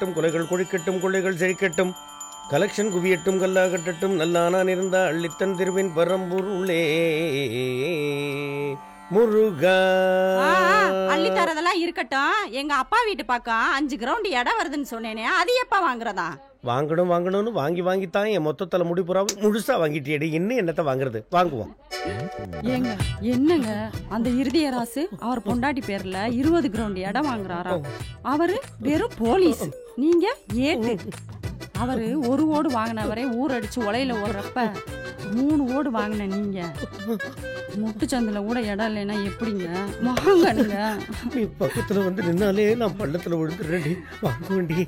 கொலைகள் கொழிக்கட்டும் கொள்ளைகள் செழிக்கட்டும் கலெக்ஷன் குவியட்டும் கல்லாகட்டும் நல்லானான் இருந்தா அள்ளித்தன் திருவின் பரம்பொருளே முருகா. அள்ளி தரதெல்லாம் இருக்கட்டும். எங்க அப்பா வீட்டு பக்கம் 5 கிரவுண்ட் இடம் வருதுன்னு சொன்னேனே, அது எப்ப வாங்குறதா? வாங்கணும்னு வாங்கி வாங்கித்தான் என் மொத்தத்துல முடிப்புறா முழுசா வாங்கிட்டேடி. இன்னும் என்னத்த வாங்குறது, வாங்குவோம். ஏங்க என்னங்க அந்த இறுதியராசு அவர் பொண்டாட்டி பேர்ல 20 கிரவுண்ட் இடம் வாங்குறாரா? அவரு வெறும் போலீஸ், நீங்க ஏட்டு. அவரு 1 ஓடு வாங்கினவரே ஊரடிச்சு உலையில ஓடுறப்ப 3 ஓடு வாங்கின நீங்க முட்டுச்சந்தில கூட இடம் இல்லைன்னா எப்படிங்க வாங்கணுங்க? நீ பக்கத்துல வந்து நின்னாலே நான் பள்ளத்துல விழுந்துடுறேன்டி. வாங்க வேண்டி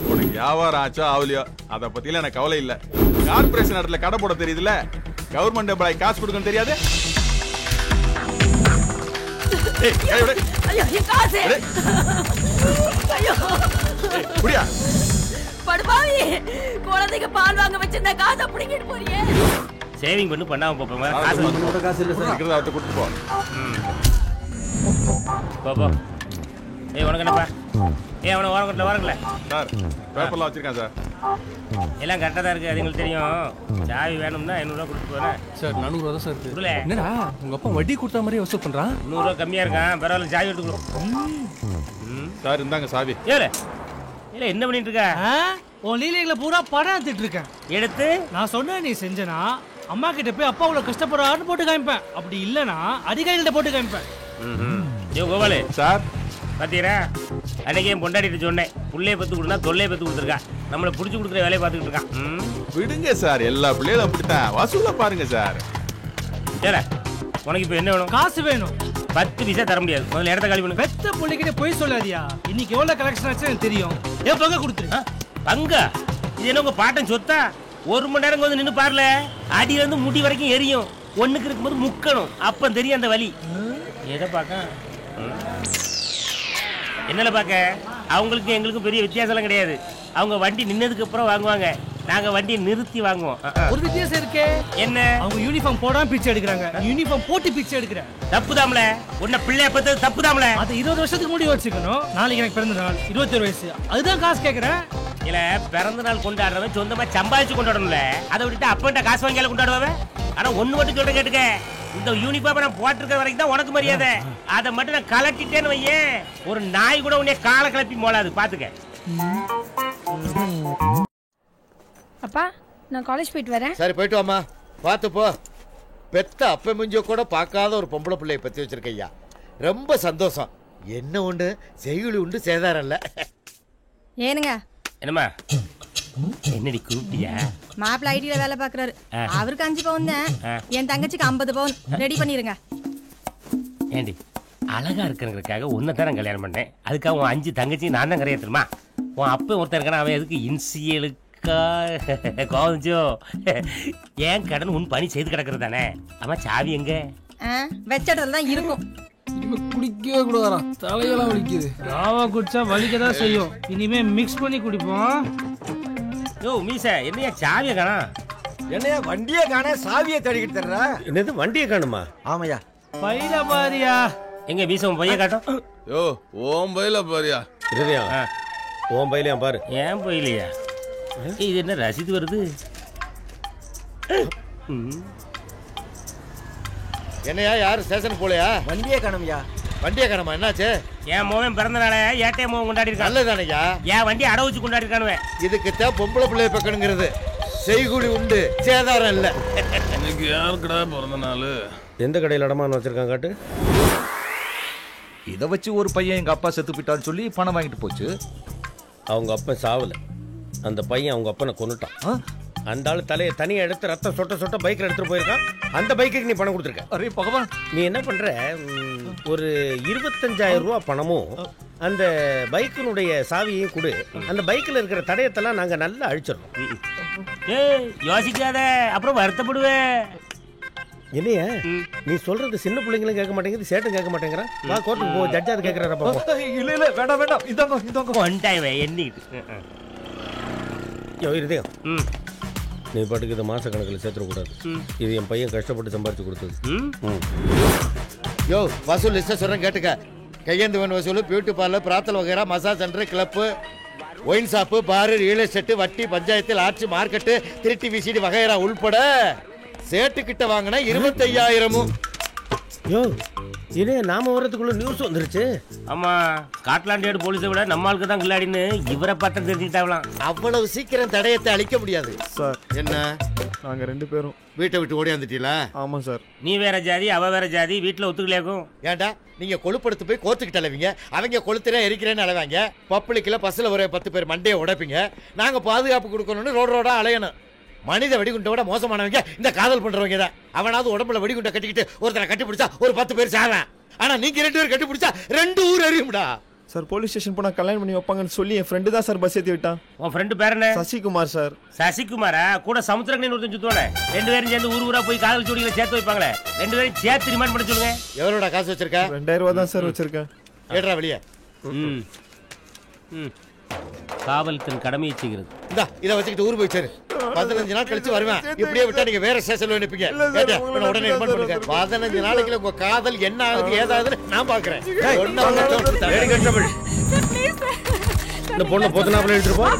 உனக்கு வியாபாரம் ஆச்சோ ஆவலியோ அதை பத்தில எனக்கு கவலை இல்ல. கார்பரேஷன் இடத்துல கடை போட தெரியுதுல, கவர்மெண்ட் எம்ப்ளாய் காசு கொடுக்கணும் தெரியாது. குழந்தைக்கு பால் வாங்க வச்சிருந்த காசு அப்படிங்கிட்டு போறியே. சேவிங் பண்ணி பண்ணாம போப்போம். காசு இல்ல சார், இருக்கிறத அவர்கிட்ட கொடுத்து போ. ஏய் உனக்கு என்னப்பா? அவனை வரங்கல சார், பேப்பர்லாம் வச்சிருக்கேன் சார். எல்லாம் கரெக்டாக தான் இருக்குது, அது எங்களுக்கு தெரியும். சாவி வேணும்னா 500 ரூபா கொடுத்து போகிறேன் சார். 400 தான் சார் இருக்குது. என்னடா உங்கள் அப்பா வட்டி கொடுத்த மாதிரி வசூல் பண்ணுறான்? 100 ரூபா கம்மியாக இருக்கான், பரவாயில்ல சாவி எடுத்துக்கிறோம். சார் இந்தாங்க சாவி. ஏழு இல்லை என்ன பண்ணிட்டு இருக்க? உன் லீலைகளை பூரா படம் எடுத்துட்டு இருக்கேன். எடுத்து நான் சொன்ன நீ செஞ்சனா அம்மா கிட்ட போய் அப்பா அவ்வளோ கஷ்டப்படுறாருன்னு போட்டு காமிப்பேன். அப்படி இல்லைன்னா அதிகாரிகிட்ட போட்டு காமிப்பேன். கோபாலு சார் பார்த்தீரா, அன்னைக்கு என் பொண்டாடிட்டு சொன்னேன், புள்ளையை பத்து கொடுத்தா தொல்லையை பத்து கொடுத்துருக்கா. நம்மளை பிடிச்சி கொடுக்குற வேலையை பார்த்துக்கிட்டு இருக்கான். விடுங்க சார், எல்லா பிள்ளைகளும் அப்படித்தான். வசூல பாருங்க சார். சரி, உனக்கு இப்போ என்ன வேணும்? காசு வேணும். 10 பைசா தர முடியாது, முதல்ல இடத்த காலி பண்ணு. பெத்த பிள்ளைகிட்ட போய் சொல்லாதியா. இன்னைக்கு எவ்வளோ கலெக்ஷன் ஆச்சு எனக்கு தெரியும். என் பங்க கொடுத்துரு. பங்கா? இது என்ன உங்க பாட்டன் சொத்தா? 1 மணி நேரம் வந்து நின்று பாருல, அடியில இருந்து முடி வரைக்கும் எரியும். ஒண்ணுக்கு இருக்கும்போது முக்கணும், அப்ப தெரியும் அந்த வலி. எதை பார்க்க என்னல பார்க்க? அவங்களுக்கு எங்களுக்கும் பெரிய வித்தியாசம் கிடையாது. அவங்க வண்டி நின்னதுக்கு அப்புறம் வாங்குவாங்க, நாங்க வண்டியை நிறுத்தி வாங்குவோம். ஒரு வித்தியாசம் இருக்கே. என்ன? அவங்க யூனிஃபார்ம் போடாம பிச்சை எடுக்கிறாங்க, யூனிஃபார்ம் போட்டு பிச்சை எடுக்கிறேன். தப்புதாம்ல, உன்னை பிள்ளைய பத்தது தப்புதாம்ல. அது 20 வருஷத்துக்கு முன்னாடி வச்சுக்கணும். நாளைக்கு எனக்கு பிறந்த நாள், 21 வயசு, அதுதான் காசு கேட்கறேன். இல்ல, பிறந்த நாள் கொண்டாடுறவன் சொந்தமா சம்பாதிச்சு கொண்டாடணும்ல, அதை விட்டுட்டு அப்பன்ட்ட காசு வாங்கியால கொண்டாடுவவன். ஆனா ஒண்ணு மட்டும் சொல்ற கேட்டுக்க, இந்த யூனிஃபார்ம் நான் போட்டிருக்க வரைக்கும் தான் உனக்கு மரியாதை. அதை மட்டும் நான் கலட்டிட்டேன்னு வையேன், ஒரு நாய் கூட உன்னைய காலை கிளப்பி மோளாது, பாத்துக்க. அப்பா நான் காலேஜ் போயிட்டு வரேன். சரி போயிட்டு வாமா, பார்த்து போ. பெத்த அப்ப மிஞ்சோ கூட பார்க்காத ஒரு பொம்பளை பிள்ளைய பத்தி வச்சிருக்கையா, ரொம்ப சந்தோஷம். என்ன உண்டு செய்குழி உண்டு சேதாரம் இல்ல. ஏனுங்க என்னம்மா? என்னடி கூப்பிட்டியா? மாப்பிள்ள ஐடியில வேலை பாக்குறாரு, அவருக்கு 5 பவுன் தான், என் தங்கச்சிக்கு 50 பவுன் ரெடி பண்ணிருங்க. ஏண்டி அழகா இருக்கிறதுக்காக உன்னை நான் கல்யாணம் பண்ணேன், அதுக்காக உன் 5 தங்கச்சி நான் தான் கரையா தெரியுமா? உன் அப்ப ஒருத்தர் இருக்கான, அவன் எதுக்கு இன்சியலுக்கா கோவஞ்சோ? ஏன் கடன் உன் பணி செய்து கிடக்குறது தானே. ஆமா சாவி எங்க? வெச்ச இடத்துல தான் இருக்கும். குடிக்கவே கூடாதா, தலையெல்லாம் வலிக்குது. ராவா குடிச்சா வலிக்கதான் செய்யும். இனிமே மிக்ஸ் பண்ணி குடிப்போம். யோ மீச, என்னையா சாவியை காணா? என்னையா வண்டியே காண, சாவியை தேடிக்கிட்டு தர்ற? என்னது வண்டியை காணுமா? ஆமையா. பையில பாரியா. எங்க மீச உன் பையன் காட்டும். யோ ஓம் பையில பாரியா. இருதியா உன் பையிலையா பாரு. ஏன் பையிலையா? இது என்ன ரசீது வருது? என்னையா யாரு ஸ்டேஷன் போலையா? வண்டியே காணும்யா. வண்டியே காணுமா? என்னாச்சு? என் மோவன் பிறந்த நாள ஏட்டைய மோவன் கொண்டாடி இருக்கான். நல்லதானையா. என் வண்டி அடை வச்சு கொண்டாடி இருக்கானுவே. இதுக்குத்தான் பொம்பளை பிள்ளைய பக்கணுங்கிறது. செய்குழி உண்டு சேதாரம் இல்ல. இன்னைக்கு யாருக்குடா பிறந்த நாள்? எந்த கடையில் இடமான்னு வச்சிருக்காங்க காட்டு. இதை வச்சு ஒரு பையன் எங்க அப்பா செத்து போயிட்டான்னு சொல்லி பணம் வாங்கிட்டு போச்சு. அவங்க அப்பன் சாவல, அந்த பையன் அவங்க அப்பனை கொன்னுட்டான். அந்த ஆளு தலையை தனியா எடுத்து ரத்தம் சொட்ட சொட்ட பைக்கில் எடுத்துட்டு போயிருக்கான். அந்த பைக்குக்கு நீ பணம் கொடுத்துருக்க. அரே பகவான், நீ என்ன பண்ற? ஒரு 25,000 ரூபா பணமும் அந்த பைக்கினுடைய சாவியையும் கொடு. அந்த பைக்கில் இருக்கிற தடயத்தெல்லாம் நாங்க நல்லா அழிச்சிடறோம். ஏய் யோசிக்காத, அப்புறம் வருத்தப்படுவேன். இல்லையா நீ சொல்றது சின்ன பிள்ளைங்களும் கேட்க மாட்டேங்குது, சேட்டும் கேட்க மாட்டேங்கிறான். வா கோர்ட்டுக்கு போ, ஜட்ஜாவது கேட்கறாரப்பா. இல்ல வேண்டாம் வேண்டாம், இதாங்க ஒன்டாய் எண்ணிக்கிட்டு. இருதயம் நீ பாட்டுக்கு இதை மாச கணக்கில் சேர்த்துடக்கூடாது. இது என் பையன் கஷ்டப்பட்டு சம்பாரிச்சு கொடுத்தது. யோ வசூல் லிஸ்ட்டை சொல்கிறேன் கேட்டுக்க. கையேந்து வேணும் வசூல், பியூட்டி பார்லர், பிராத்தல் வகைரா, massage centre, club, wine shop, bar, real estate, வட்டி, பஞ்சாயத்து, ஆட்சி, மார்க்கெட்டு, திருட்டி விசிடி வகைரா உள்பட சேட்டுக்கிட்ட வாங்கினா 25,000. யோ இதே நாம வரதுக்குள்ள நியூஸ் வந்துருச்சு. ஆமா, ஸ்காட்லாண்ட் யார்டு போலீஸை விட நம்ம ஆளுக்கு தான் கில்லாடின்னு இவரை பார்த்தா தெரிஞ்சுக்கிட்டாங்களாம். அவ்வளவு சீக்கிரம் தடயத்தை அழிக்க முடியாது சார். என்ன நாங்க 2 பேரும் வீட்டை விட்டு ஓடியாந்துட்டீங்களா? ஆமா சார். நீ வேற ஜாதி, அவ வேற ஜாதி, வீட்டுல ஒத்துக்கலையாக்கும். ஏன்டா நீங்க கொழுப்படுத்து போய் கோத்துக்கிட்டு அலைவீங்க, அவங்க கொளுத்துறேன் எரிக்கிறேன்னு அலைவாங்க. பப்ளிக்ல பஸ்ல ஒரு 10 பேர் மண்டையை உடைப்பீங்க. நாங்க பாதுகாப்பு கொடுக்கணும்னு ரோடா அலையணும். மனித வெடிகுண்டை விட மோசமானவங்க இந்த காதல் பண்றவங்க தான். அவனாவது உடம்புல வெடிகுண்டை கட்டிக்கிட்டு ஒருத்தரை கட்டி பிடிச்சா ஒரு 10 பேர் சாவேன். ஆனா நீங்க 2 பேர் கட்டி பிடிச்சா 2 ஊர் எரியும்டா. சார் போலீஸ் ஸ்டேஷன் போனா கல்யாணம் பண்ணி வைப்பாங்கன்னு சொல்லி என் ஃப்ரெண்டு தான் சார் பஸ் ஏற்றி விட்டான். உன் ஃப்ரெண்டு பேர் என்ன? சசிகுமார் சார். சசிகுமாரா? கூட சமுத்திரக்கணின்னு ஒருத்தன் சுத்துவானே. 2 பேரும் சேர்ந்து ஊரா போய் காதல் ஜோடிகளை சேர்த்து வைப்பாங்களே. 2 பேரும் சேர்த்து ரிமாண்ட் பண்ண சொல்லுங்க. எவ்வளோட காசு வச்சிருக்க? 2000 ரூபா தான் சார் வச்சிருக்கேன். ஏட்ரா வெளியே. காவல் தன் கடமையை செய்கிறது. இதை வச்சுக்கிட்டு ஊர் போய் சேரு. 15 நாள் கழிச்சு வருவேன். இப்படியே விட்டா நீங்க வேற ஸ்டேஷன்ல நிப்பீங்க. உடனே ரிமாண்ட் பண்ணுங்க. 15 நாளைக்குள்ள உங்க காதல் என்ன ஆகுது ஏதாவதுன்னு நான் பாக்குறேன். இந்த பொண்ணை பொதுனாப்புல எடுத்துருப்போம்.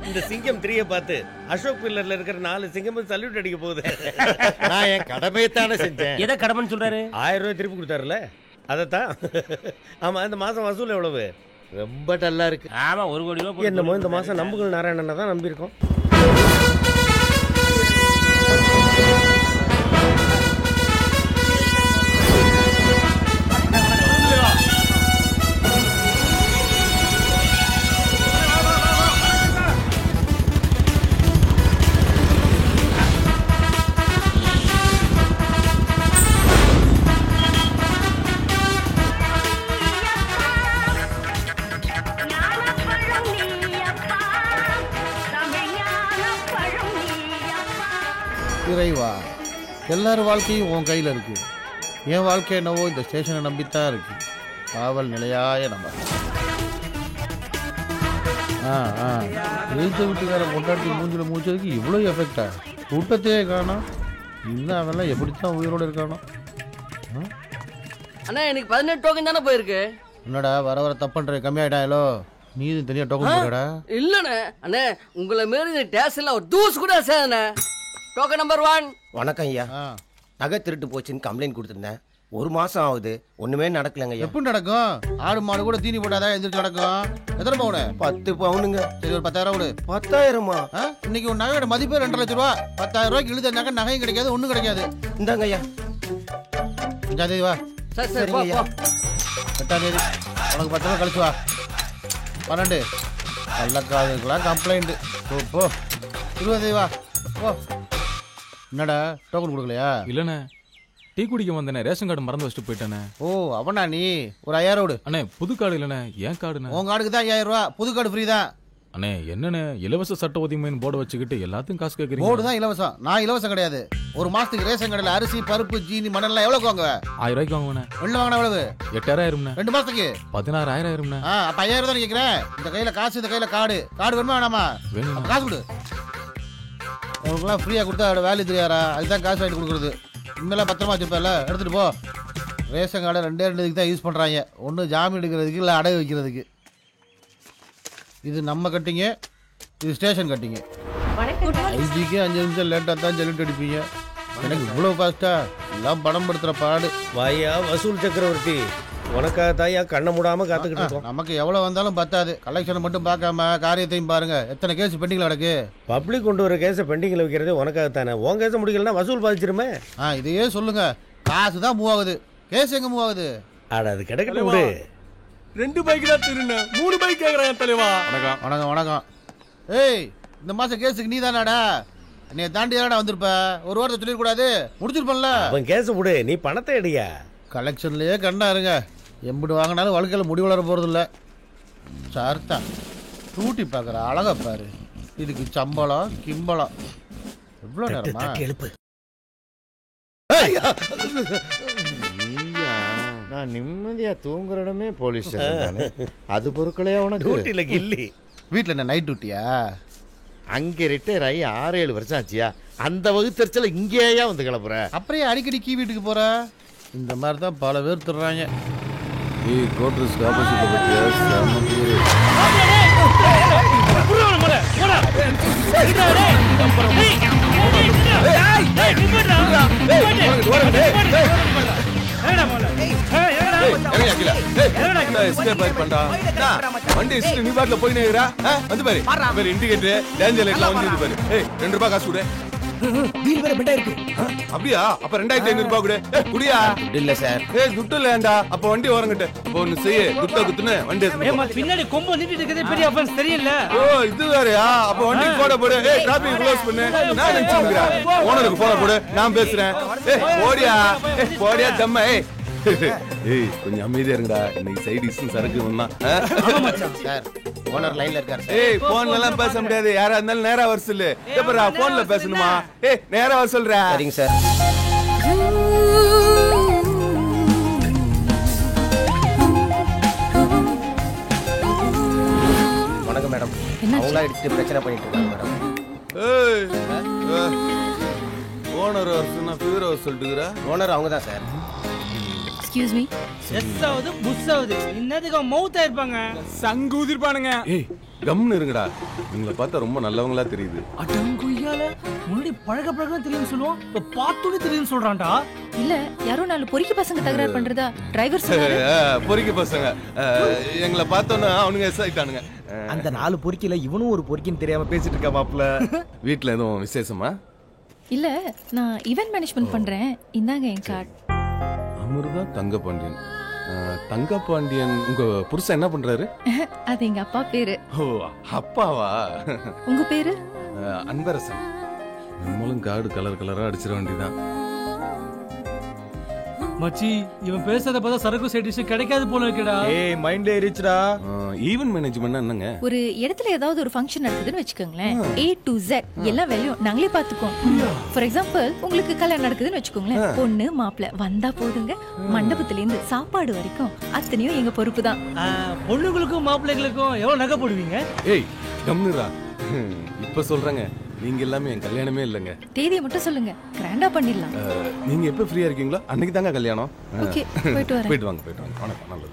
இந்த சிங்கம் 3 பார்த்து அசோக் பில்லர்ல இருக்கிற 4 சிங்கம் சல்யூட் அடிக்க போகுது. நான் என் கடமையத்தானே செஞ்சேன். எதை கடமைன்னு சொல்றாரு? 1000 ரூபாய் திருப்பி கொடுத்தாருல அதத்தான். ஆமா, இந்த மாசம் வசூல் எவ்வளவு? ரொம்ப டல்லா இருக்கு. ஆமா, 1 கோடி ரூபாய். என்னமோ இந்த மாசம் நம்புகள் நாராயணனை தான் நம்பியிருக்கோம். இறைவா, எல்லாரும் வாழ்க்கையும் உன் கையில் இருக்கு. என் வாழ்க்கை என்னவோ இந்த ஸ்டேஷனை நம்பித்தான் இருக்கு. காவல் நிலையாய நம்ம எழுத்த வீட்டுக்கார கொண்டாட்டி மூஞ்சில் மூச்சதுக்கு இவ்வளோ எஃபெக்டா? கூட்டத்தையே காணோம். இன்னும் அவெல்லாம் எப்படித்தான் உயிரோடு இருக்கானோ? அண்ணா எனக்கு 18 டோக்கன் தானே போயிருக்கு. என்னடா வர வர தப்புன்ற கம்மியாயிட்டாங்களோ? நீ இது தனியாக டோக்கன் போடுறா? இல்லண்ணே, அண்ணே உங்களை மாரி டேஸ்ல ஒரு தூசு கூட சேதண்ணே. Token number 1. வணக்கம் ஐயா. நகை திருட்டு போச்சுன்னு கம்ப்ளைண்ட் கொடுத்துருந்தேன். 1 மாசம் ஆகுது, ஒண்ணுமே நடக்கலங்க ஐயா. எப்படி நடக்கும்? ஆடு மாடு கூட தீனி போட்டாதான் எந்திரிச்சு நடக்கும். எத்தனை பவுனு? 10 பவுனுங்க. சரி, ஒரு 10,000 கொடு. 10,000மா? இன்னைக்கு ஒரு நகையோட மதிப்பே 2 லட்சம் ரூபா. 10,000 ரூபாய்க்கு இழுத நகை நகையும் கிடைக்காது, ஒண்ணும் கிடைக்காது. இந்தாங்க ஐயா. 5ஆம் தேதி வா. சரி ஐயா. 8ஆம் தேதி உனக்கு 10 ரூபா கழிச்சு வா. 12 கள்ளக்காதுக்கெல்லாம் கம்ப்ளைண்ட். போ 20ஆம் தேதி வா. போ. என்னடா டோக்கன் கொடுக்கலையா? இல்லண்ணே, டீ குடிக்க வந்தேனே, ரேஷன் கார்டு மறந்து வச்சுட்டு போயிட்டேனே. ஓ அவனா நீ? ஒரு 5000 விடு. அண்ணே புது கார்டு இல்லண்ணே, ஏன் கார்டுண்ணே? உன் கார்டுக்கு தான் 5000 ரூபா, புது கார்டு ஃப்ரீ தான். அண்ணே என்னண்ணே இலவச சட்ட உதவின்னு போர்டு வச்சுக்கிட்டு எல்லாத்தையும் காசு கேட்குறீங்க? போர்டு தான் இலவசம், நான் இலவசம் கிடையாது. ஒரு மாசத்துக்கு ரேஷன் கடையில் அரிசி பருப்பு ஜீனி மணல்லாம் எவ்வளவு வாங்குவேன்? 1000 ரூபாய்க்கு வாங்குவேண்ணே. வெளில வாங்கினா எவ்வளவு? 8000 ஆயிரும்ண்ணே. 2 மாசத்துக்கு 16,000 ஆயிரும்ண்ணே. அப்ப 5000 தான் கேட்கிறேன். இந்த கையில காசு, இந்த கையில கார்டு. கார்டு வேணுமா வேணாமா? வேணும். காசு கொடு. உங்களுக்குலாம் ஃப்ரீயாக கொடுத்தா அதோட வேல்யூ தெரியாரா? அதுதான் காசு வாங்கிட்டு கொடுக்குறது. இனிமேலாம் பத்திரமா வச்சுருப்பேன்ல, எடுத்துகிட்டு போ. ரேஷன் கார்டை 2 தான் யூஸ் பண்ணுறாங்க. ஒன்று ஜாமீன் எடுக்கிறதுக்கு, இல்லை அடகு வைக்கிறதுக்கு. இது நம்ம கட்டிங்க, இது ஸ்டேஷன் கட்டிங்க. ஐஜிக்கு 5 நிமிஷம் லேட்டாக தான் ஜெலிட்டு அடிப்பீங்க. எனக்கு இவ்வளோ ஃபாஸ்ட்டா? எல்லாம் படம் படுத்துகிற பாடு. வாயா வசூல் சக்கரவர்த்தி, உனக்காக தாயா கண்ணை மூடாம காத்துக்கிட்டு இருக்கோம். நமக்கு எவ்வளவு வந்தாலும் பத்தாது. கலெக்ஷனை மட்டும் பார்க்காம காரியத்தையும் பாருங்க. எத்தனை கேஸ் பெண்டிங்ல நடக்கு? பப்ளிக் கொண்டு வர கேஸை பெண்டிங்ல வைக்கிறது உனக்காக தானே. உன் கேஸை முடிக்கலன்னா வசூல் பாதிச்சிருமே. இதையே சொல்லுங்க. காசு தான் மூவ் ஆகுது, கேஸ் எங்க மூவ் ஆகுது? ஆட அது கிடைக்கட்டும் விடு. 2 பைக் தான் திருண்ண, 3 பைக் கேக்குறாங்க தலைவா. வணக்கம். வணக்கம் வணக்கம். ஏய், இந்த மாசம் கேஸுக்கு நீ தானாடா? என்னைய தாண்டி தானடா வந்திருப்ப. ஒரு வாரத்தை சொல்லிடக்கூடாது, முடிச்சிருப்பல. அவன் கேஸ் விடு, நீ பணத்தை எடுயா. கலெக்ஷன்லயே கண்டா இருங்க. எம்பிட்டு வாங்கினாலும் வாழ்க்கையில் முடி வளர போறது இல்லை. சார்த்தா டூட்டி பார்க்குற அழகா பாரு. இதுக்கு சம்பளம் கிம்பளம் எவ்வளோ நேரமா? நான் நிம்மதியா தூங்குற இடமே போலீஸ். அது பொருட்களையா உனக்கு? டூட்டில கில்லி வீட்டில் என்ன நைட் டியூட்டியா? அங்கே ரிட்டையர் ஆகி 6-7 வருஷம் ஆச்சியா. அந்த வகுத்தறிச்சல இங்கேயா வந்து கிளப்புற? அப்படியே அடிக்கடி கீ வீட்டுக்கு போற? இந்த மாதிரி தான் பல பேர் திருறாங்க. கோட்ரஸ்க்கு ஆப்போசிட்ல பத்தியா சமந்தூர். வண்டி நீ பாட்டுல போய் வந்து பாரு இண்டிகேட்டர் டேஞ்சர் லைட்ல வந்து பாரு. $2 காசு கொடு. அப்படியா? அப்ப 2500 ரூபாய் கொடு. குடியா? இல்ல சார். துட்டு இல்லண்டா. அப்ப வண்டி ஓரங்கட்டு. அப்ப ஒண்ணு செய்ய துட்ட குத்துன வண்டி பின்னாடி கொம்பு நீட்டிட்டு இருக்கதே பெரிய ஆஃபன்ஸ் தெரியல. ஓ இது வேறயா? அப்ப வண்டி போட போடு. டிராபிக் க்ளோஸ் பண்ணு. நான் நினைச்சுங்கறேன். ஓனருக்கு போன் போடு. நான் பேசுறேன். போடியா. போடியா தம்மா. கொஞ்சம் அமைதியா இருங்கடா. இன்னைக்கு சைடிஸ் சரக்கு வந்தா. சார் ஓனர் லைன்ல இருக்காரு. போன்ல எல்லாம் பேச முடியாது. யாரா இருந்தாலும் நேரா வர சொல்லு. எப்பறா போன்ல பேசணுமா? நேரா வர சொல்றா. சரிங்க சார். வணக்கம் மேடம். அவங்களா எடுத்து பிரச்சனை பண்ணிட்டு இருக்காங்க மேடம். ஓனர் வருஷம்னா ஃபீவர் வர சொல்லிட்டுங்கற. ஓனர் அவங்க தான் சார். Excuse me. எஸ்ஸாவது புஸ்ஸாவது இன்னதுக்கு மவுத் ஆயிருப்பாங்க. சங்கு ஊதிர்பானுங்க. கம்னு இருங்கடா. உங்களை பார்த்தா ரொம்ப நல்லவங்களா தெரியுது. அடங்குய்யால முன்னாடி பழக தெரியும் சொல்லுவோம். இப்ப பார்த்தோனே தெரியும் சொல்றான்டா. இல்ல யாரோ 4 பொறுக்கி பசங்க தகராறு பண்றதா டிரைவர் சொன்னாரு. பொறுக்கி பசங்க எங்களை பார்த்தோன்னா அவனுங்க எஸ் ஆயிட்டானுங்க. அந்த 4 பொறுக்கில இவனும் ஒரு பொறுக்கின்னு தெரியாம பேசிட்டு இருக்கா மாப்ள. வீட்ல எதுவும் விசேஷமா? இல்ல நான் ஈவென்ட் மேனேஜ்மெண்ட் பண்றேன். இந்தாங்க என் கார்டு. அமிர்தா தங்கபாண்டியன். தங்கபாண்டியன் உங்க புருஷன் என்ன பண்றாரு? அது எங்க அப்பா பேரு. ஓ அப்பாவா? உங்க பேரு? அன்பரசன். நம்மளும் கார்டு கலர் கலரா அடிச்சிட வேண்டியதான். மச்சி இவன் பேசுறத பார்த்தா சரக்கு சைடிஸ் கிடைக்காது போல இருக்கடா. மைண்ட்ல ஏறிச்சுடா. ஈவென்ட் மேனேஜ்மென்ட் என்னங்க? ஒரு இடத்துல ஏதாவது ஒரு ஃபங்க்ஷன் நடக்குதுன்னு வெச்சுக்கோங்களேன். A to Z எல்லா வேலையும் நாங்களே பாத்துக்குவோம். ஃபார் எக்ஸாம்பிள் உங்களுக்கு கல்யாணம் நடக்குதுன்னு வெச்சுக்கோங்களேன். பொண்ணு மாப்பிள்ளை வந்தா போதுங்க. மண்டபத்துல இருந்து சாப்பாடு வரைக்கும் அத்தனையும் எங்க பொறுப்பு தான். பொண்ணுங்களுக்கும் மாப்பிள்ளைகளுக்கும் எவ்வளவு நகை போடுவீங்க? ஏய் கம்னுடா. இப்ப சொல்றேங்க. நீங்க எல்லாமே என் கல்யாணமே இல்லங்க. தேதியை மட்டும் சொல்லுங்க. கிராண்டா பண்ணிடலாம். நீங்க எப்ப ஃப்ரீயா இருக்கீங்களோ அன்னைக்கு தாங்க கல்யாணம். ஓகே போயிட்டு வரேன். போயிட்டு வாங்க போயிட்டு வாங்க. வணக்கம். நல்லது.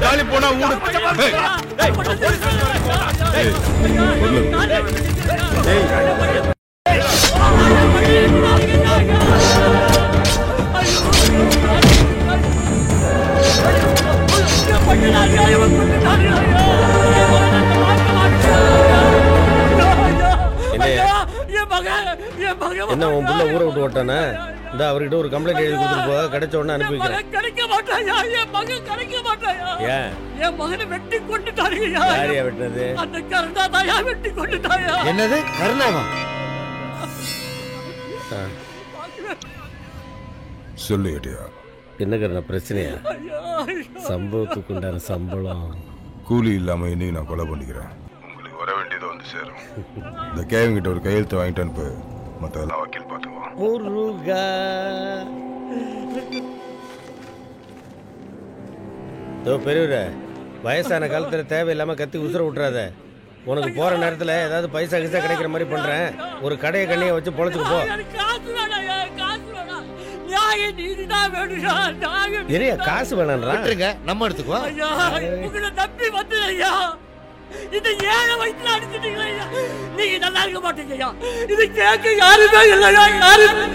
காலி போனா என்ன உன் புள்ள ஊரை விட்டு ஓட்டானே? இந்த அவர்கிட்ட ஒரு கம்ப்ளைண்ட் எழுதி கொடுத்துட்டு போக. கிடைச்ச உடனே அனுப்பி வைக்கிறேன். கிடைக்க மாட்டாயா? என் மகன் கிடைக்க மாட்டாயா? ஏன்? என் மகனை வெட்டி கொண்டுட்டாருயா. யாரையா வெட்டினது? அந்த கருணா தாயா வெட்டி கொண்டுட்டாயா. என்னது கருணாவா? சொல்லு ஏடியா. என்ன கருணா பிரச்சனையா? சம்பவத்துக்கு உண்டான சம்பளம் கூலி இல்லாம இன்னைக்கு நான் கொலை பண்ணிக்கிறேன். உங்களுக்கு வர வேண்டியது வந்து சேரும். இந்த கேவன் கிட்ட ஒரு கையெழுத்து வாங்கிட்டு அனுப்பு. மத்ததெல்லாம் வக்கீல் பாத்துக்குவோம். முருகா. பெரியவரே வயசான காலத்துல தேவையில்லாம கத்தி உசுர விட்டுறாத. உனக்கு போற நேரத்துல ஏதாவது பைசா கிசா கிடைக்கிற மாதிரி பண்றேன். ஒரு கடையை கண்ணியை வச்சு பொழைச்சுக்கு போ. நிறைய காசு வேணான்றா. நம்ம எடுத்துக்குவோம். தப்பி வந்து இந்த ஏழை வயிற்றுல அடிச்சுட்டீங்களா? நீங்க நல்லா இருக்க மாட்டீங்க. இது கேட்க யாருமே இல்லையா? யாருமே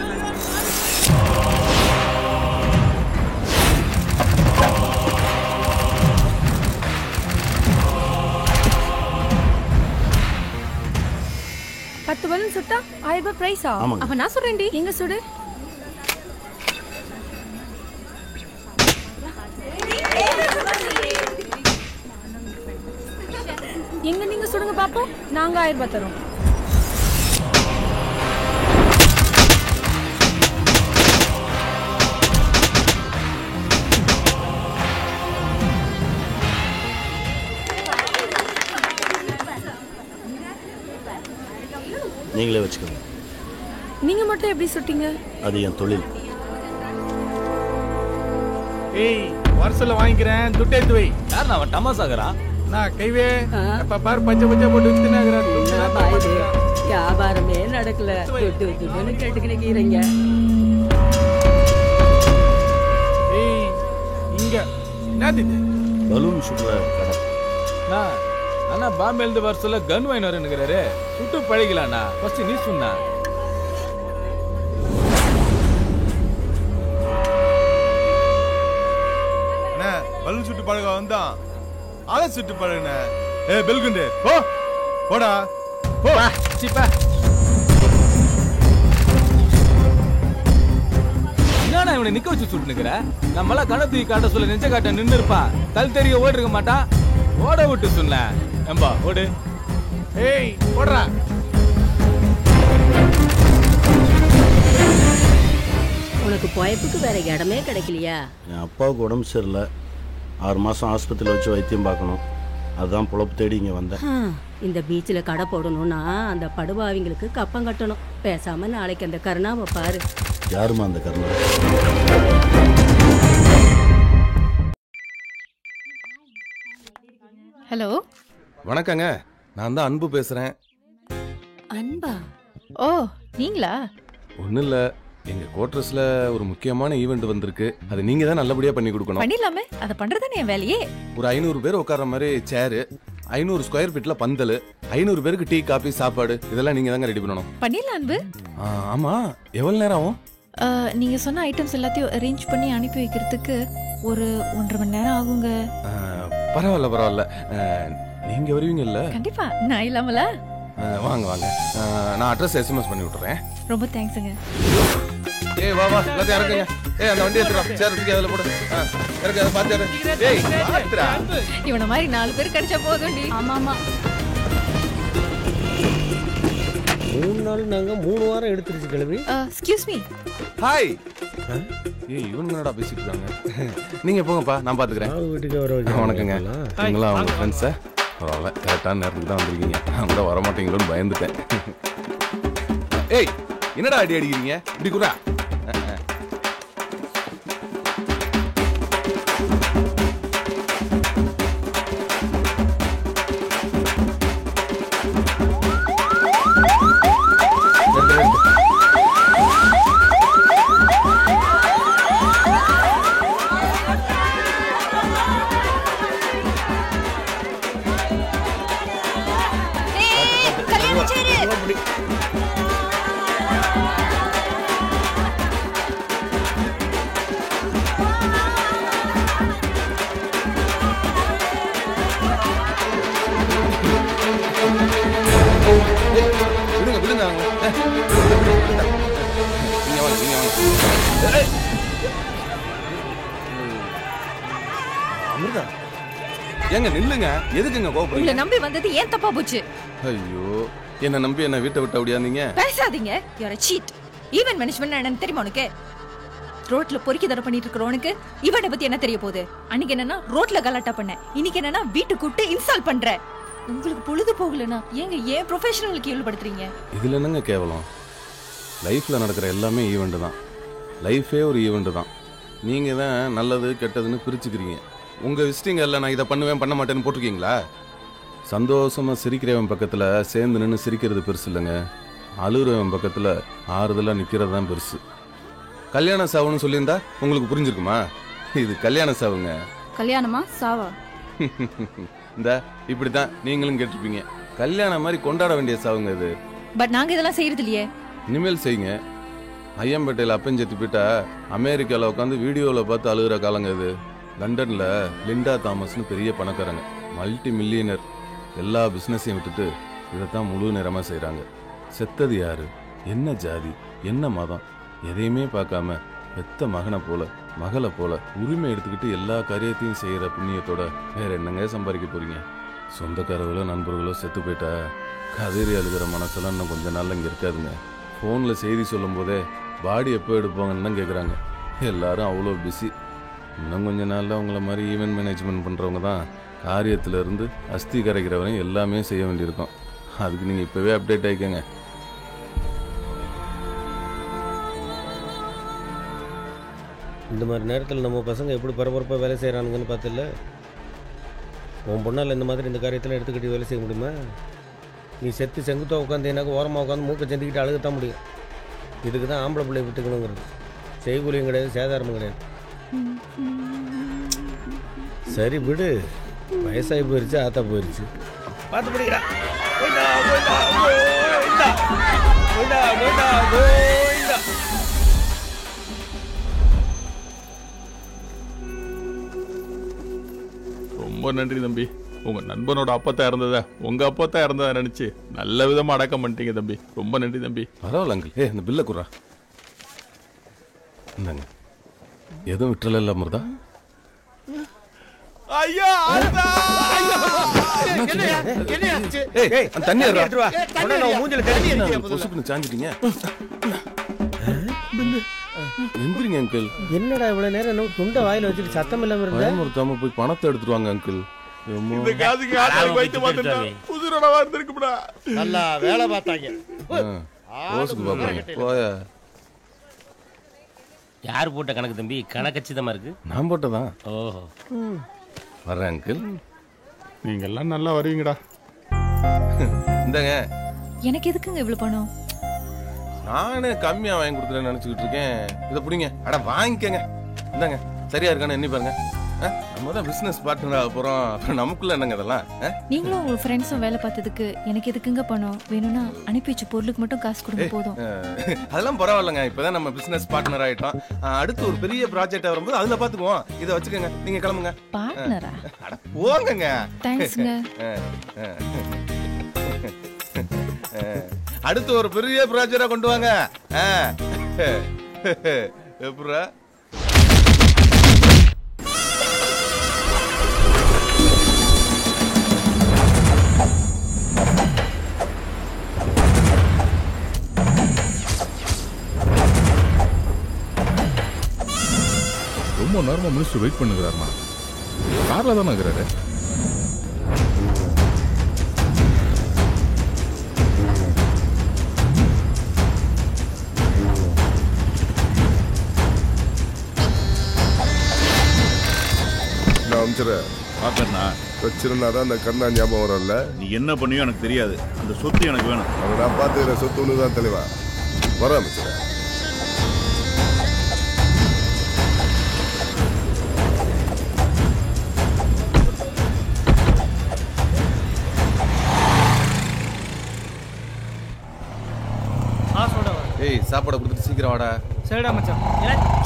10 பலூன் சுட்டா 1000 ரூபாய் பிரைஸா? அப்ப நான் சொல்றேன்டி. எங்க சுடு? எங்க நீங்க சுடுங்க பாப்போம். நாங்க 1000 ரூபாய் தரோம். நீங்களே வச்சுக்கோங்க. நீங்க மட்டும் எப்படி சுட்டீங்க? அது என் தொழில். ஏய் பார்சல்ல வாங்கிக்கிறேன், துட்டு எடுத்து வை. யார் நான் டமாசாகரா? நான் கைவே அப்ப பாரு பச்சை பச்சை போட்டு வித்துனாங்கறா. வியாபாரமே நடக்கல, துட்டு துட்டுன்னு கேட்டுக்கிறீங்க. ஏய் இங்க என்னது பலூன் சுடுற கடை. அண்ணா பாம்பேல இருந்து வர சொல்ல கன் வாங்கி வரேன்னுங்கறாரு. சுட்டு பழகிலாண்ணா. ஃபர்ஸ்ட் நீ சொன்னா. அண்ணா பலூன் சுட்டு பழக வந்தான். ஆளை சுட்டு பழகுன. ஏய் பெல்குண்டு போ. போடா. போ. சிப்பா. என்னண்ணா இவனை நிக்க வச்சு சுட்டுனுக்குற? நம்மள கணத்து காட்ட சொல்ல நெஞ்ச காட்ட நின்னு இருப்பா. கல் தெரிய ஓடி இருக்க மாட்டா. ஓட விட்டு சொன்ன. ஏம்பா ஓடு. ஏய் ஓடுறா. உனக்கு பொயப்புக்கு வேற இடமே கிடைக்கலையா? என் அப்பாவுக்கு உடம்பு சரியில்லை. 6 மாசம் ஆஸ்பத்திரியில் வச்சு வைத்தியம் பார்க்கணும். அதுதான் பொழப்பு தேடி இங்கே வந்தேன். இந்த பீச்சில் கடை போடணும்னா அந்த படுபாவிங்களுக்கு கப்பம் கட்டணும். பேசாம நாளைக்கு அந்த கருணாவை பாரு. யாருமா அந்த கருணா? ஹலோ வணக்கங்க, நான் தான் அன்பு பேசுறேன். அன்பா? ஓ நீங்களா? ஒன்றும் இல்லை, எங்கள் குவார்டர்ஸில் ஒரு முக்கியமான ஈவெண்ட் வந்திருக்கு. அது நீங்கள் தான் நல்லபடியாக பண்ணி கொடுக்கணும். பண்ணிடலாமே, அதை பண்ணுறதானே என் வேலையே. ஒரு 500 பேர் உட்கார மாதிரி சேரு, 500 ஸ்கொயர் ஃபீட்டில் பந்தல், 500 பேருக்கு டீ காபி சாப்பாடு, இதெல்லாம் நீங்கள் தாங்க ரெடி பண்ணணும். பண்ணிடலாம் அன்பு. ஆமாம், எவ்வளோ நேரம் ஆகும்? நீங்கள் சொன்ன ஐட்டம்ஸ் எல்லாத்தையும் அரேஞ்ச் பண்ணி அனுப்பி வைக்கிறதுக்கு ஒரு 1.5 மணி நேரம் ஆகுங்க. பரவாயில்ல பரவாயில்ல, நீங்கள் வருவீங்கல்ல? கண்டிப்பா, நான் இல்லாமல. வாங்க வாங்க, நான் அட்ரஸ் SMS பண்ணி விட்டுறேன். ரொம்ப தேங்க்ஸுங்க. ஏய் வா வா, எல்லாத்தையும் இறக்குங்க. ஏய் அந்த வண்டி எடுத்துடா, சேர்த்துக்கு அதில் போடு. இறக்கு, அதை பார்த்து. ஏய் பார்த்துடா. இவனை மாதிரி 4 பேர் கிடைச்சா போதும்டி. ஆமா ஆமா. 3 நாள் நாங்க 3 வாரம் எடுத்துருச்சு கிளம்பி. Excuse me. ஹாய். ஏய் இவங்க என்னடா பேசிட்டு இருக்காங்க? நீங்க போங்கப்பா, நான் பாத்துக்கிறேன். வீட்டுக்கு வர வைக்கிறேன். வணக்கங்க. நீங்களா உங்க ஃப்ரெண்ட்ஸா? பரவாயில்ல, கரெக்டான நேரத்துக்கு தான் வந்திருக்கீங்க. நான் கூட வரமாட்டீங்களோன்னு பயந்துட்டேன். ஏய் என்னடா அடி அடிக்கிறீங்க? இப்படி கூட ஏங்க நில்லுங்க, எதுக்குங்க கோபப்படுறீங்க? உங்களை நம்பி வந்தது ஏன் தப்பா போச்சு? ஐயோ, என்ன நம்பி என்ன வீட்டை விட்டு ஓடியாந்தீங்க? பேசாதீங்க, you are a cheat. Event management என்னன்னு தெரியுமா உனக்கு? ரோட்ல பொறுக்கி தர பண்ணிட்டு இருக்கறவனுக்கு ஈவென்ட் பத்தி என்ன தெரிய போகுது? அன்னைக்கு என்னன்னா ரோட்ல கலாட்டா பண்ண, இன்னைக்கு என்னன்னா வீட்டு கூட்டி இன்ஸ்டால் பண்ற. உங்களுக்கு பொழுது போகலனா ஏங்க ஏன் ப்ரொஃபஷனலுக்கு ஈடுபடுத்துறீங்க? இதுல என்னங்க கேவலம்? லைஃப்ல நடக்கிற எல்லாமே ஈவெண்ட் தான். லைஃபே ஒரு ஈவெண்ட் தான். நீங்க தான் நல்லது கெட்டதுன்னு பிரிச்சுக்கிறீங்க. உங்க விசிட்டிங்கல்ல நான் இதை பண்ணுவேன் பண்ண மாட்டேன்னு போட்டிருக்கீங்களா? சந்தோஷமா சிரிக்கிறவன் பக்கத்துல சேர்ந்து நின்று சிரிக்கிறது பெருசு இல்லைங்க. அழுகிறவன் பக்கத்துல ஆறுதலா நிக்கிறது தான் பெருசு. கல்யாண சாவுன்னு சொல்லியிருந்தா உங்களுக்கு புரிஞ்சிருக்குமா? இது கல்யாண சாவுங்க. கல்யாணமா சாவா? இந்த இப்படித்தான் நீங்களும் கேட்டிருப்பீங்க. கல்யாணம் மாதிரி கொண்டாட வேண்டிய சாவுங்க இது. பட் நாங்க இதெல்லாம் செய்யறது இல்லையே. இனிமேல் செய்யுங்க. ஐயம்பேட்டையில் அப்பஞ்செத்து போயிட்டா அமெரிக்காவில் உட்காந்து வீடியோவில் பார்த்து அழுகிற காலங்க இது. லண்டனில் லிண்டா தாமஸ்னு பெரிய பணக்காரங்க, மல்டி மில்லியனர், எல்லா பிஸ்னஸையும் விட்டுட்டு இதைத்தான் முழு நேரமாக செய்கிறாங்க. செத்தது யாரு, என்ன ஜாதி, என்ன மதம், எதையுமே பார்க்காம பெத்த மகனை போல மகளை போல உரிமை எடுத்துக்கிட்டு எல்லா காரியத்தையும் செய்கிற புண்ணியத்தோட வேற என்னங்க சம்பாதிக்க போறீங்க? சொந்தக்காரர்களோ நண்பர்களோ செத்து போயிட்டா கதறி அழுகிற மனசெல்லாம் இன்னும் கொஞ்ச நாள் இங்கே இருக்காதுங்க. ஃபோனில் செய்தி சொல்லும் போதே பாடி எப்போ எடுப்பாங்கன்னு தான் கேட்குறாங்க. எல்லாரும் அவ்வளோ பிஸி. இன்னும் கொஞ்ச நாளில் அவங்கள மாதிரி ஈவென்ட் மேனேஜ்மெண்ட் பண்ணுறவங்க தான் காரியத்தில் இருந்து அஸ்தி கரைக்கிறவரையும் எல்லாமே செய்ய வேண்டியிருக்கும். அதுக்கு நீங்கள் இப்போவே அப்டேட் ஆகிக்கோங்க. இந்த மாதிரி நேரத்தில் நம்ம பசங்க எப்படி பரபரப்பாக வேலை செய்கிறானுங்கன்னு பார்த்துல. உன் பொண்ணால் இந்த மாதிரி இந்த காரியத்தில் எடுத்துக்கிட்டு வேலை செய்ய முடியுமா? நீ செத்து செங்குத்தா உட்காந்தீனாக்க ஓரமாக உட்காந்து மூக்கை செஞ்சுக்கிட்டு அழுகத்தான் முடியும். இதுக்கு தான் ஆம்பளை பிள்ளையை விட்டுக்கணுங்கிறது. செய்கூலியும் கிடையாது, சேதாரமும் கிடையாது. சரி விடு, வயசாகி போயிடுச்சு, ஆத்தா போயிடுச்சு. பார்த்து பிடிக்கிறா. ரொம்ப நன்றி தம்பி. உங்க நண்பனோட அப்பத்தான் இருந்ததா உங்க அப்பத்தான் இருந்ததா நினைச்சு நல்ல விதமா அடக்கம் பண்ணிட்டீங்க தம்பி. ரொம்ப நன்றி தம்பி. பரவாயில்ல அங்கிள். இந்த பில்ல குறா இந்தாங்க. எதுவும் விட்டுறல இல்ல முருதா? ஐயா தண்ணி சாஞ்சிட்டீங்க. எந்திரிங்க அங்கிள். என்னடா இவ்வளவு நேரம் என்ன துண்ட வாயில வச்சுட்டு சத்தம் இல்லாம இருந்தா? ஒருத்தாம போய் பணத்தை எடுத்துட்டு வாங்க அங்கிள். நல்லா வேலை பார்த்தாங்க. யார் போட்ட கணக்கு தம்பி? கணக்கச்சிதமா இருக்கு. நான் போட்டதான். ஓஹோ, வர்றேன் அங்கிள். நீங்க எல்லாம் நல்லா வருவீங்கடா. இந்தாங்க. எனக்கு எதுக்குங்க இவ்வளவு பணம்? நானே கம்மியா வாங்கி கொடுக்குறேன்னு நினைச்சுக்கிட்டு இருக்கேன். இதை பிடிங்க. அட வாங்கிக்கங்க. இந்தாங்க. சரியா இருக்கானு எண்ணி பாருங்க. நம்ம தான் பிசினஸ் பார்ட்னர் ஆக போறோம். அப்புறம் நமக்குள்ள என்னங்க இதெல்லாம்? நீங்களும் உங்க ஃப்ரெண்ட்ஸும் வேலை பார்த்ததுக்கு எனக்கு எதுக்குங்க பணம்? வேணும்னா அனுப்பி வச்ச பொருளுக்கு மட்டும் காசு கொடுங்க போதும். அதெல்லாம் பரவாயில்லைங்க. இப்பதான் நம்ம பிசினஸ் பார்ட்னர் ஆயிட்டோம். அடுத்து ஒரு பெரிய ப்ராஜெக்ட் வரும்போது அதுல பாத்துக்குவோம். இதை வச்சுக்கோங்க. நீங்க கிளம்புங்க. பார்ட்னரா? அட போங்கங்க. தேங்க்ஸ்ங்க. அடுத்து ஒரு பெரிய ப்ராஜெக்டா கொண்டு வாங்க. எப்பரா? ரொம்ப நேரமா மினிஸ்டர் வெயிட் பண்ணுகிறாருமா. கார்ல தானே இருக்கிறாரு. வச்சிருந்தாதான் அந்த கண்ணா ஞாபகம் வரும்ல. நீ என்ன பண்ணியோ எனக்கு தெரியாது. அந்த சொத்து எனக்கு வேணும். அதை நான் பார்த்துக்கிற சொத்து ஒண்ணுதான் தெளிவா. வர அமைச்சர. ஏய், சாப்பாடு கொடுத்துட்டு சீக்கிரம் வாடா. சரிடா மச்சான்.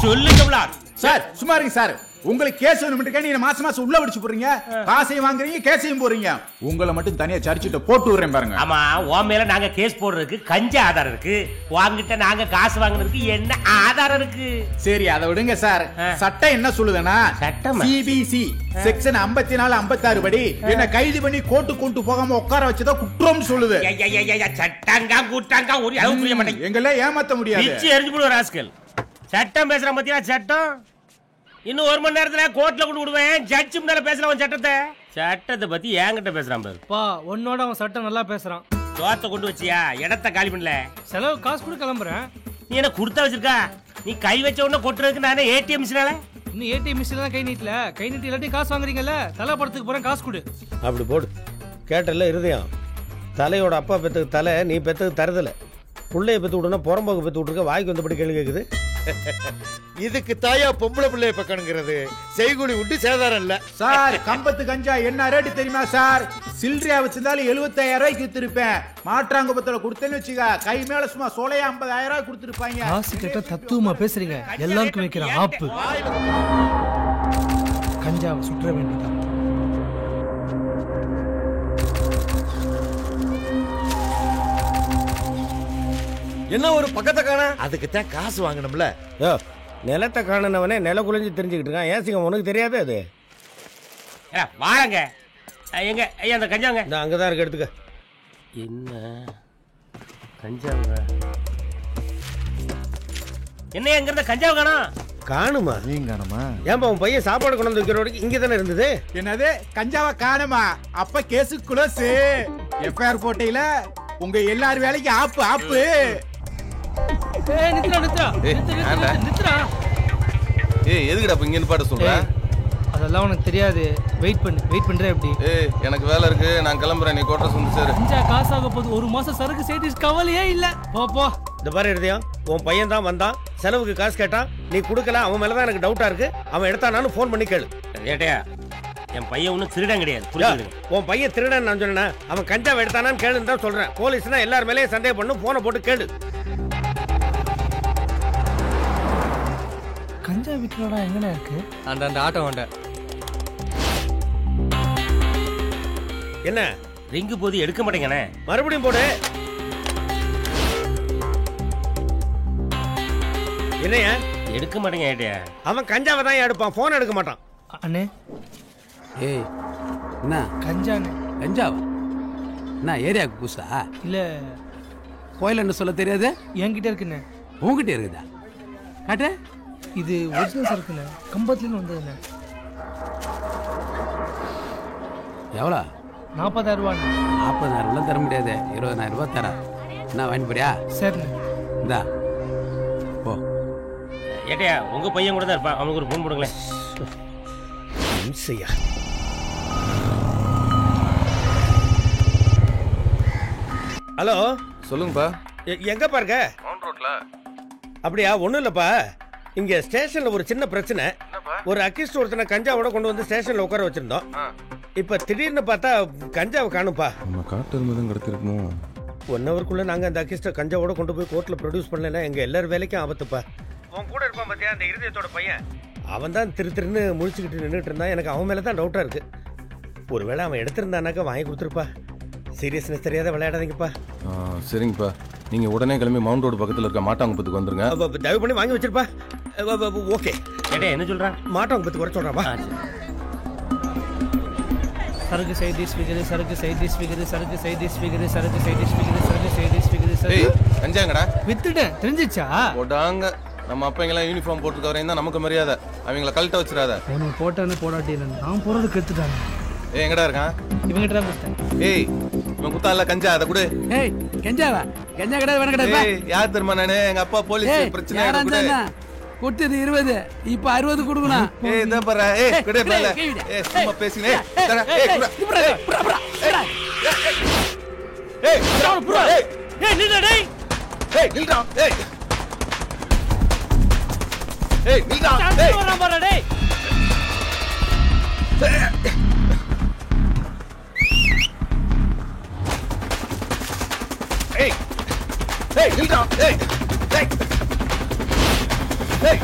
சொல்லுங்க சார். சும்மா இருங்க சார். உங்களுக்கு கேஸ் வேணும்னு நீங்க மாசம் மாசம் உள்ள வச்சு போறீங்க. காசையும் வாங்குறீங்க, கேஸையும் போறீங்க. உங்களை மட்டும் தனியா சர்ச்சிட்ட போட்டு விடுறேன் பாருங்க. ஆமா, உன் மேல நாங்க கேஸ் போடுறதுக்கு கஞ்ச ஆதாரம் இருக்கு. வாங்கிட்ட நாங்க காசு வாங்குறதுக்கு என்ன ஆதாரம் இருக்கு? சரி, அதை விடுங்க சார். சட்டம் என்ன சொல்லுதுன்னா, சிபிசி செக்ஷன் 54 56 படி என்ன கைது பண்ணி கோர்ட்டு கொண்டு போகாம உட்கார வச்சதா குற்றம் சொல்லுது. சட்டங்க கூட்டாங்க ஒரு அளவு புரிய மாட்டேங்க. எங்களை ஏமாத்த முடியாது. பிச்சு எரிஞ்சு போடுற ராஸ்கல். சட்டம் பேசுற பத்தியா? சட்டம் இன்னும் 1 மணி நேரத்துல கோர்ட்ல கொண்டு விடுவேன். ஜட்ஜ் முன்னால பேசுறவன் சட்டத்தை பத்தி என்கிட்ட பேசுறான் பாரு. பா, உன்னோட அவன் சட்டம் நல்லா பேசுறான். சோத்தை கொண்டு வச்சியா? இடத்த காலி பண்ணல. செலவு காசு கூட கிளம்புறேன். நீ என்ன கொடுத்தா வச்சிருக்கா? நீ கை வச்ச உடனே கொட்டுறதுக்கு நானே ஏடிஎம் மிஷினால. இன்னும் ஏடிஎம் மிஷின்ல கை நீட்டல. கை நீட்டி இல்லாட்டி காசு வாங்குறீங்கல்ல. தலை படத்துக்கு போறேன், காசு கொடு. அப்படி போடு. கேட்டல இருதயம். தலையோட அப்பா பெத்துக்கு தலை, நீ பெத்துக்கு தருதல. புள்ளைய பெத்து விடணும், புறம்போக்கு பெத்து விட்டுருக்க. வாய்க்கு வந்தபடி கேள்வி கேக்குது. இதுக்கு தாயா பொம்பளை பிள்ளைய பக்கணுங்கிறது? செய்கூலி விட்டு சேதாரம் இல்ல சார். கம்பத்து கஞ்சா என்ன ரேட்டு தெரியுமா சார்? சில்லறையா வச்சிருந்தாலும் 75,000 ரூபாய்க்கு வித்துருப்பேன். மாற்றாங்குப்பத்துல கொடுத்தேன்னு வச்சுக்க, கை மேல சும்மா சோலையா 50,000 ரூபாய் கொடுத்துருப்பாங்க. காசு கிட்ட தத்துவமா பேசுறீங்க. எல்லாருக்கும் வைக்கிற ஆப்பு. கஞ்சாவை சுற்ற வேண்டியதான். என்ன ஒரு பக்கத்தை காண? அதுக்கு தான் காசு வாங்கணும்ல. நிலத்தை காணனவனே நில குலைஞ்சு தெரிஞ்சுக்கிட்டு இருக்கான். ஏன் சிங்கம் உனக்கு தெரியாது? அது வாங்க. எங்க ஐயா அந்த கஞ்சாங்க? இந்த அங்கதான் இருக்கு, எடுத்துக்க. என்ன கஞ்சாங்க? என்ன எங்க இருந்த கஞ்சாவை காணோம்? காணுமா? நீங்க காணுமா? ஏன்பா உன் பையன் சாப்பாடு கொண்டு வந்து வைக்கிறவருக்கு இங்க தானே இருந்தது? என்னது கஞ்சாவை காணுமா? அப்ப கேசு குளோஸ். எஃப்ஐஆர் போட்டையில உங்க எல்லார் வேலைக்கு ஆப்பு ஆப்பு. ஏய் எதுக்குடா இப்ப இங்க நிப்பாட்ட சொல்ற? அதெல்லாம் உனக்கு தெரியாது. வெயிட் பண்றே எப்படி? ஏய் எனக்கு வேலை இருக்கு, நான் கிளம்புறேன். நீ கோட்டை வந்து சேரு. கஞ்சா காசாக போகுது. ஒரு மாசம் சரக்கு சேட்டிஸ் கவலையே இல்ல. போ. இந்த பாரு இருதயம், உன் பையன் தான் வந்தான், செலவுக்கு காசு கேட்டான், நீ கொடுக்கல. அவன் மேலதான் எனக்கு டவுட்டா இருக்கு. அவன் எடுத்தானான்னு ஃபோன் பண்ணி கேளு. ஏட்டையா என் பையன் ஒன்றும் திருடன் கிடையாது. உன் பையன் திருடன் நான் சொன்னேன். அவன் கஞ்சாவை எடுத்தானான்னு கேளுன்னு தான் சொல்றேன். போலீஸ்னா எல்லார் மேலேயும் சந்தேகம் பண்ணும். போனை போட்டு கேளு. கஞ்சா விற்கிறடா எங்கண்ணா இருக்கு? அந்த ஆட்டோ வாண்ட. என்ன ரிங்கு போது எடுக்க மாட்டேங்கண்ணே. மறுபடியும் போடு. என்னையா எடுக்க மாட்டேங்க ஏட்டையா. அவன் கஞ்சாவை தான் எடுப்பான், போன் எடுக்க மாட்டான். அண்ணே ஏய் என்ன கஞ்சாண்ணே? கஞ்சாவா? என்ன ஏரியாவுக்கு புதுசா? இல்ல கோயில் என்ன சொல்ல தெரியாது? என்கிட்ட இருக்குண்ணே. உங்ககிட்ட இருக்குதா? காட்டு. இது ஒரிஜினல் சரக்குண்ணே, கம்பத்துலேருந்து வந்ததுண்ணே. எவ்வளோ? 40,000 ரூபா. 40,000 தர முடியாது, 20,000 ரூபாய் தர. என்ன வாங்கி போறியா? சரிண்ணே. இந்தா போ. ஏட்டையா உங்க பையன் கூட தான் இருப்பான், அவனுக்கு ஒரு ஃபோன் போடுங்களேன். ஹலோ சொல்லுங்கப்பா. எங்க பாருங்க? மவுண்ட் ரோட்ல. அப்படியா? ஒண்ணும் இல்லப்பா, இங்க ஸ்டேஷன்ல ஒரு சின்ன பிரச்சனை. ஒரு அக்கிஸ்ட் ஒருத்தனை கஞ்சாவோட கொண்டு வந்து ஸ்டேஷன்ல உட்கார வச்சிருந்தோம். இப்ப திடீர்னு பார்த்தா கஞ்சாவை காணும்பா. நம்ம காட்டு தான் கிடத்திருக்குமோ. 1 ஹவருக்குள்ள நாங்க அந்த அக்கிஸ்ட கஞ்சாவோட கொண்டு போய் கோர்ட்ல ப்ரொடியூஸ் பண்ணலன்னா எங்க எல்லார் வேலைக்கும் ஆபத்துப்பா. உன் கூட இருப்பான் பாத்தியா அந்த இருதயத்தோட பையன், அவன் தான் திருன்னு முழிச்சுக்கிட்டு நின்றுட்டு இருந்தான். எனக்கு அவன் மேல தான் டவுட்டா இருக்கு. ஒருவேளை அவன் எடுத்திருந்தானாக்கா வாங்கி கொடுத்துருப்பா. சீரியஸ்னஸ் தெரியாத விளையாடாதீங்கப்பா. சரிங்கப்பா, நீங்க உடனே கிளம்பி மவுண்ட் ரோடு பக்கத்துல இருக்க மாட்டாங்குப்பத்துக்கு வந்துருங்க. தயவு பண்ணி வாங்கி வச்சிருப்பா. ஓகே. ஏட்டே என்ன சொல்றான்? மாட்டாங்குப்பத்துக்கு வர சொல்றாப்பா. சரக்கு சைடு ஸ்பீக்கர், சரக்கு சைடு ஸ்பீக்கர், சரக்கு சைடு ஸ்பீக்கர், சரக்கு சைடு ஸ்பீக்கர், சரக்கு சைடு ஸ்பீக்கர். ஏய் கஞ்சாங்கடா. வித்துட்டேன், தெரிஞ்சிச்சா? போடாங்க. நம்ம அப்பங்கெல்லாம் யூனிஃபார்ம் போட்டுக்க வரையும் தான் நமக்கு மரியாதை. அவங்கள கழட்ட வச்சிடாத. உனக்கு போட்டானே போடாட்டி நான் போறது கெத்துட்டாங்க. ஏய் எங்கடா இருக்கான்? இவங்கிட்ட தான் கொடுத்தேன். ஏய் இவன் குத்தால கஞ்சா, அதை கொடு. ஏய் கஞ்சாவா? கஞ்சா கிடையாது, வேணா கிடையாது. ஏய் யார் தெரியுமா நானு? எங்க அப்பா போலீஸ் பிரச்சனை கொடுத்தது 20, இப்ப 60 கொடுக்கணும். ஏய் இத பாரு. ஏய் குடே மேல. ஏய் சும்மா பேசினே. தர. ஏய் குடா. ஏய் புரா. ஏய் நில்லுடா டேய். ஏய் நில்லுடா. ஏய் ஏய் நில்லுடா. ஏய் வரா வரா டேய். ஏய் ஏய் நில்லுடா. ஏய் ஏய் ஏய்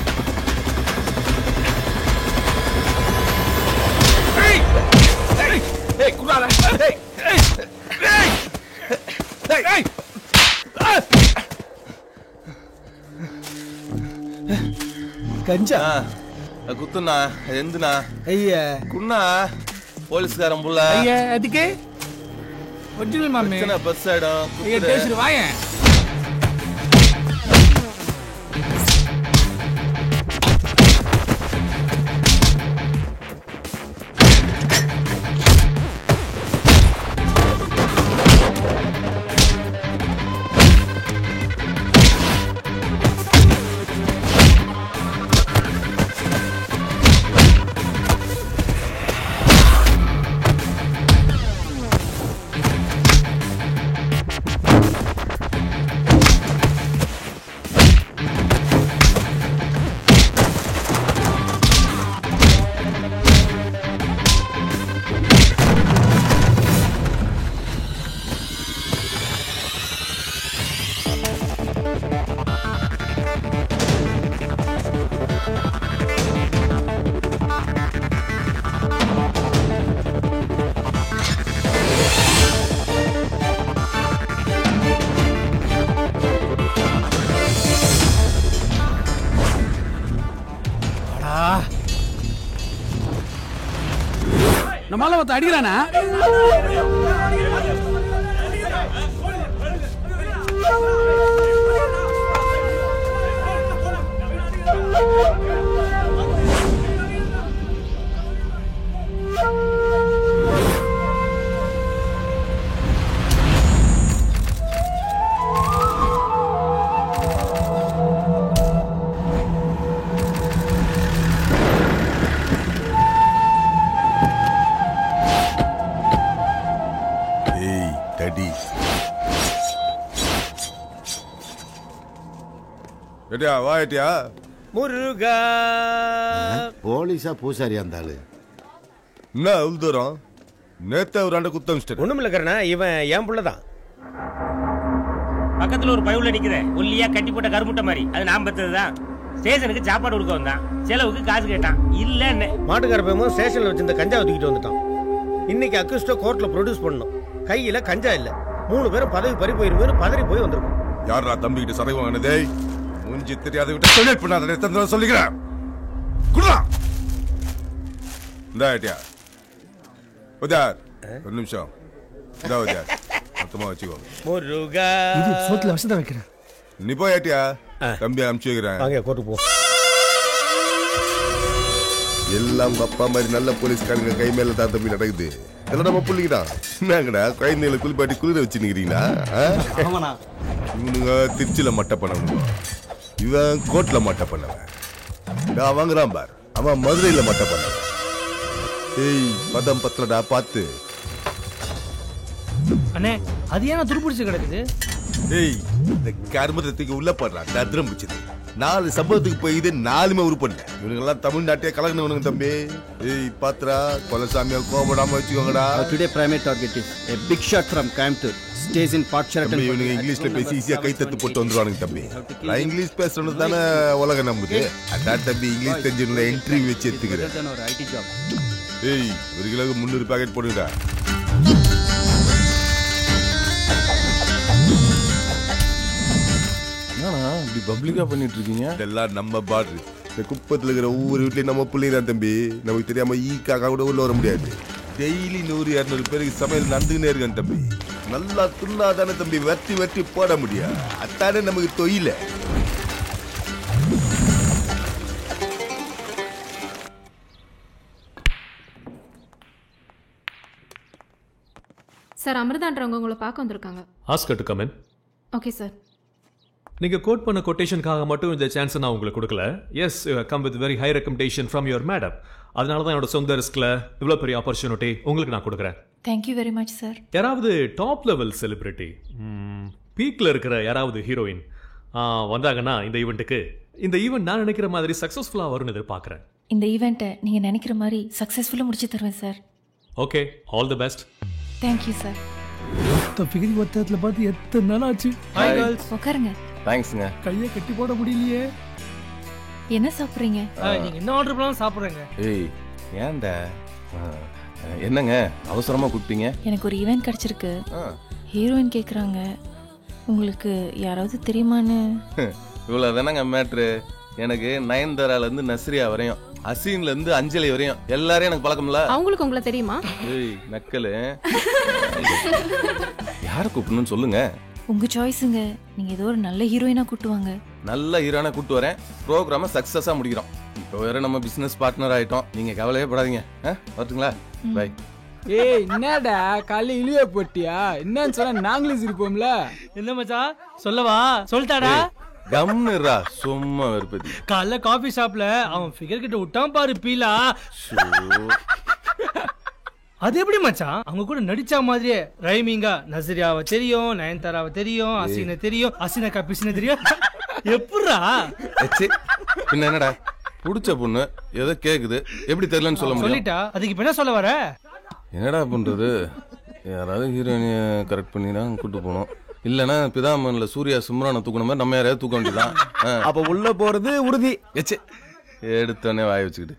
ஏய் ஏய் ஏய் குடால. ஏய் ஏய் ஏய் ஏய் கஞ்சா குத்துனா எந்துனா? ஐயா குன்னா போலீஸ்காரன் புள்ள. ஐயா அதுக்கு ஒரிஜினல் மாமே பிரச்சனை பஸ் ஆயிடும். ஐயா பேசுற வாயே. நம்மளால ஒருத்த அடிக்கிறானா? ஏட்டியா வா ஏட்டியா. முருகா. போலீஸா பூசாரியா இருந்தாலும் என்ன அவ்வளவு தூரம்? நேத்து ஒரு ஆண்ட குத்தம் மிஸ்டர். ஒண்ணும் இல்லக்கறனா, இவன் என் புள்ளதான். பக்கத்துல ஒரு பயவுல நிக்கிறேன், ஒல்லியா கட்டி போட்ட கருமுட்டை மாதிரி. அது நான் பெற்றதுதான். ஸ்டேஷனுக்கு சாப்பாடு கொடுக்க வந்தான், செலவுக்கு காசு கேட்டான். இல்லன்னு மாட்டுக்கார பையன் ஸ்டேஷன்ல வச்சிருந்த கஞ்சாவை தூக்கிட்டு வந்துட்டான். இன்னைக்கு அக்யூஸ்ட கோர்ட்ல ப்ரொடியூஸ் பண்ணணும். கையில கஞ்சா இல்ல. 3 பேரும் பதவி பறி போயிருவேன்னு பதறி போய் வந்திருக்கும். யாரா தம்பி கிட்ட சரை வாங்கினதே? மூஞ்சி தெரியாத விட்டு தொழில் பண்ணாத தந்திரம் சொல்லிக்கிறேன். குடுறா இந்த ஏட்டியா. உதார் ஒரு நிமிஷம். இந்த உதார் மொத்தமா வச்சுக்கோ. முருகா. சோத்துல வசதா வைக்கிறேன். நீ போய் ஏட்டியா, தம்பி அனுப்பிச்சு வைக்கிறேன். வாங்க கோர்ட்டு போ. எல்லாம் உங்க அப்பா மாதிரி நல்ல போலீஸ்காரங்க கை மேல தான் தம்பி நடக்குது. இதெல்லாம் நம்ம புள்ளிக்கிட்டான். என்னங்கடா குழந்தைகளை குளிப்பாட்டி குளிர வச்சுருக்கிறீங்களா? இவனுங்க திருச்சியில மட்டை பண்ணணும், இவன் கோட்ல மட்டை பண்ணவன். நான் வாங்குறான் பார், அவன் மதுரையில மட்டை பண்ணவன். ஏய் பதம் பத்திரடா பார்த்து. அண்ணே அது ஏன் துருப்பிடிச்சு கிடக்குது? ஏய் இந்த கர்மத்துக்கு உள்ள போடுறான் தத்ரம் பிடிச்சது. 4 சம்பவத்துக்கு போய் இது 4மே உருப்படல. இவனுங்கெல்லாம் தமிழ்நாட்டையே கலக்கணுங்க தம்பி. ஏய் Patra கொலசாமியா கோபடாம வச்சுக்கோங்கடா. Today primary target is a big shot from Coimbatore. Stays in Port Sheraton. இவனுங்க இங்கிலீஷ்ல பேசி ஈஸியா கை தட்டு போட்டு வந்துருவானுங்க தம்பி. நான் இங்கிலீஷ் பேசுறது தானே உலகம் நம்புது. அதான் தம்பி இங்கிலீஷ் தெரிஞ்சவங்களை என்ட்ரி வச்சு எடுத்துக்கிறேன். ஏய் 1 கிலோக்கு 300 பாக்கெட் போடுங்கடா. இப்படி பப்ளிக்கா பண்ணிட்டு இருக்கீங்க? இதெல்லாம் நம்ம பார்டர். இந்த குப்பத்துல இருக்கிற ஒவ்வொரு வீட்லயும் நம்ம பிள்ளைங்க தான் தம்பி. நமக்கு தெரியாம காக்கா கூட உள்ள வர முடியாது. டெய்லி 100-200 பேருக்கு சமையல் நடந்துக்கினே இருக்கேன் தம்பி. நல்லா துண்ணாதானே தம்பி வெட்டி வெட்டி போட முடியும். அத்தானே நமக்கு தொழில. சார் அமிர்தான்றவங்க உங்களை பார்க்க வந்திருக்காங்க. Ask to come in. Okay sir. நீங்க கோட் பண்ண கொட்டேஷனுக்காக மட்டும் இந்த சான்ஸ் நான் உங்களுக்கு கொடுக்கல. Yes come with very high recommendation from your madam. அதனால தான் என்னோட சொந்த ரிஸ்க்ல இவ்வளோ பெரிய ஆப்பர்ச்சுனிட்டி உங்களுக்கு நான் கொடுக்குறேன். Thank you very much sir. யாராவது டாப் லெவல் செலிபிரிட்டி, பீக்ல இருக்கிற யாராவது ஹீரோயின் வந்தாங்கன்னா இந்த ஈவெண்ட்டுக்கு, இந்த ஈவெண்ட் நான் நினைக்கிற மாதிரி சக்ஸஸ்ஃபுல்லாக வரும்னு எதிர்பார்க்குறேன். இந்த ஈவெண்ட்டை நீங்க நினைக்கிற மாதிரி சக்ஸஸ்ஃபுல்லாக முடிச்சு தருவேன் sir. Okay, all the best. Thank you sir. Figure ஒத்தத்துல பார்த்து எத்தனை நாள் ஆச்சு. Hi girls. உட்காருங்க. தேங்க்ஸ்ங்க. கையை கட்டி போட முடியலையே. என்ன சாப்பிட்றீங்க? நீங்க என்ன ஆர்டர் பண்ணாலும் சாப்பிட்றேங்க. ஏய் ஏன்டா என்னங்க அவசரமா கூப்பிட்டீங்க? எனக்கு ஒரு ஈவெண்ட் கிடைச்சிருக்கு. ஹீரோயின் கேட்குறாங்க. உங்களுக்கு யாராவது தெரியுமான்னு. இவ்வளோ தானங்க மேட்ரு. எனக்கு நயன்தாரால இருந்து நஸ்ரியா வரையும், அசீன்ல இருந்து அஞ்சலி வரையும் எல்லாரையும் எனக்கு பழக்கம்ல. அவங்களுக்கு உங்களை தெரியுமா? ஏய் நக்கலு. யாரை கூப்பிடணும்னு சொல்லுங்க. உங்க சாய்ஸுங்க. நீங்க ஏதோ ஒரு நல்ல ஹீரோயினா கூட்டுவாங்க. நல்ல ஹீரோயினா கூட்டு வரேன். ப்ரோக்ராம சக்சஸா முடிக்கிறோம். இப்போ வேற நம்ம பிசினஸ் பார்ட்னர் ஆயிட்டோம். நீங்க கவலையே படாதீங்க. வரட்டுங்களா? பை. ஏய் என்னடா காலையில இழிய போட்டியா? என்னன்னு சொன்னா நாங்களே சிரிப்போம்ல. என்ன மச்சான் சொல்லவா? சொல்லிட்டாடா. கம்னுரா சும்மா வெறுப்பதி. காலைல காபி ஷாப்ல அவன் ஃபிகர் கிட்ட விட்டான் பாரு பீலா. அது எப்படி மச்சான்? அவங்க கூட நடிச்ச மாதிரியே ரைமிங்கா நஸ்ரியாவை தெரியும், நயன்தாராவை தெரியும், அசீனை தெரியும், அசீனா பிசினை தெரியும். எப்படா? பின்ன என்னடா புடிச்ச பொண்ணு ஏதோ கேக்குது, எப்படி தெரியலன்னு சொல்ல முடியும்? சொல்லிட்டா அதுக்கு இப்ப என்ன சொல்ல வர? என்னடா பண்றது? யாராவது ஹீரோயினிய கரெக்ட் பண்ணி தான் கூட்டு போனோம். இல்லனா பிதாமன்ல சூர்யா சிம்ரானை தூக்குன மாதிரி நம்ம யாரையாவது தூக்க வேண்டியதான். அப்ப உள்ள போறது உறுதி. எடுத்தோடனே வாய வச்சுக்கிட்டு.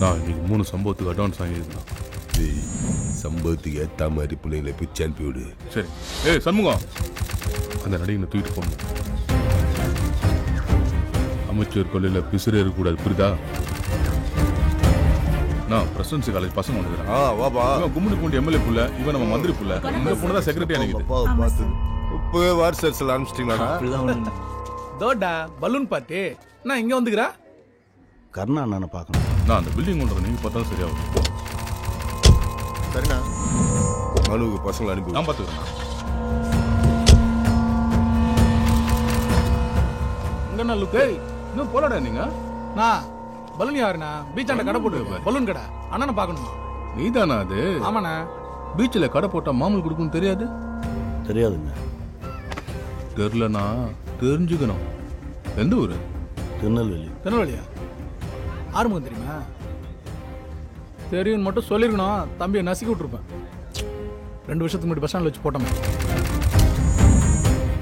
நான் இன்னைக்கு 3 சம்பவத்துக்கு அட்வான்ஸ் வாங்கியிருந்தேன். சம்பவத்துக்கு ஏற்ற மாதிரி பிள்ளைங்களை பிச்சு அனுப்பி விடு. சரி. ஏய் சண்முகம், அந்த நடிகனை தூக்கிட்டு போகணும். அமைச்சர் கொள்ளையில் பிசுறு இருக்கக்கூடாது, புரியுதா? நான் பிரசிடென்சி காலேஜ் பசங்க வந்துக்கிறேன். வாப்பா. இவன் கும்முடி பூண்டி எம்எல்ஏ புள்ள, இவன் நம்ம மந்திரி புள்ள. இந்த பொண்ணு தான் செக்ரட்டரி அன்னைக்கு. இப்பவே வாட்ஸ்அப்ல அனுப்பிச்சிட்டீங்களா? தோடா பலூன் பாட்டு நான் இங்க வந்துக்கிறா. கர்ணா அண்ணனை பார்க்கணும். நான் அந்த பில்டிங் ஒன்று நீங்க பார்த்தா சரியாகும். சரிண்ணா. மனுவுக்கு பசங்களை அனுப்பி நான் பார்த்துக்கிறேன். இங்க நான் லுக்கு இன்னும் போலாடா நீங்க. நான் பலூன் யாருண்ணா பீச்சாண்ட கடை போட்டு பலூன் கடை அண்ணனை பார்க்கணும். நீதானா அது? ஆமாண்ணா. பீச்சில் கடை போட்டா மாமல் கொடுக்குன்னு தெரியாது? தெரியாதுங்க. தெரிலனா தெரிஞ்சுக்கணும். எந்த ஊரு? திருநெல்வேலி. திருநெல்வேலியா? ஆறுமுகம் தெரியுமா? தெரியும் மட்டும் சொல்லிருக்கணும். தம்பியை நசுக்கி விட்டுருப்பேன். 2 வருஷத்துக்கு முன்னாடி பஸ் ஸ்டாண்டில் வச்சு போட்டோமே.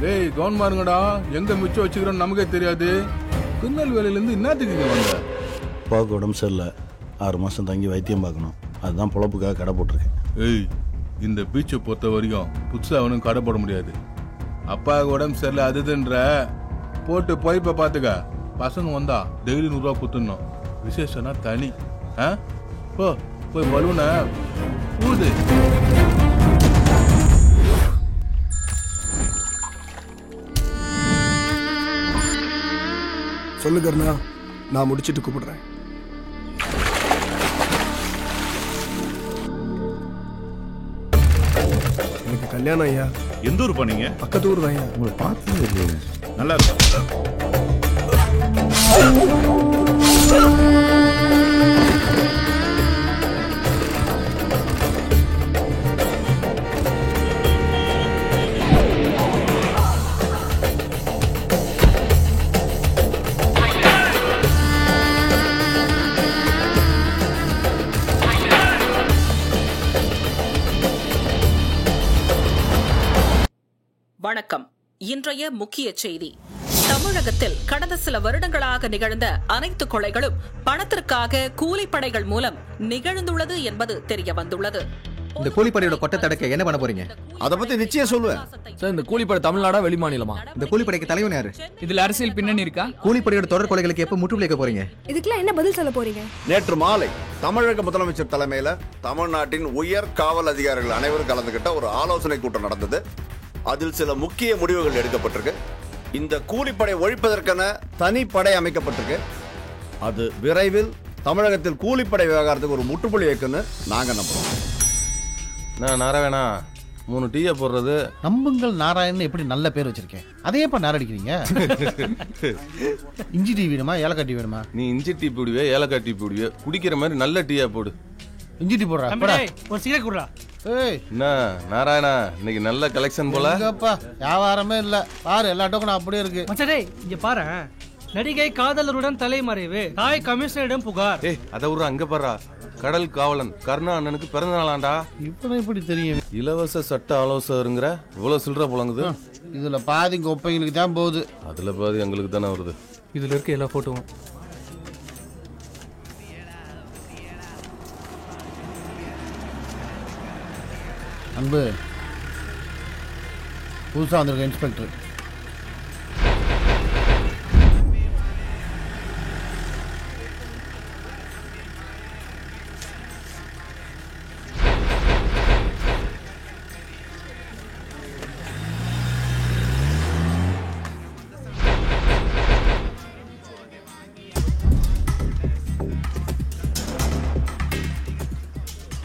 டேய் கவனமா இருங்கடா, எங்க மிச்சம் வச்சுக்கிறோம் நமக்கே தெரியாது. திருநெல்வேலியிலேருந்து என்னத்துக்கு இங்கே வந்த? அப்பாவுக்கு உடம்பு சரியில்லை, 6 மாதம் தங்கி வைத்தியம் பார்க்கணும். அதுதான் பொழப்புக்காக கடை போட்டிருக்கேன். ஏய், இந்த பீச்சை பொறுத்த வரைக்கும் புதுசாக அவனும் கடை போட முடியாது. அப்பாவுக்கு உடம்பு சரியில்லை அதுதுன்ற போட்டு பொய்ப்பை பார்த்துக்க. பசங்க வந்தா டெய்லி 100 ரூபா கொடுத்துடணும். விசேஷம்னா தனி. போய் பலூனை ஊது. சொல்லு கருணா, நான் முடிச்சிட்டு கூப்பிடுறேன். எனக்கு கல்யாணம் ஐயா. எந்த ஊர் பண்ணீங்க? பக்கத்து ஊர் தான் ஐயா. உங்களை பார்த்தது இல்லையே. நல்லா இருக்கும். வணக்கம். இன்றைய முக்கிய செய்தி. தமிழகத்தில் கடந்த சில வருடங்களாக நிகழ்ந்த அனைத்து கொலைகளும் பணத்திற்காக கூலிப்படைகள் மூலம் நிகழ்ந்துள்ளது என்பது தெரிய வந்துள்ளது. இந்த கூலிப்படையோட கொட்டை தடுக்க என்ன பண்ண போறீங்க? அத பத்தி நிச்சயம் சொல்லுவேன். சார், இந்த கூலிப்படை தமிழ்நாடா வெளி மாநிலமா? இந்த கூலிப்படைக்கு தலைவன் யாரு? இதுல அரசியல் பின்னணி இருக்கா? கூலிப்படையோட தொடர் கொலைகளுக்கு எப்ப முற்றுப்புள்ளி வைக்க போறீங்க? இதுக்கெல்லாம் என்ன பதில் சொல்ல போறீங்க? நேற்று மாலை தமிழக முதலமைச்சர் தலைமையில தமிழ்நாட்டின் உயர் காவல் அதிகாரிகள் அனைவரும் கலந்துகிட்ட ஒரு ஆலோசனை கூட்டம் நடந்தது. அதில் சில முக்கிய முடிவுகள் எடுக்கப்பட்டிருக்கு. இந்த கூலிப்படை ஒழிப்பதற்கென தனி படை அமைக்கப்பட்டிருக்கு. அது விரைவில் தமிழகத்தில் கூலிப்படை விவகாரத்துக்கு ஒரு முற்றுப்புள்ளி வைக்குன்னு நாங்க நம்புறோம். நான் நாராயணா 3 டீயை போடுறது. நம்புங்கள் நாராயணன் எப்படி நல்ல பேர் வச்சிருக்கேன். அதே இப்ப நாரடிக்கிறீங்க. இஞ்சி டீ வேணுமா ஏலக்காய் டீ வேணுமா? நீ இஞ்சி டீ போடுவே ஏலக்காய் டீ போடுவே. குடிக்கிற மாதிரி நல்ல டீயா போடு. இஞ்சி டீ போடுறா. ஒரு சிகரெட் குடுறா. என்ன நாராயணா, இன்னைக்கு நல்ல கலெக்ஷன் போல. வியாபாரமே இல்ல பாரு, எல்லா டோக்கனும் அப்படியே இருக்கு. மச்சானே இங்க பாரு, நடிகை காதலருடன் தலைமறைவு, தாய் கமிஷனரிடம் புகார். அத ஒரு அங்க பாரா, கடல் காவலன் கருணா அண்ணனுக்கு பிறந்த நாளாண்டா. இப்ப எப்படி தெரியும்? இலவச சட்ட ஆலோசகருங்கிற இவ்வளவு சில்லற புலங்குது. இதுல பாதி கொப்பைங்களுக்கு தான் போகுது. அதுல பாதி எங்களுக்கு தானே வருது. இதுல இருக்க எல்லா போட்டோவும் அன்பு புதுசா வந்திருக்க இன்ஸ்பெக்டர்.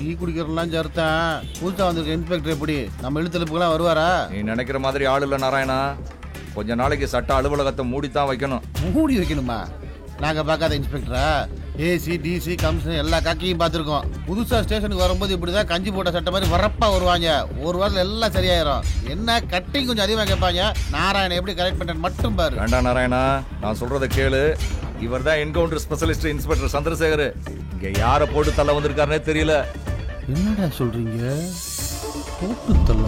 டீ குடிக்கிறலாம் சேர்த்தேன். புதுசா வந்திருக்க இன்ஸ்பெக்டர் எப்படி நம்ம இழுத்தெழுப்புக்கெல்லாம் வருவாரா? நீ நினைக்கிற மாதிரி ஆள் இல்ல நாராயணா. கொஞ்ச நாளைக்கு சட்ட அலுவலகத்தை மூடித்தான் வைக்கணும். மூடி வைக்கணுமா? நாங்க பார்க்காத இன்ஸ்பெக்டரா? ஏசி டிசி கமிஷனர் எல்லா காக்கையும் பார்த்துருக்கோம். புதுசா ஸ்டேஷனுக்கு வரும்போது இப்படிதான் கஞ்சி போட்ட சட்டை மாதிரி வரப்பா வருவாங்க. ஒரு வாரத்தில் எல்லாம் சரியாயிரும். என்ன கட்டிங் கொஞ்சம் அதிகமாக கேட்பாங்க. நாராயணன் எப்படி கரெக்ட் பண்ண மட்டும் பாரு. வேண்டாம் நாராயணா, நான் சொல்றதை கேளு. இவர் தான் என்கவுண்டர் ஸ்பெஷலிஸ்ட் இன்ஸ்பெக்டர் சந்திரசேகர். இங்க யாரை போட்டு தள்ள வந்திருக்காருன்னே தெரியல. என்னடா சொல்றீங்க? போட்டு தள்ள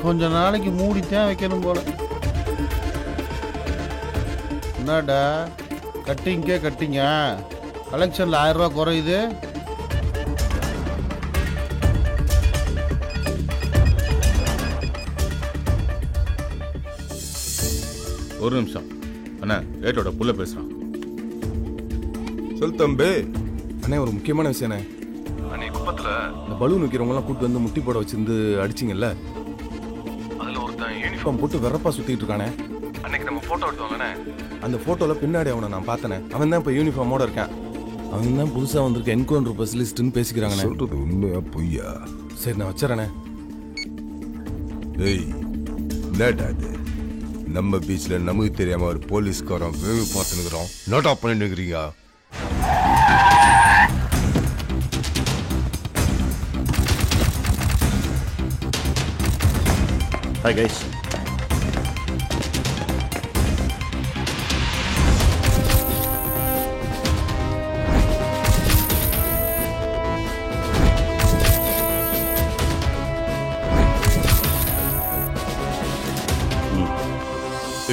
கொஞ்ச நாளைக்கு மூடித்தான் வைக்கணும் போல. என்னடா கட்டிங்கே கட்டிங்க, கலெக்ஷன்ல 1000 ரூபாய் குறையுது. ஒரு நிமிஷம் அண்ணா, ஏட்டோட புள்ள பேசுறான். சொல் தம்பி. அண்ணே ஒரு முக்கியமான விஷயம். அன்னைக்கு குப்பத்துல இந்த பலூன் விற்கிறவங்க எல்லாம் கூட்டு வந்து முட்டி போட வச்சிருந்து அடிச்சிங்கல்ல, அதுல ஒருத்தன் யூனிஃபார்ம் போட்டு வெறப்பா சுத்திட்டு இருக்கானே. அன்னைக்கு நம்ம போட்டோ எடுத்தோம்லண்ணே, அந்த போட்டோல பின்னாடி அவனை நான் பார்த்தனே. அவன் தான் இப்ப யூனிஃபார்மோட இருக்கான். அவன் தான் புதுசா வந்திருக்க என்கவுண்டர் ஸ்பெஷலிஸ்ட்னு பேசிக்கிறாங்கண்ணே. சொல்றது உண்மையா பொய்யா? சரி நான் வச்சுறேனே. ஏய் என்னடா அது? நம்ம பீச்ல நமக்கு தெரியாம ஒரு போலீஸ்காரன் வேவு பார்த்துனுக்குறோம். NOTA பண்ணிருக்கிறீங்க. Hi guys.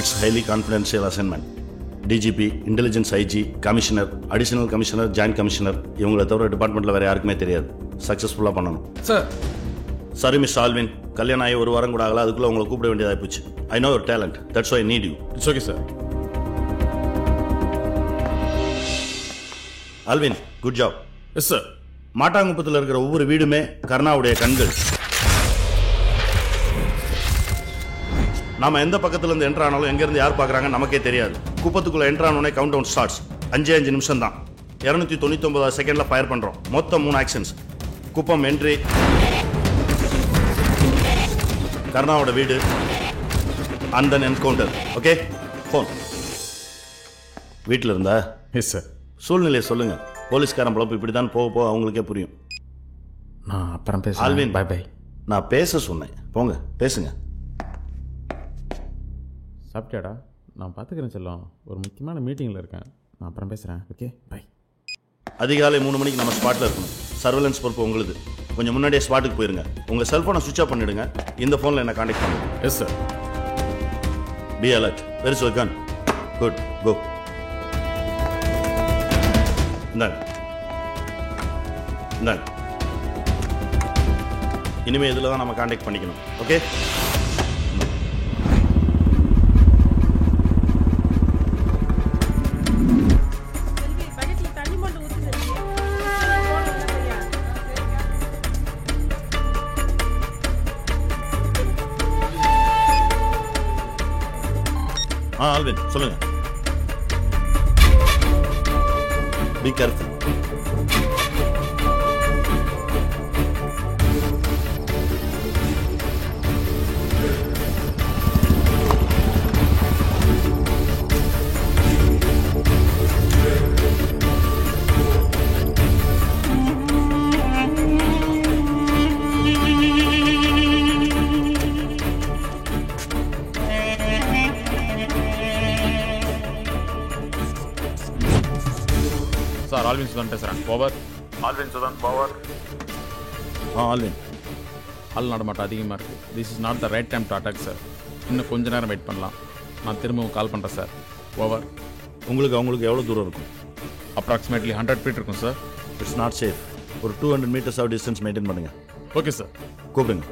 It's highly confidential assignment. DGP, Intelligence IG, Commissioner, Additional Commissioner, Joint Commissioner இவங்களை தவிர டிபார்ட்மெண்ட்டில் வேறு யாருக்குமே தெரியாது. சக்ஸஸ்ஃபுல்லாக பண்ணணும். சார். சாரி மிஸ் ஆல்வின், கல்யாணம் ஆகி ஒரு வாரம் கூட ஆகல, அதுக்குள்ளே உங்களை கூப்பிட வேண்டியதாக போச்சு. I know your talent, that's why I need you. It's okay sir. Alvin, good job. Yes sir. மாட்டாங்குப்பத்தில் இருக்கிற ஒவ்வொரு வீடுமே கருணாவுடைய கண்கள். நாம எந்த பக்கத்துல இருந்து என்ட்ரு ஆனாலும் எங்க இருந்து யார் பாக்குறாங்க நமக்கே தெரியாது. குப்பத்துக்குள்ள என்ட்ரு ஆனோடனே கவுண்ட் டவுன் ஸ்டார்ட்ஸ். 5 நிமிஷம் தான். 299 செகண்ட்ல ஃபயர் பண்றோம். மொத்தம் 3 ஆக்ஷன்ஸ். குப்பம் என்ட்ரி, கருணாவோட வீடு, and then encounter. Okay, phone. வீட்டில் இருந்தா? Yes sir. சூழ்நிலையை சொல்லுங்க. போலீஸ்காரன் பொழப்பு இப்படி தான் போக போக அவங்களுக்கே புரியும். நான் அப்புறம் பேசுறேன். Alvin, bye bye. நான் பேச சொன்னேன், போங்க பேசுங்க. சாப்பிட்டியாடா? நான் பார்த்துக்கிறேன் செல்லம். ஒரு முக்கியமான மீட்டிங்கில் இருக்கேன். நான் அப்புறம் பேசுகிறேன். Okay, bye. அதிகாலை 3 மணிக்கு நம்ம ஸ்பாட்டில் இருக்கணும். சர்வேலன்ஸ் பொறுப்பு உங்களுக்கு. கொஞ்சம் முன்னாடியே ஸ்பாட்டுக்கு போயிருங்க. உங்கள் செல்ஃபோனை சுவிட்ச் ஆஃப் பண்ணிவிடுங்க. இந்த ஃபோனில் என்ன கான்டாக்ட் பண்ணுங்க. Yes sir. Be alert. Where is your gun? Good, go. இந்தாங்க இந்தாங்க. இனிமேல் இதில் தான் நம்ம கான்டாக்ட் பண்ணிக்கணும். ஓகே? ஆல்வின், சொல்லுங்க. Be careful. Sir, Alvin Sudhan பேசுகிறேன். Over. Alvin Sudhan, over. Alvin, ஆள் நடமாட்டம் அதிகமாக இருக்குது. This is not the right time to attack sir. இன்னும் கொஞ்ச நேரம் வெயிட் பண்ணலாம். நான் திரும்பவும் கால் பண்ணுறேன் சார். ஓவர். அவங்களுக்கு எவ்வளோ தூரம் இருக்கும்? அப்ராக்சிமேட்லி 100 feet இருக்கும் சார். It's not safe. ஒரு 200 meters ஆஃப் டிஸ்டன்ஸ் மெயின்டைன் பண்ணுங்க. Okay sir. கூப்பிடுங்க.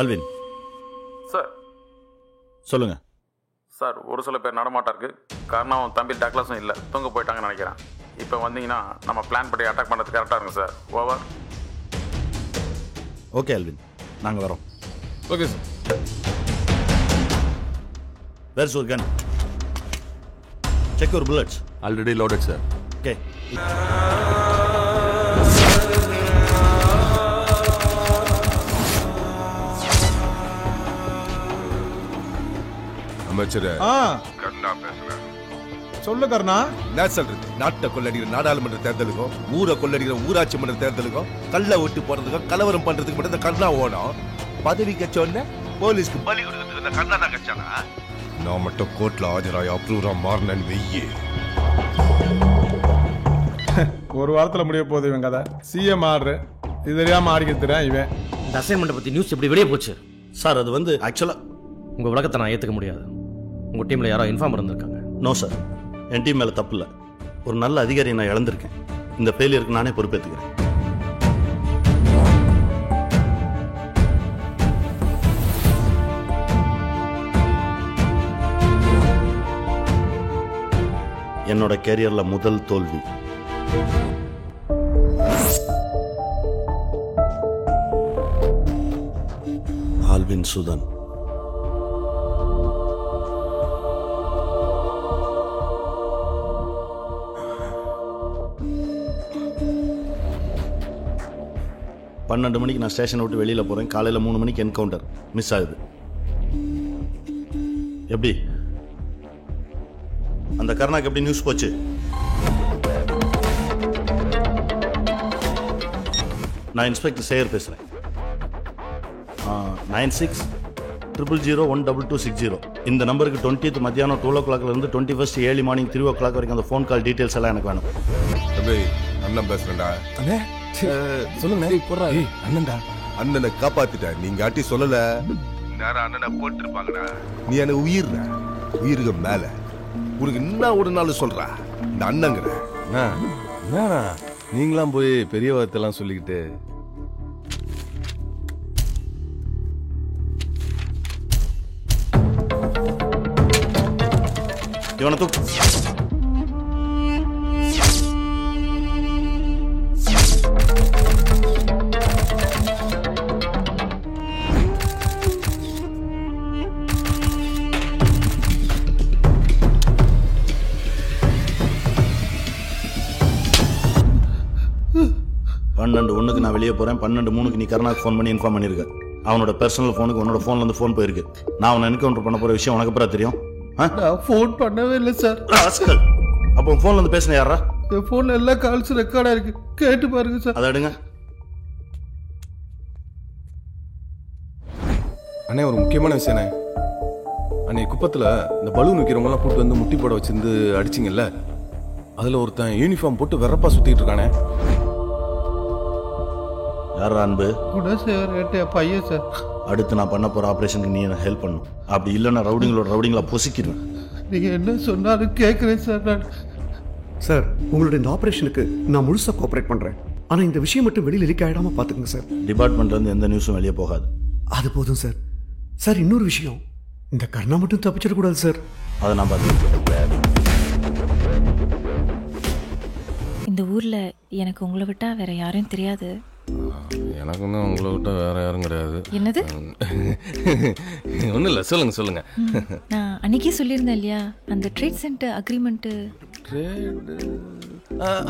Alvin sir. சொல்லுங்க சார். ஒரு சில பேர் நடமாட்டம் இருக்கு. காரணம் தம்பி டக்ளஸும் இல்லை, தூங்க போயிட்டாங்கன்னு நினைக்கிறேன். இப்போ வந்தீங்கன்னா நம்ம பிளான் படி அட்டாக் பண்ணுறது கரெக்டாக இருக்கும் சார். ஓவர். ஓகே ஆல்வின், நாங்கள் வரோம். Okay sir. Where's your gun? Check your bullets. Already loaded sir. Okay. அமைச்சர் கர்ணா பேசுறேன். சொல்லு கர்ணா. என்ன சொல்றது? நாட்டை கொள்ளடிக்கிற நாடாளுமன்ற தேர்தலுக்கும் ஊரை கொள்ளடிக்கிற ஊராட்சி மன்ற தேர்தலுக்கும் கள்ள ஓட்டு போறதுக்கும் கலவரம் பண்றதுக்கு மட்டும் இந்த கர்ணா ஓடும். பதவி கட்சோன்னு போலீஸ்க்கு பலி கொடுக்கறதுக்கு இந்த கர்ணா தான் கட்சானா? நான் மட்டும் கோர்ட்ல ஆஜராய் அப்ரூவரா மாறினேன்னு வெய்யே. ஒரு வாரத்தில் முடிய போகுது இவன் கதை. சிஎம் ஆர்டர் இது தெரியாம ஆடிக்கிறேன் இவன். இந்த அசைன்மெண்ட் பத்தி நியூஸ் எப்படி வெளியே போச்சு சார்? அது வந்து ஆக்சுவலா உங்க விளக்கத்தை நான் ஏத்துக்க முடியாது. உங்க டீம்ல யாரோ இன்ஃபார்ம் இருந்திருக்காங்க. நோ சார், என் டீம் மேல தப்பு இல்லை. ஒரு நல்ல அதிகாரியை நான் இழந்திருக்கேன். இந்த ஃபெயிலியருக்கு நானே பொறுப்பேற்றுக்கிறேன். என்னோட கேரியர்ல முதல் தோல்வி. பின் சுதன். பன்னெண்டு மணிக்கு நான் ஸ்டேஷனை விட்டு வெளியில் போகிறேன். காலையில் 3 மணிக்கு என்கவுண்டர் மிஸ் ஆகுது. எப்படி அந்த கருணாக்கு எப்படி நியூஸ் போச்சு? நான் இன்ஸ்பெக்டர் சேகர் பேசுகிறேன். 9600012260 இந்த நம்பருக்கு 20th மத்தியானம் 12 o'clockலேருந்து 21st ஏர்லி மார்னிங் 3 o'clock வரைக்கும் அந்த ஃபோன் கால் டீட்டெயில்ஸ் எல்லாம் எனக்கு வேணும். அண்ணன் பேசுறேன்டா. அண்ணே சொல்லுங்க. அண்ணன்டா, அண்ணனை காப்பாத்திட்டேன். நீங்க ஆட்டி சொல்லல நேரம் அண்ணனை போட்டிருப்பாங்கடா. நீ என்ன உயிருக்கு மேல உனக்கு என்ன ஒரு நாள் சொல்ற இந்த அண்ணங்கிற நீங்களாம் போய் பெரிய வார்த்தைலாம் சொல்லிக்கிட்டு. இவனை தூக்கு. பன்னெண்டு ஒன்றுக்கு நான் வெளியே போகிறேன். 12:03 நீ கருணாக்கு ஃபோன் பண்ணி இன்ஃபார்ம் பண்ணியிருக்க. அவனோட பர்சனல் ஃபோனுக்கு உன்னோட ஃபோன்லேருந்து ஃபோன் போயிருக்கு. நான் அவனை என்கவுண்டர் பண்ண போகிற விஷயம் உனக்கு அப்புறம் தெரியும். ஃபோன் பண்ணவே இல்லை சார். அப்போ உன் ஃபோன்லேருந்து பேசின யாரா? என் ஃபோனில் எல்லா கால்ஸும் ரெக்கார்டாக இருக்கு, கேட்டு பாருங்க சார். அதை எடுங்க. அண்ணே ஒரு முக்கியமான விஷயண்ணே. அன்னைக்கு குப்பத்தில் இந்த பலூன் விற்கிறவங்கலாம் கூப்பிட்டு வந்து முட்டி போட வச்சிருந்து அடிச்சிங்கல்ல, அதில் ஒருத்தன் யூனிஃபார்ம் போட்டு வெறப்பா சுற்றிட்டு இருக்கானே. யாரா அன்பு? பையன் சார். அடுத்து நான் பண்ண போகிற ஆப்ரேஷனுக்கு நீ எனக்கு ஹெல்ப் பண்ணணும். அப்படி இல்லைன்னா ரவுடிங்களா பொசிக்கிறேன். நீங்கள் என்ன சொன்னாலும் கேட்குறேன் சார். நான் சார் உங்களுடைய இந்த ஆப்ரேஷனுக்கு நான் முழுசாக கோஆப்ரேட் பண்ணுறேன். ஆனால் இந்த விஷயம் மட்டும் வெளியில் லீக் ஆகிடாமல் பார்த்துக்குங்க சார். டிபார்ட்மெண்ட்லேருந்து எந்த நியூஸும் வெளியே போகாது. அது போதும் சார். சார் இன்னொரு விஷயம், இந்த கர்ணா மட்டும் தப்பிச்சிடக்கூடாது சார். அதை நான் பார்த்துக்கிறேன். இந்த ஊர்ல எனக்கு உங்களை விட்டா வேற யாரும் தெரியாது. எனக்கு ஒன்றும் உங்களை விட்டா வேற யாரும் கிடையாது. என்னது? ஒன்றும் இல்லை, சொல்லுங்க. நான் அன்னைக்கே சொல்லியிருந்தேன் இல்லையா, அந்த ட்ரேட் சென்டர் அக்ரிமெண்ட்டு.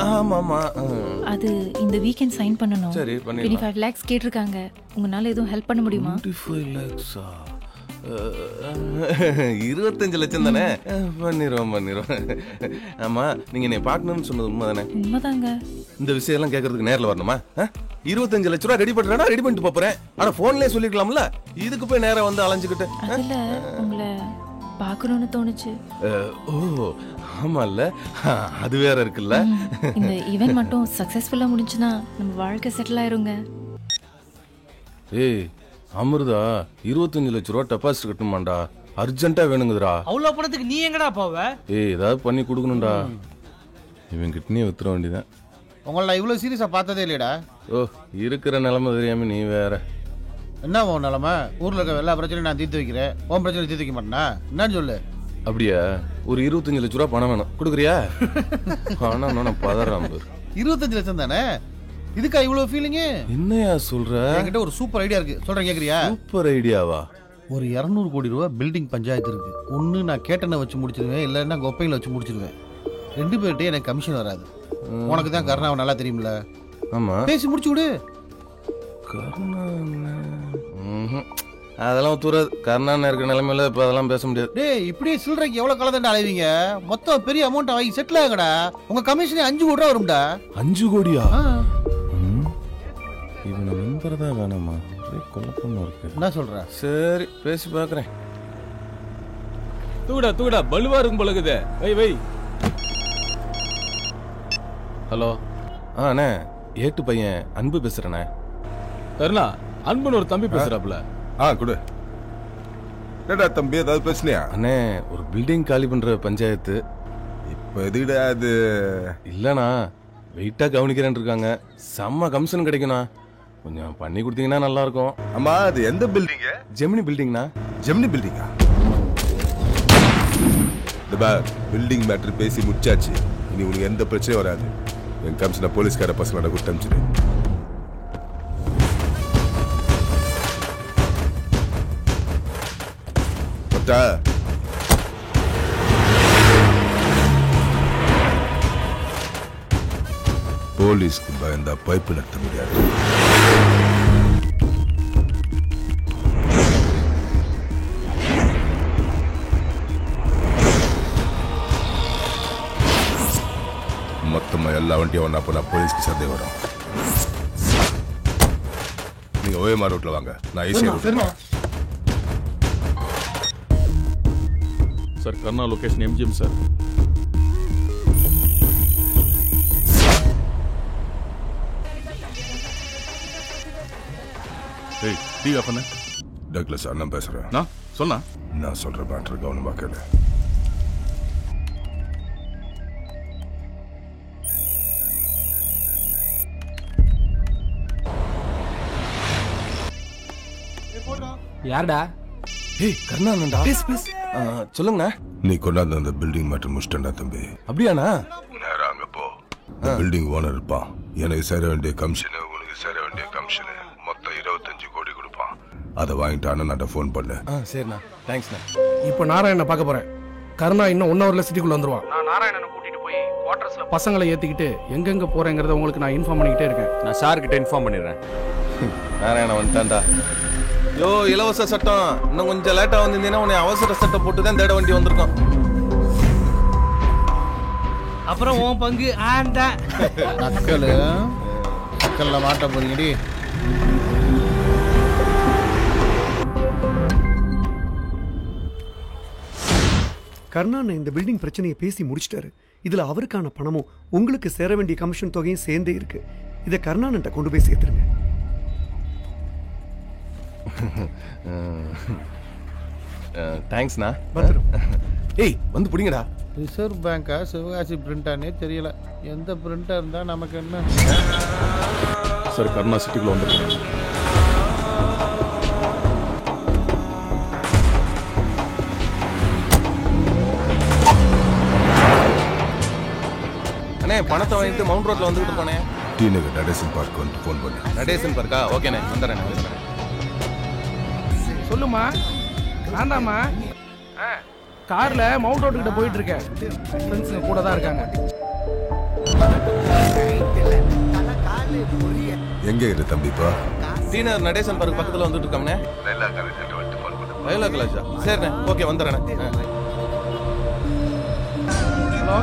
ஆமாம், அது இந்த வீக்கெண்ட் சைன் பண்ணணும். சரி, 25 lakhs கேட்டிருக்காங்க. உங்களால எதுவும் ஹெல்ப் பண்ண முடியுமா? 25 lakhs 25 லட்சம் தானே? பண்ணிடுவோம். ஆமா, நீங்க என்னை பார்க்கணும்னு சொன்னது உண்மை தானே? உண்மைதாங்க. இந்த விஷயம் எல்லாம் கேட்கறதுக்கு நேரில் வரணுமா? 25 லட்ச ரூபா ரெடி பண்றேன்னா ரெடி பண்ணிட்டு போறேன். ஆனா போன்லயே சொல்லிக்கலாம்ல, இதுக்கு போய் நேரம் வந்து அலைஞ்சுக்கிட்டு. அதுல உங்களை பார்க்கணும்னு தோணுச்சு. ஓ ஆமால்ல, அது வேற இருக்குல்ல. இந்த ஈவென்ட் மட்டும் சக்சஸ்ஃபுல்லா முடிஞ்சுனா நம்ம வாழ்க்கை செட்டில் ஆயிருங்க. ஏய் அமிர்தா, 25 லட்ச ரூபா டெபாசிட் கட்டணுமாண்டா, அர்ஜென்ட்டா வேணுங்குதுடா. அவ்வளவு பணத்துக்கு நீ எங்கடா போவ? ஏய் ஏதாவது பண்ணி கொடுக்கணும்டா. இவன் கிட்டனே வித்துற வேண்டியதான். உங்களை இவ்வளோ சீரியஸாக பார்த்ததே இல்லையடா. ஓ இருக்கிற நிலைமை தெரியாம நீ வேற. என்ன உன் நிலைமை? ஊரில் இருக்க எல்லா பிரச்சனையும் நான் தீர்த்து வைக்கிறேன், உன் பிரச்சனை தீர்த்து வைக்க மாட்டேனா? என்னன்னு சொல்லு. அப்படியா? ஒரு 25 லட்ச ரூபா பணம் வேணும், கொடுக்குறியா? பணம் நான் பதறாம. 25 லட்சம் தானே, இதுக்கா இவ்வளோ ஃபீலிங்கு? என்னையா சொல்ற? என்கிட்ட ஒரு சூப்பர் ஐடியா இருக்கு, சொல்றேன் கேட்குறியா? சூப்பர் ஐடியாவா? ஒரு 200 கோடி ரூபா பில்டிங் பஞ்சாயத்து இருக்கு. ஒன்று நான் கேட்டனை வச்சு முடிச்சிருவேன், இல்லைன்னா கொப்பையில் வச்சு முடிச்சிருவேன். 2 பேர்கிட்டே எனக்கு கமிஷன் வராது. உனக்கு தான் கருணாவை நல்லா தெரியும்ல. ஆமா, பேசி முடிச்சு விடு. அதெல்லாம் ஒத்துறாது. கருணான்னு இருக்கிற நிலைமையில இப்போ அதெல்லாம் பேச முடியாது. டேய் இப்படியே சில்லறைக்கு எவ்வளோ கலந்தாண்டா அலைவீங்க? மொத்தம் பெரிய அமௌண்ட் வாங்கி செட்டில் ஆகடா. உங்க கமிஷனே 5 கோடி ரூபா வரும்டா. 5 கோடியா? இவனை நம்புறதா வேணாமா? குழப்பமா இருக்கு. என்ன சொல்ற? சரி பேசி பார்க்குறேன். தூடா பலுவா இருக்கும் பழகுது. வை. ஹலோ, அண்ணே ஏட்டு பையன் அன்பு பேசுறேண்ணே. கருணா, அன்புன்னு ஒரு தம்பி பேசுறாப்ல. குடு. என்னடா தம்பி, ஏதாவது பேசுனியா? அண்ணே ஒரு பில்டிங் காலி பண்ற பஞ்சாயத்து. இப்போ எதுடா அது? இல்லண்ணா, வெயிட்டா கவனிக்கிறேன்னு இருக்காங்க. செம்ம கமிஷன் கிடைக்குண்ணா, கொஞ்சம் பண்ணி கொடுத்தீங்கன்னா நல்லா இருக்கும். ஆமா, அது எந்த பில்டிங்? ஜெமினி பில்டிங்ண்ணா. ஜெமினி பில்டிங்கா? பில்டிங் மேட்டர் பேசி முடிச்சாச்சு. இனி உனக்கு எந்த பிரச்சனையும் வராது. என் கமிஷனை போலீஸ்கார பசங்களோட கூட்டு அனுப்பிச்சிடு. செத்தா போலீஸ்க்கு பயந்தா பைப்பு நடத்த முடியாது. மொத்தமா எல்லா வண்டியும் ஒன்னா போனா போலீஸ்க்கு சந்தேகம் வரும். நீங்க ஓஎம்ஆர் ரோட்ல வாங்க, நான் ஈஸியா சார். கர்ணா லொகேஷன் எம்ஜிஎம் சார். ஏய் டிவி ஆஃப் பண்ணு. டக்ளஸ் அண்ணன் பேசுறேன். நான் சொன்னா நான் சொல்ற மேட்டர் கவனமா கேளு. யாருடா? ஏய் கர்ணாண்ணா. ப்ளீஸ் ப்ளீஸ் சொல்லுங்கண்ணா. நீ கொண்டாந்து அந்த பில்டிங் மேட்டர் முடிச்சிட்டா தம்பி. அப்படியாண்ணா? நேரா அங்க போ. பில்டிங் ஓனர் இருப்பான். எனக்கு சேர வேண்டிய கமிஷனு, உனக்கு சேர வேண்டிய கமிஷனு மொத்தம் 25 கோடி கொடுப்பான். அதை வாங்கிட்டு அண்ணன் ஃபோன் பண்ணு. சரிண்ணா, தேங்க்ஸ்ண்ணா. இப்போ நாராயணனை பார்க்க போறேன். கருணா இன்னும் 1 ஹவர்ல சிட்டிக்குள்ள வந்துருவான். நான் நாராயணனை கூட்டிட்டு போய் குவார்டர்ஸ்ல பசங்களை ஏத்திக்கிட்டு எங்கெங்க போறேங்கிறத உங்களுக்கு நான் இன்ஃபார்ம் பண்ணிக்கிட்டே இருக்கேன். நான் சார் கிட்ட இன்ஃபார்ம் பண்ணிடுறேன். நாராயணன் வந்துட்டான்டா. யோ இலவச சட்டம், இன்னும் கொஞ்சம் லேட்டா வந்திருந்தீங்கன்னா உன்னை அவசர சட்டம் போட்டு தான் தேட வண்டி வந்திருக்கோம். அப்புறம் உன் பங்கு ஆண்டா நக்கல்ல மாட்ட போறீங்கடி. கர்ணா இந்த பில்டிங் பிரச்சனையை பேசி முடிச்சிட்டாரு. இதுல அவருக்கான பணமும் உங்களுக்கு சேர வேண்டிய கமிஷன் தொகையும் சேர்ந்தே இருக்கு. இதை கர்ணான்ட்ட கொண்டு போய் சேர்த்துருங்க. தேங்க்ஸ்ண்ணா. ஏய் வந்து பிடிங்கடா. ரிசர்வ் பேங்கா சிவகாசி பிரிண்டானே தெரியல. எந்த பிரிண்டா இருந்தா நமக்கு என்ன? சார் கர்ணா சிட்டிக்குள்ள வந்துருக்கேன். அண்ணே பணத்தை வாங்கிட்டு மவுண்ட் ரோட்ல வந்துட்டு இருக்கானே. டி நகர் நடேசன் பார்க் வந்து ஃபோன் பண்ணு. நடேசன் பார்க்கா? ஓகேண்ணே வந்துடுறேன். சொல்லுமா. நான்தாம்மா. கார்ல மவுண்ட் ரோடு கிட்ட போயிட்டு இருக்கேன். ஃப்ரெண்ட்ஸுங்க கூட தான் இருக்காங்க. எங்க இரு தம்பிப்பா? டீனர் நடேசன் பார்க் பக்கத்துல வந்துட்டு இருக்கானே. லைலா காலேஜ் வந்து ஃபோன் பண்ணு. லைலா காலேஜா? சரிண்ணே, ஓகே வந்துடுறேன். ஹலோ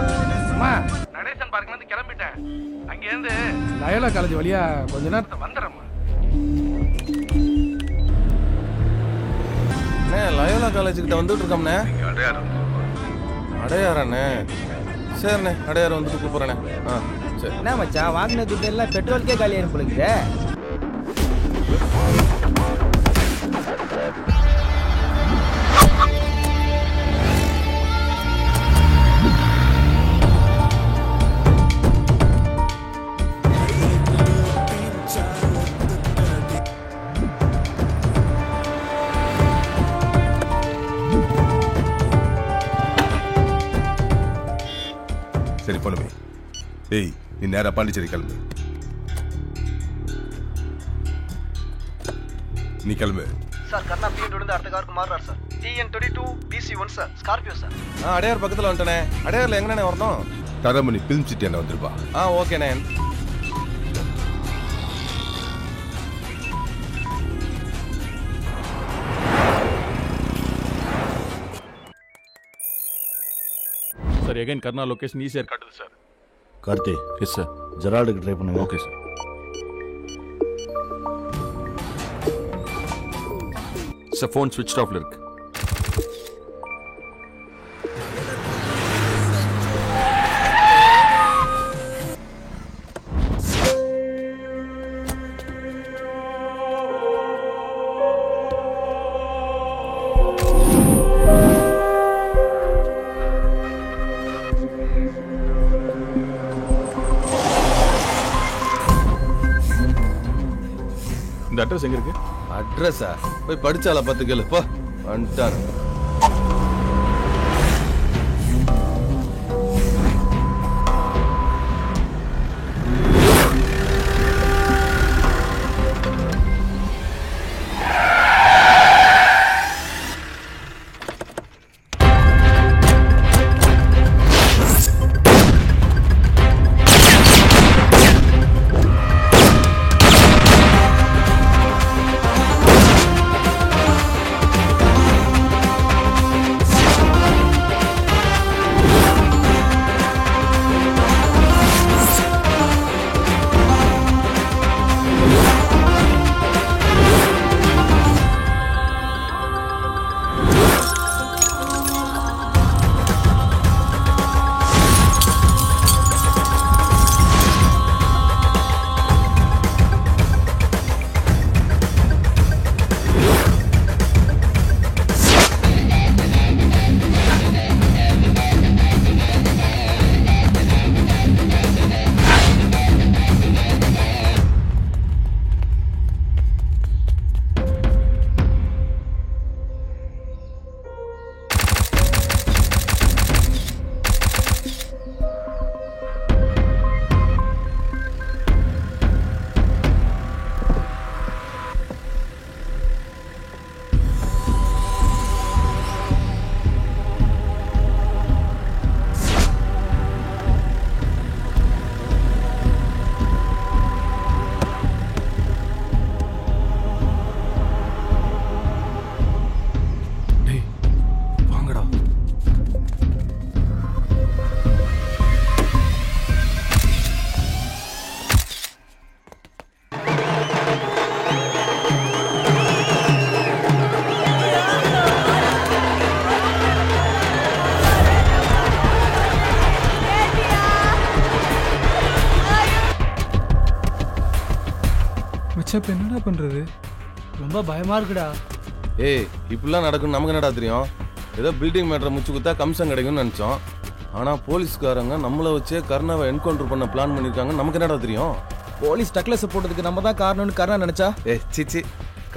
அம்மா, நடேசன் பார்க்ல இருந்து கிளம்பிட்டேன். அங்க இருந்து லயோலா காலேஜ் வழியா கொஞ்ச நேரத்துல வந்துடுறேம்மா. லயோலா காலேஜ் கிட்ட வந்துட்டு இருக்கோம்ண்ணே. அடையாரண்ணே? சரிண்ணே, அடையாறு வந்துட்டு கூப்பிடுறேண்ணே. சரி. என்ன மச்சான், வாங்கின துட்டு எல்லாம் பெட்ரோலுக்கே காலியாக போலுக்குது. சரி பண்ணுவே. ஏய் நீ நேரா பாண்டிச்சேரி கிளம்பு. நீ கிளம்பு. சார் கர்ணா பிஎன் இருந்து அடுத்த காருக்கு மாறுறார் sir. TN22 BC1 sir, Scorpio sir. Adyar பக்கத்துல வந்துட்டேனே. அடையார்ல எங்கண்ணே வரணும்? தரமணி பிலிம் சிட்டி என்ன வந்துருப்பா. ஓகேண்ணே. சார் எகைன் கர்ணா லொகேஷன் ஈஸியாக காட்டுது சார். கார்த்தி. Yes sir. ஜெரால்டுக்கு ட்ரை பண்ணுங்க. Okay sir. சார் ஃபோன் ஸ்விட்ச் ஆஃப்ல இருக்கு. இந்த அட்ரஸ் எங்க இருக்கு? அட்ரஸா? போய் படிச்சால பார்த்து கேளு. போ வந்துட்டார். மச்சா இப்ப என்னடா பண்றது? ரொம்ப பயமா இருக்குடா. ஏய் இப்படிலாம் நடக்கும் நமக்கு என்னடா தெரியும்? ஏதோ பில்டிங் மேட்டரை முச்சு குத்தா கம்சம் கிடைக்கும்னு நினைச்சோம். ஆனா போலீஸ்காரங்க நம்மளை வச்சே கருணாவை என்கவுண்டர் பண்ண பிளான் பண்ணிருக்காங்க. நமக்கு என்னடா தெரியும்? போலீஸ் டக்லஸ் போட்டதுக்கு நம்ம தான் காரணம்னு கருணா நினைச்சா? சிச்சி,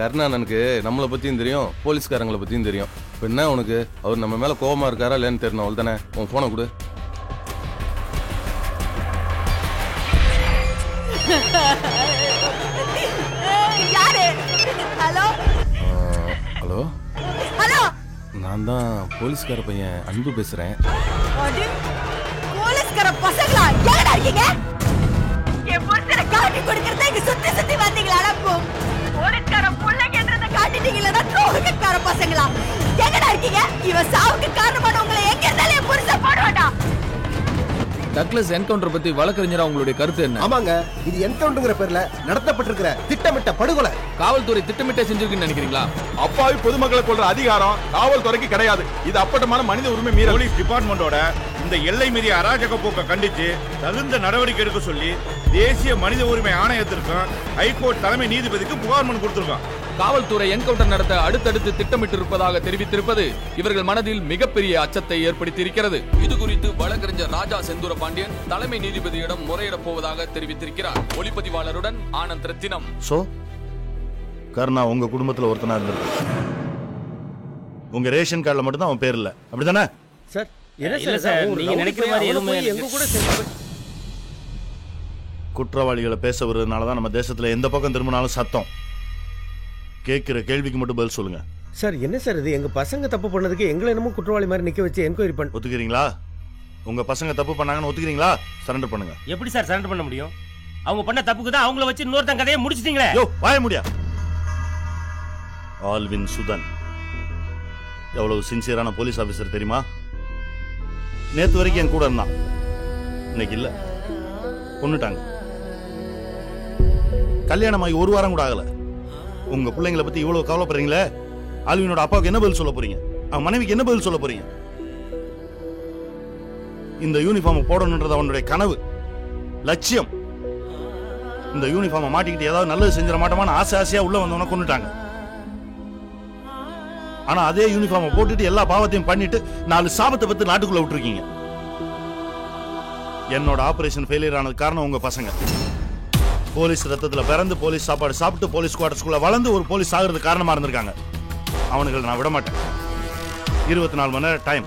கருணானனுக்கு நம்மளை பத்தியும் தெரியும், போலீஸ்காரங்களை பத்தியும் தெரியும். இப்போ என்ன உனக்கு அவர் நம்ம மேல கோபமா இருக்காரா இல்லைன்னு தெரியணும். அவள் தானே. உன் போனை கொடு. யாரு? ஹலோ ஹலோ ஹலோ, நான் தான் போலீஸ்கார பையன் அன்பு பேசுறேன். போலீஸ்கார பசங்களா? எங்கடா இருக்கீங்க? என் புருஷனை காட்டி கொடுக்கறத இங்க சுத்தி சுத்தி வந்தீங்களா? போலீஸ்கார பிள்ளைங்கன்றத காட்டிட்டீங்களா? துரோகக்கார பசங்களா? எங்கடா இருக்கீங்க? இவன் சாவுக்கு காரணமான உங்களை எங்க இருந்தாலும் என் புருஷன் போடுவாடா. டக்லஸ் என்கவுண்டர் பத்தி வழக்கறிஞரா உங்களுடைய கருத்து என்ன? ஆமாங்க, இது என்கவுண்டர்ங்கிற பேர்ல நடத்தப்பட்டிருக்கிற திட்டமிட்ட படுகொலை. காவல்துறை திட்டமிட்ட செஞ்சிருக்குன்னு நினைக்கிறீங்களா? அப்பாவி பொதுமக்களை கொள்ற அதிகாரம் காவல்துறைக்கு கிடையாது. இது அப்பட்டமான மனித உரிமை மீறல். போலீஸ் டிபார்ட்மெண்டோட இந்த எல்லை மீறிய அராஜக போக்கை கண்டித்து தகுந்த நடவடிக்கை எடுக்க சொல்லி தேசிய மனித உரிமை ஆணையத்திற்கும் ஹைகோர்ட் தலைமை நீதிபதிக்கு புகார் மனு கொடுத்திருக்கோம். காவல்துறை என்கவுண்டர் நடத்த அடுத்தடுத்து திட்டமிட்டிருப்பதாக தெரிவித்திருப்பது இவர்கள் மனதில் மிகப்பெரிய அச்சத்தை ஏற்படுத்தி இருக்கிறது. இது குறித்து வழக்கறிஞர் ராஜா செந்தூர பாண்டியன் தலைமை நீதிபதியிடம் முறையிடப் போவதாக தெரிவித்திருக்கிறார். ஒளிப்பதிவாளருடன் ஆனந்த் ரத்தினம். சோ கருணா உங்க குடும்பத்துல ஒருத்தனா இருந்திருக்கு. உங்க ரேஷன் கார்டுல மட்டும் தான் அவன் பேர் இல்ல, அப்படிதானே? சார் இல்ல சார், நீங்க நினைக்கிற மாதிரி எதுவுமே எங்க கூட சேர்ந்து குற்றவாளிகளை பேச வருவதனால தான் நம்ம தேசத்துல எந்த பக்கம் திரும்பினாலும் சத்தம். கேட்கிற கேள்விக்கு மட்டும் பதில் சொல்லுங்க. சார் என்ன சார் இது? எங்க பசங்க தப்பு பண்ணதுக்கு எங்களை என்னமோ குற்றவாளி மாதிரி நிக்க வச்சு என்கொயரி பண்ண ஒத்துக்கிறீங்களா? உங்க பசங்க தப்பு பண்ணாங்கன்னு ஒத்துக்கிறீங்களா? சரண்டர் பண்ணுங்க. எப்படி சார் சரண்டர் பண்ண முடியும்? அவங்க பண்ண தப்புக்கு தான் அவங்கள வச்சு இன்னொருத்தன் கதையை முடிச்சிட்டீங்களே. யோ வாய முடியா. ஆல்வின் சுதன் எவ்வளவு சின்சியரான போலீஸ் ஆபீசர் தெரியுமா? நேத்து வரைக்கும் என் கூட இருந்தான், இன்னைக்கு இல்ல, கொன்னுட்டாங்க. கல்யாணமாகி ஒரு வாரம் கூட ஆகல. உங்க பிள்ளைங்களை பத்தி இவ்வளவு கவலைப்படுறீங்களே, ஆல்வினோட அப்பாவுக்கு என்ன பதில் சொல்ல போறீங்க? அவன் மனைவிக்கு என்ன பதில் சொல்ல போறீங்க? இந்த யூனிஃபார்ம் போடணுன்றது அவனுடைய கனவு, லட்சியம். இந்த யூனிஃபார்ம் மாட்டிக்கிட்டு ஏதாவது நல்லது செஞ்சிட மாட்டோமான்னு ஆசை ஆசையா உள்ள வந்தவன கொன்னுட்டாங்க. ஆனா அதே யூனிஃபார்ம் போட்டுட்டு எல்லா பாவத்தையும் பண்ணிட்டு 4 சாபத்தை பத்தி நாட்டுக்குள்ள விட்டுருக்கீங்க. என்னோட ஆபரேஷன் ஃபெயிலியர் ஆனது காரணம் உங்க பசங்க. போலீஸ் ரத்தத்துல பிறந்து போலீஸ் சாப்பாடு சாப்பிட்டு போலீஸ் குவார்டர்ஸ்குள்ள வளர்ந்து ஒரு போலீஸ் ஆகிறது காரணமா இருந்திருக்காங்க. அவனுங்களை நான் விட மாட்டேன். 24 மணி நேரம் டைம்.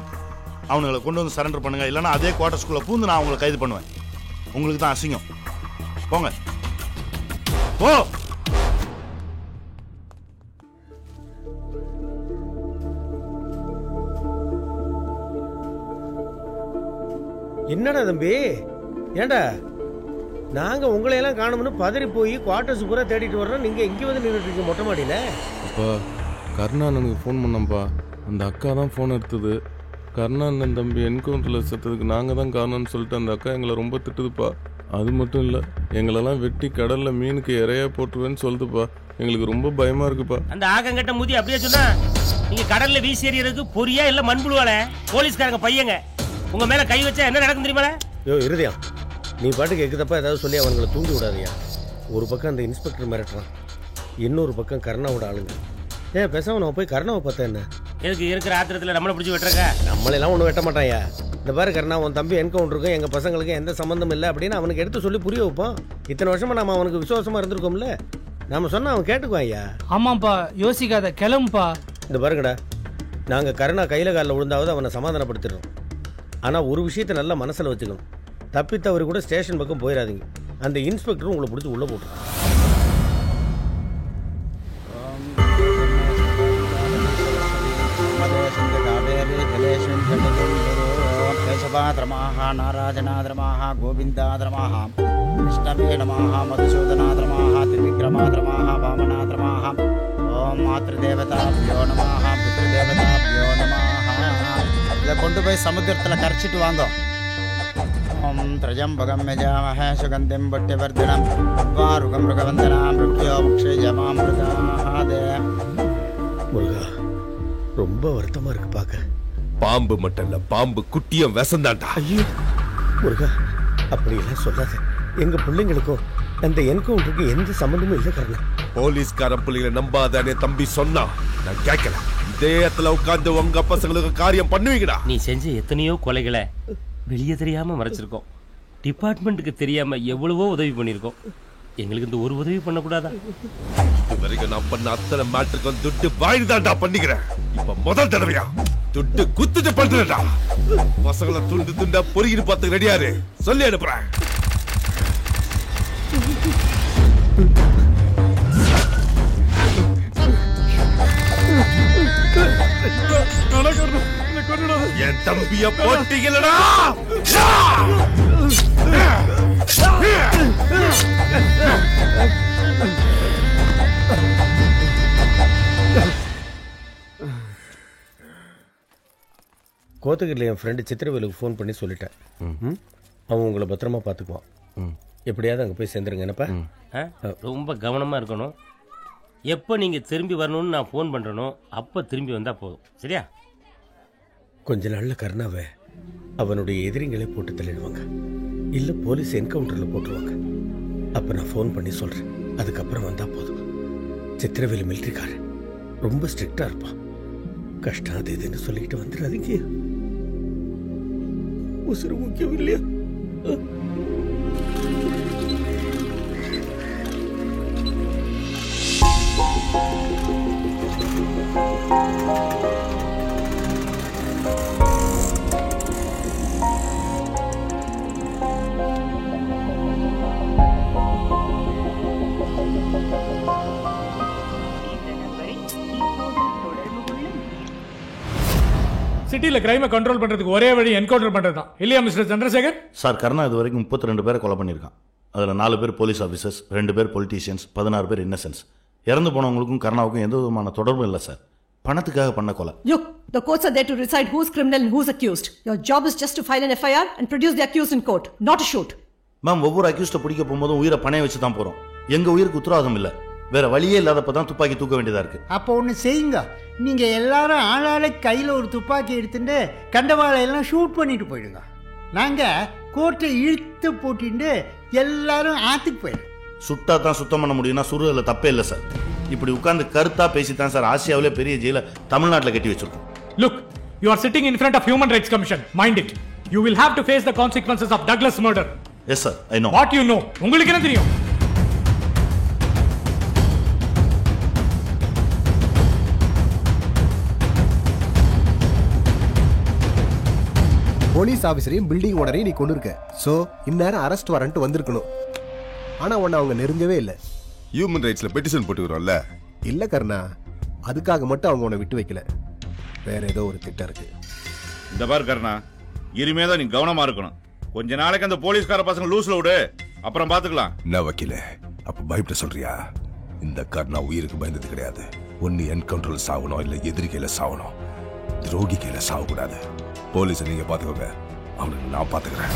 அவனுங்களை கொண்டு வந்து சரண்டர் பண்ணுங்க, இல்லைன்னா அதே குவார்டர்ஸ்குள்ள பூந்து நான் அவங்களை கைது பண்ணுவேன். உங்களுக்கு தான் அசிங்கம். போங்க போ. என்னடா தம்பி? ஏண்டா நாங்க உங்களை எல்லாம் காணும்னு பதறி போய் குவார்டர்ஸ் பூரா தேடிட்டு வர்றோம், நீங்க இங்க வந்து நின்றுட்டு இருக்கீங்க மொட்டை மாடியில. அப்பா கருணானனுக்கு ஃபோன் பண்ணப்பா, அந்த அக்கா தான் ஃபோன் எடுத்தது. கருணானன் தம்பி என்கவுண்டரில் செத்ததுக்கு நாங்கள் தான் காரணம்னு சொல்லிட்டு அந்த அக்கா எங்களை ரொம்ப திட்டுதுப்பா. அது மட்டும் இல்லை, எங்களெல்லாம் வெட்டி கடலில் மீனுக்கு இறையா போட்டுருவேன்னு சொல்லுதுப்பா. எங்களுக்கு ரொம்ப பயமா இருக்குப்பா. அந்த ஆகங்கட்ட மூதி அப்படியே சொன்னா நீங்க கடல்ல வீசி எறியறதுக்கு பொரியா இல்ல மண்புழுவால போலீஸ்காரங்க பையங்க உங்க மேல கை வச்சா என்ன நடக்கும் தெரியுமா? யோ இருதியா, நீ பாட்டுக்கு கேட்குறப்ப ஏதாவது சொல்லி அவங்களை தூண்டி விடாதியா. ஒரு பக்கம் அந்த இன்ஸ்பெக்டர் மிரட்டுறான், இன்னொரு பக்கம் கருணாவோட ஆளுங்க. பேசாம நம்ம போய் கருணாவை பார்த்தா என்ன? எதுக்கு இருக்கிற ஆத்திரத்தில் நம்மளை பிடிச்சி வெட்டுறக்க? நம்மளெல்லாம் ஒன்றும் வெட்ட மாட்டாயா. இந்த பாரு கருணா, உன் தம்பி என்கவுண்டருக்கும் எங்கள் பசங்களுக்கு எந்த சம்மந்தம் இல்லை அப்படின்னு அவனுக்கு எடுத்து சொல்லி புரிய வைப்போம். இத்தனை வருஷமா நம்ம அவனுக்கு விசுவாசமா இருந்திருக்கோம்ல, நம்ம சொன்னா அவன் கேட்டுக்குவான் ஐயா. ஆமாப்பா, யோசிக்காத, கிளம்புப்பா. இந்த பாருங்கடா, நாங்கள் கருணா கையில் காலில் விழுந்தாவது அவனை சமாதானப்படுத்திடுறோம். ஆனால் ஒரு விஷயத்தை நல்லா மனசில் வச்சுக்கணும், தப்பித்தவரு கூட ஸ்டேஷன் பக்கம் போயிடாதீங்க. அந்த இன்ஸ்பெக்டரும் உங்களை பிடிச்சி உள்ளே போட்டு நாராஜனாதிரமாக கோவிந்தாதிரமாக விஷ்ணவே நமः மதுசூதனாதிரமாக திரிவிக்ரமாதிரமாக வாமனாதிரமாக ஓம் மாத்ருதேவதாபியோ நமः பித்ருதேவதாபியோ நமः. இதை கொண்டு போய் சமுத்திரத்தில் கரைச்சிட்டு வாங்க. ஓம் திரஜம்பகம் யஜாமஹே சுகந்திம் புட்டிவர்தனம் வாருகம் மிருகவந்தனாம் ருக்யோ முக்ஷயமாமிருதாதே. முருகா, ரொம்ப வருத்தமா இருக்கு பார்க்க. பாம்பு மட்டும் இல்ல, பாம்பு குட்டியும் விஷந்தாண்டா. ஐயோ முருகா, அப்படியெல்லாம் சொல்லாத. எங்க பிள்ளைங்களுக்கும் அந்த என்கவுண்டருக்கு எந்த சம்பந்தமும் இல்லை கர்ணா. போலீஸ்காரன் புள்ளிகளை நம்பாதானே தம்பி சொன்னா நான் கேட்கல. இதே இடத்துல உட்கார்ந்து உங்க பசங்களுக்கு காரியம் பண்ணுவீங்கடா. நீ செஞ்ச எத்தனையோ கொலைகளை வெளியே தெரியாம மறைச்சிருக்கோம். டிபார்ட்மெண்ட்டுக்கு தெரியாம எவ்வளவோ உதவி பண்ணிருக்கோம். எங்களுக்கு இந்த ஒரு உதவி பண்ணக்கூடாதா? இது வரைக்கும் நான் பண்ண அத்தனை மேட்டருக்கும் துட்டு வாய்தான்டா பண்ணிக்கிறேன். இப்ப முதல் தடவையா துட்டு குத்துட்டு பண்றேன்டா. பசங்களை துண்டு துண்டா பொறுகிட்டு பார்த்து ரெடியாரு சொல்லி அனுப்புறேன். என் தம்பிய போட்டீங்களா? கோத்தகிரியில் என் ஃப்ரெண்டு சித்திரவேலுக்கு ஃபோன் பண்ணி சொல்லிட்டேன். அவன் உங்களை பத்திரமா பார்த்துக்குவான். எப்படியாவது அங்கே போய் சேர்ந்துருங்க. என்னப்பா ரொம்ப கவனமாக இருக்கணும். எப்போ நீங்கள் திரும்பி வரணும்னு நான் ஃபோன் பண்ணுறனோ அப்போ திரும்பி வந்தால் போதும். சரியா? கொஞ்ச நாளில் கருணாவை அவனுடைய எதிரிங்களே போட்டு தள்ளிடுவாங்க, இல்லை போலீஸ் என்கவுண்டரில் போட்டுருவாங்க. அப்போ நான் ஃபோன் பண்ணி சொல்கிறேன். அதுக்கப்புறம் வந்தால் போதும். சித்திரவேலு மிலிட்ரிக்காரன், ரொம்ப ஸ்ட்ரிக்டாக இருப்பான். கஷ்டம் அது இதுன்னு சொல்லிக்கிட்டு வந்துடாதீங்க. உசுறு முக்கியம் இல்லையா? சிட்டில கிரைமை கண்ட்ரோல் பண்றதுக்கு ஒரே வழி என்கவுண்டர் பண்றது தான் இல்லையா மிஸ்டர் சந்திரசேகர்? சார், கர்ணா இது வரைக்கும் 32 பேரை கொலை பண்ணியிருக்கான். அதில் 4 பேர் போலீஸ் ஆஃபீஸர்ஸ், 2 பேர் பொலிட்டீஷியன்ஸ், 16 பேர் இன்னசென்ஸ். இறந்து போனவங்களுக்கும் கர்ணாவுக்கும் எந்த விதமான தொடர்பும் இல்லை சார். பணத்துக்காக பண்ண கொலை. Look, the courts are there to decide who's criminal and who's accused. Your job is just to file an FIR and produce the accused in court, not to shoot. Ma'am, ஒவ்வொரு அக்யூஸ்ட பிடிக்க போகும்போதும் உயிரை பணைய வச்சு தான் போறோம். எங்க உயிருக்கு உத்தரவாதம் இல்லை. வேற வழியே இல்லாதப்ப தான் துப்பாக்கி தூக்க வேண்டியதா இருக்கு. அப்போ ஒன்று செய்யுங்க, நீங்க எல்லாரும் ஆளாளை கையில் ஒரு துப்பாக்கி எடுத்துட்டு கண்டவாளை எல்லாம் ஷூட் பண்ணிட்டு போயிடுங்க. நாங்க கோர்ட்டை இழுத்து போட்டிட்டு எல்லாரும் ஆத்துக்கு போயிடும். சுட்டா தான் சுத்தம் பண்ண முடியும்னா சுடுறதுல தப்பே இல்லை சார். இப்படி உட்கார்ந்து கருத்தா பேசித்தான் சார் ஆசியாவிலே பெரிய ஜெயில தமிழ்நாட்டில் கட்டி வச்சிருக்கோம். Look, you are sitting in front of Human Rights Commission. Mind it. You will have to face the consequences of Douglas murder. Yes sir, I know. What you know? உங்களுக்கு என்ன தெரியும்? போலீஸ் ஆஃபீஸரையும் பில்டிங் ஓனரையும் நீ கொண்டு இருக்க. So இந்நேரம் arrest warrant வந்திருக்கணும். ஆனால் உன்னை அவங்க நெருங்கவே இல்லை. ஹியூமன் ரைட்ஸ்ல பெட்டிஷன் போட்டுக்கிறோம்ல. இல்லை கர்ணா, அதுக்காக மட்டும் அவங்க உன்னை விட்டு வைக்கல. வேற ஏதோ ஒரு திட்டம் இருக்கு. இந்த பார் கர்ணா, இனிமே தான் நீ கவனமா இருக்கணும். கொஞ்ச நாளைக்கு அந்த போலீஸ்கார பசங்க லூஸ்ல விடு, அப்புறம் பாத்துக்கலாம். என்ன வக்கீல, அப்ப பயப்பட சொல்றியா? இந்த கர்ணா உயிருக்கு பயந்தது கிடையாது. ஒன்னு என்கவுண்டர்ல சாகணும், இல்ல எதிரி கையில சாகணும். துரோகி கையில சாகக்கூடாது. போலீஸை நீங்க பாத்துக்கோங்க, அவனுக்கு நான் பாத்துக்கிறேன்.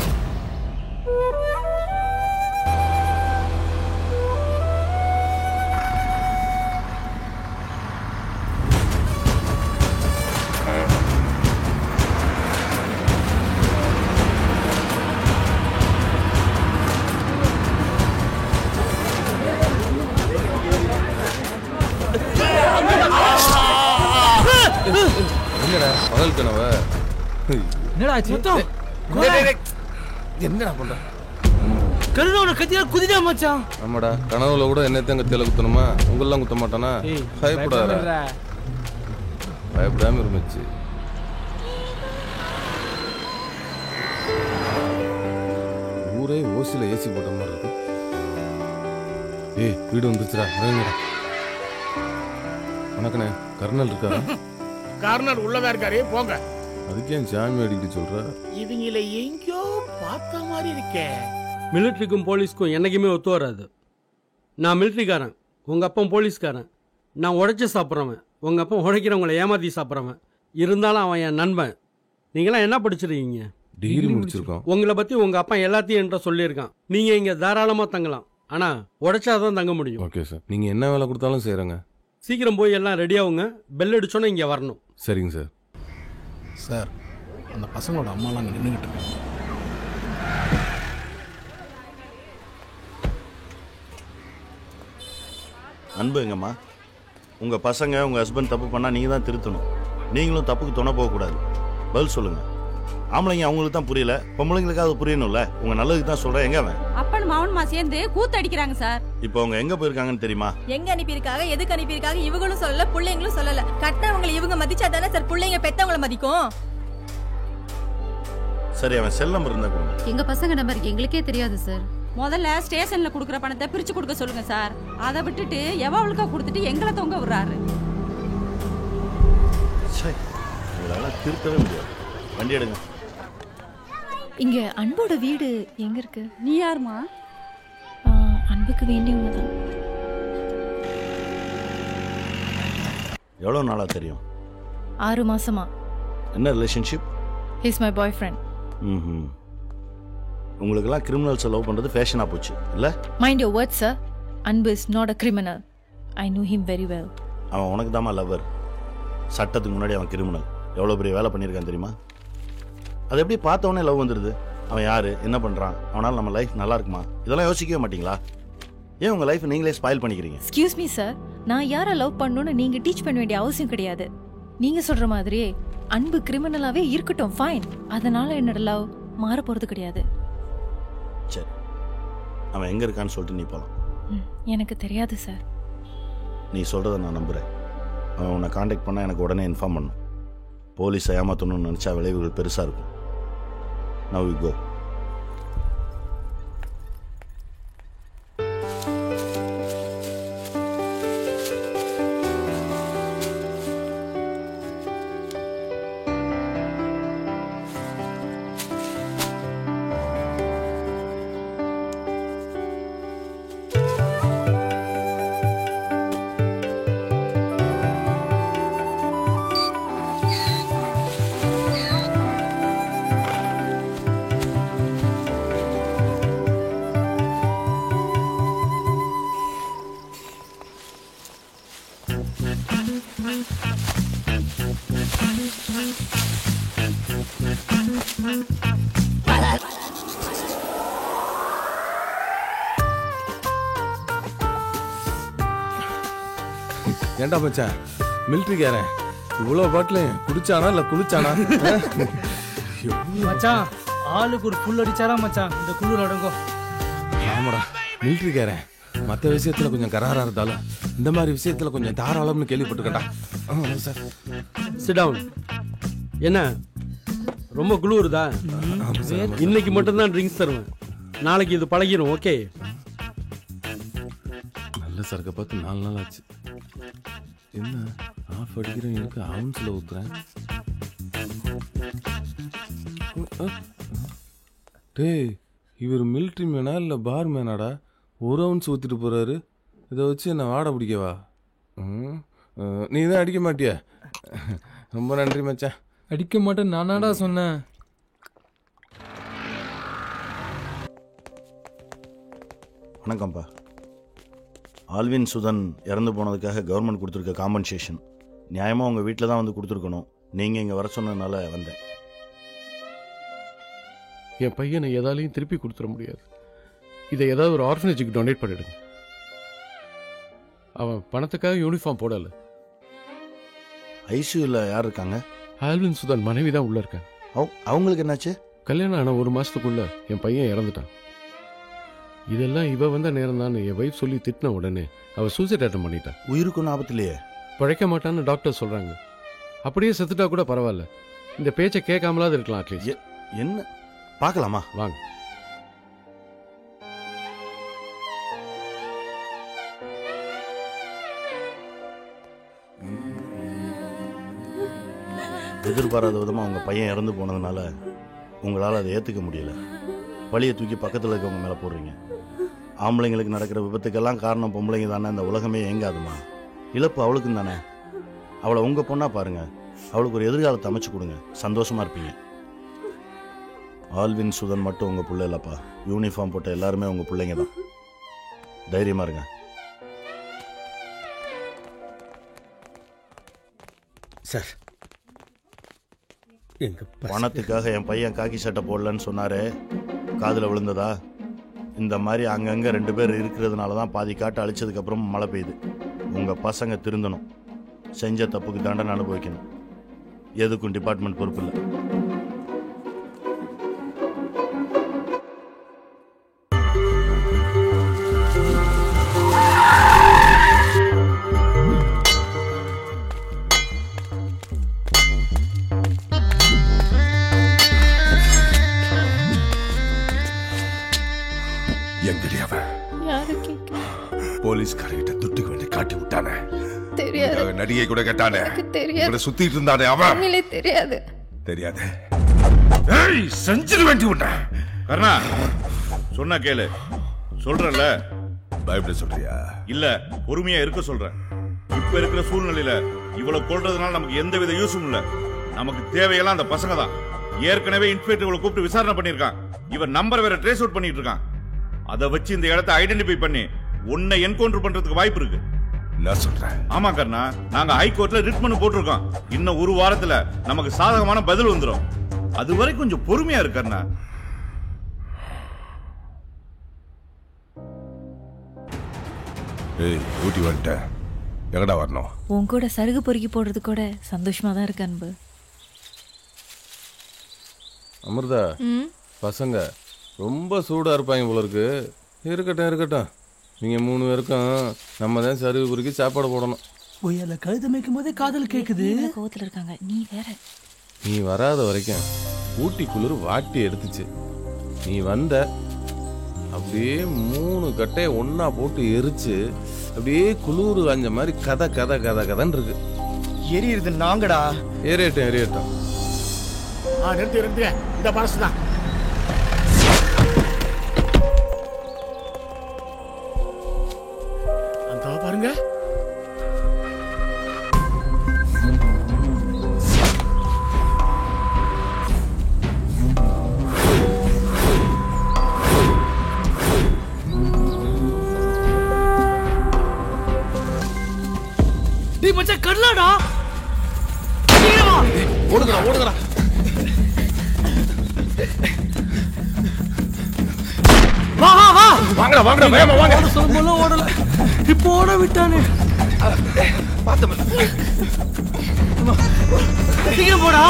என்னடா பகல் கனவ? என்னடா மொத்தம் என்னடா பண்ற? கருணோட கத்தியா குதிடா மச்சான். ஆமாடா, கனவுல கூட என்னத்தையும் கத்தியில குத்தணுமா? உங்களெல்லாம் குத்த மாட்டானா? பயப்படாத, பயப்படாம இருந்துச்சு. ஊரே ஓசில ஏசி போட்ட மாதிரி இருக்கு. ஏய், வீடு வந்துச்சுடா. வணக்கண்ணே, கர்னல் இருக்காரா? கர்னல் உள்ளதா இருக்காரு, போங்க. அதுக்கு ஏன் சாமி அடிக்க சொல்ற? இவங்கள எங்கேயோ பார்த்த மாதிரி இருக்கே. மிலிட்ரிக்கும் போலீஸ்க்கும் என்னைக்குமே ஒத்து வராது. நான் மிலிட்ரிக்காரன், உங்கள் அப்பா போலீஸ்காரன். நான் உழைச்சி சாப்பிட்றவன், உங்கள் அப்பா உழைக்கிறவங்களை ஏமாற்றி சாப்பிட்றவன். இருந்தாலும் அவன் என் நண்பன். நீங்களாம் என்ன படிச்சிருக்கீங்க? டிகிரி முடிச்சிருக்கோம். உங்களை பற்றி உங்கள் அப்பா எல்லாத்தையும் என்கிட்ட சொல்லியிருக்கான். நீங்கள் இங்கே தாராளமாக தங்கலாம், ஆனால் உழைச்சாதான் தங்க முடியும். ஓகே சார், நீங்கள் என்ன வேலை கொடுத்தாலும் செய்கிறேங்க. சீக்கிரம் போய் எல்லாம் ரெடியாகுங்க. பெல் அடிச்சோன்னே இங்கே வரணும். சரிங்க சார். சார், அந்த பசங்களோட அம்மாலாம் நின்றுக்கிட்டு இருக்காங்க. அன்பு எங்கம்மா? உங்கள் பசங்க உங்கள் ஹஸ்பண்ட் தப்பு பண்ணால் நீங்கள் தான் திருத்தணும். நீங்களும் தப்புக்கு துணை போகக்கூடாது. பதில் சொல்லுங்கள். ஆம்பளைங்க அவங்களுக்கு தான் புரியல, பொம்பளைங்களுக்காக புரியணும்ல. உங்கள் நல்லதுக்கு தான் சொல்கிறேன். எங்க அவன்? அப்பனும் மவனுமா சேர்ந்து கூத்தடிக்கிறாங்க சார். இப்போ அவங்க எங்கே போயிருக்காங்கன்னு தெரியுமா? எங்க அனுப்பியிருக்காங்க, எதுக்கு அனுப்பியிருக்காங்க இவங்களும் சொல்லல, பிள்ளைங்களும் சொல்லல. கட்டினவங்களை இவங்க மதிச்சா தானே சார் பிள்ளைங்க பெத்தவங்களை மதிக்கும். சரி, அவன் செல் நம்பர் இருந்தா கொடுங்க. எங்க பசங்க நம்பர் எங்களுக்கே தெரியாது சார். முதல்ல ஸ்டேஷன்ல குடுக்குற பணத்தை பிரிச்சு கொடுக்க சொல்லுங்க சார். அதை விட்டுட்டு எவ்வளவுக்கா கொடுத்துட்டு எங்களை தொங்க விடுறாரு. உங்களால திருத்தவே முடியாது. வண்டி எடுங்க. இங்க அன்போட வீடு எங்க இருக்கு? நீ யாருமா? அன்புக்கு வேண்டியவங்க தான். எவ்வளவு நாளா தெரியும்? 6 மாசமா. என்ன ரிலேஷன்ஷிப்? He's my boyfriend. உங்களுக்கெல்லாம் கிரிமினல்ஸ் லவ் பண்றது ஃபேஷனா போச்சு இல்ல? Mind your words, sir. Anbu is not a criminal. I know him very well. அவன் உனக்கு தாமா லவர். சட்டத்துக்கு முன்னாடி அவன் கிரிமினல். எவ்வளவு பெரிய வேலை பண்ணியிருக்கான் தெரியுமா? அது எப்படி பார்த்தவொடனே லவ் வந்துடுது? அவன் யாரு, என்ன பண்றான், அவனால நம்ம லைஃப் நல்லா இருக்குமா, இதெல்லாம் யோசிக்கவே மாட்டீங்களா? ஏன் உங்க லைஃப் நீங்களே ஸ்பாயில் பண்ணிக்கிறீங்க? Excuse me, sir. நான் யாரை லவ் பண்ணணும்னு நீங்க டீச் பண்ண வேண்டிய அவசியம் கிடையாது. நீங்க சொல்ற மாதிரியே அன்பு கிரிமினலாவே இருக்கட்டும், ஃபைன். அதனால என்னோட லவ் மாற போறது கிடையாது. சரி, அவன் எங்க இருக்கான்னு சொல்லிட்டு நீ போலாம். எனக்கு தெரியாது சார். நீ சொல்றத நான் நம்புறேன். அவன் உன்னை காண்டாக்ட் பண்ணா எனக்கு உடனே இன்ஃபார்ம் பண்ணும். போலீஸை ஏமாத்தணும்னு நினைச்சா விளைவுகள் பெருசா இருக்கும். Now you go. ஏண்டா மச்சான், மிலிட்ரிக்காரன் இவ்வளோ பாட்டிலையும் குடிச்சானா இல்லை குளிச்சானா? மச்சான் ஆளுக்கு ஒரு புல் அடிச்சாரா மச்சான், இந்த குளிர் அடங்கும். ஆமாடா, மிலிட்ரிக்காரன் மற்ற விஷயத்துல கொஞ்சம் கராரா இருந்தாலும் இந்த மாதிரி விஷயத்துல கொஞ்சம் தாராளம்னு கேள்விப்பட்டுக்கட்டா. Sir sit down. என்ன ரொம்ப குளிருதா? இன்னைக்கு மட்டும்தான் ட்ரிங்க்ஸ் தருவேன், நாளைக்கு இது பழகிடும். ஓகே, நல்ல சரக்கை பார்த்து 4 நாள் ஆச்சு. என்ன ஆஃப் அடிக்கிறேன், எனக்கு அவுன்ஸில் ஊத்துறேன். டேய், இவர் மிலிட்ரி மேனா இல்லை பார் மேனாடா? 1 ounce ஊற்றிட்டு போகிறாரு. இதை வச்சு என்ன வாட பிடிக்கவா? நீ தான் அடிக்க மாட்டியா? ரொம்ப நன்றி மச்சான். அடிக்க மாட்டேன் நானாடா சொன்னேன். வணக்கம்ப்பா. ஆல்வின் சுதன் இறந்து போனதுக்காக கவர்மெண்ட் கொடுத்துருக்க காம்பன்சேஷன் நியாயமாக உங்கள் வீட்டில் தான் வந்து கொடுத்துருக்கணும். நீங்கள் இங்கே வர சொன்னதுனால வந்தேன். என் பையனை எதாலையும் திருப்பி கொடுத்துட முடியாது. இதை ஏதாவது ஒரு ஆர்ஃபனேஜுக்கு டொனேட் பண்ணிடுங்க. அவன் பணத்துக்காக யூனிஃபார்ம் போடலை. ஐசியூவில் யார் இருக்காங்க? ஆல்வின் சுதன் மனைவி தான் உள்ளே இருக்காங்க. அவங்களுக்கு என்னாச்சு? கல்யாணம் ஆன 1 மாதத்துக்குள்ள என் பையன் இறந்துட்டான். இதெல்லாம் இவ வந்த நேரம் தான் என் வைஃப் சொல்லி திட்டின உடனே அவள் சூசைட் அட்டன் பண்ணிட்டான். உயிருக்கு ஒன்றும் ஆபத்திலேயே? பழைக்க மாட்டான்னு டாக்டர் சொல்கிறாங்க. அப்படியே செத்துட்டா கூட பரவாயில்ல, இந்த பேச்சை கேட்காமலாவது இருக்கலாம். அட்லீஸ்ட் என்ன பார்க்கலாமா? வாங்க. எதிர்பாராத விதமாக உங்கள் பையன் இறந்து போனதுனால உங்களால் அதை ஏற்றுக்க முடியல. வழியை தூக்கி பக்கத்தில் இருக்கவங்க மேலே போடுறீங்க. ஆம்பளைங்களுக்கு நடக்கிற விபத்துக்கெல்லாம் காரணம் பொம்பளைங்க தானே. அந்த உலகமே ஏங்காதுமா. இழப்பு அவளுக்கும் தானே. அவளை உங்கள் பொண்ணாக பாருங்கள். அவளுக்கு ஒரு எதிர்காலத்தை அமைச்சு கொடுங்க, சந்தோஷமாக இருப்பீங்க. ஆல்வின் சுதன் மட்டும் உங்கள் பிள்ளை இல்லைப்பா. யூனிஃபார்ம் போட்ட எல்லாருமே உங்கள் பிள்ளைங்க தான். தைரியமாக இருங்க. சார், பணத்துக்காக என் பையன் காக்கி சட்டை போடலன்னு சொன்னாரே, காதில் விழுந்ததா? இந்த மாதிரி அங்கங்கே 2 பேர் இருக்கிறதுனால தான் பாதி காட்டு அழிச்சதுக்கப்புறம் மழை பெய்யுது. உங்க பசங்க திருந்தணும், செஞ்ச தப்புக்கு தண்டனை அனுபவிக்கணும். எதுக்கும் டிபார்ட்மெண்ட் பொறுப்பு இல்லை. போலீஸ்காரங்கிட்ட துட்டுக்கு வேண்டி காட்டி விட்டானே. தெரியாது. நடிகை கூட கேட்டானே. தெரியாது. சுத்திட்டு இருந்தானே அவன். தெரியாது. தெரியாது. ஏய், செஞ்சிட வேண்டி உன்னை. கர்ணா, சொன்னா கேளு. சொல்றல. பயப்பட சொல்றியா? இல்ல, பொறுமையா இருக்க சொல்றேன். இப்ப இருக்கிற சூழ்நிலையில இவ்வளவு கொல்றதுனால நமக்கு எந்த வித யூஸும் இல்ல. நமக்கு தேவையெல்லாம் அந்த பசங்க தான். ஏற்கனவே இன்ஸ்பெக்டர் இவளை கூப்பிட்டு விசாரணை பண்ணிருக்கான். இவன் நம்பர் வேற ட்ரேஸ் அவுட் பண்ணிட்டு இருக்கான். அதை வச்சு இந்த இடத்தை ஐடென்டிஃபை பண்ணி உன்னை என்கவுண்டர் பண்றதுக்கு வாய்ப்பு இருக்கு. நான் சொல்றேன். ஆமா கர்ணா, நாங்க ஹைகோர்ட்ல ரிட் பண்ணி போட்டிருக்கோம். இன்னும் ஒரு வாரத்துல நமக்கு சாதகமான பதில் வந்துடும். அதுவரை கொஞ்சம் பொறுமையா இருக்கு கர்ணா. ஏய், ஊட்டி வந்துட்டேன். எங்கடா வரணும்? உன் கூட சருகு பொறுக்கி போடுறது கூட சந்தோஷமா தான் இருக்கு அன்பு. அமிர்தா, பசங்க ரொம்ப சூடா இருப்பாங்க போல இருக்கு. இருக்கட்டும். நீங்க 3 பேருக்கும் நம்ம தான் சருகு பொறுக்கி சாப்பாடு போடணும். ஒய்யால கழுத மேய்க்கும் போதே காதல் கேக்குது. கோவத்துல இருக்காங்க. நீ வேற. நீ வராத வரைக்கும் ஊட்டி குளிர் வாட்டி எடுத்துச்சு. நீ வந்த அப்படியே 3 கட்டையை ஒன்னா போட்டு எரிச்சு அப்படியே குளிர் காஞ்ச மாதிரி கதன்னு இருக்கு. எரியுது நாங்கடா. எரியட்டும். நிறுத்தி இந்த பரசு தான். அந்த பாருங்க. நீ மச்சா கடலாடா. ஓடுங்கடா. வா. வாங்கடா, வேகமா வாங்க. சொல்லும்போது ஓடல. இப்போ ஓட விட்டானே. பாத்து சீக்கிரம் போடா.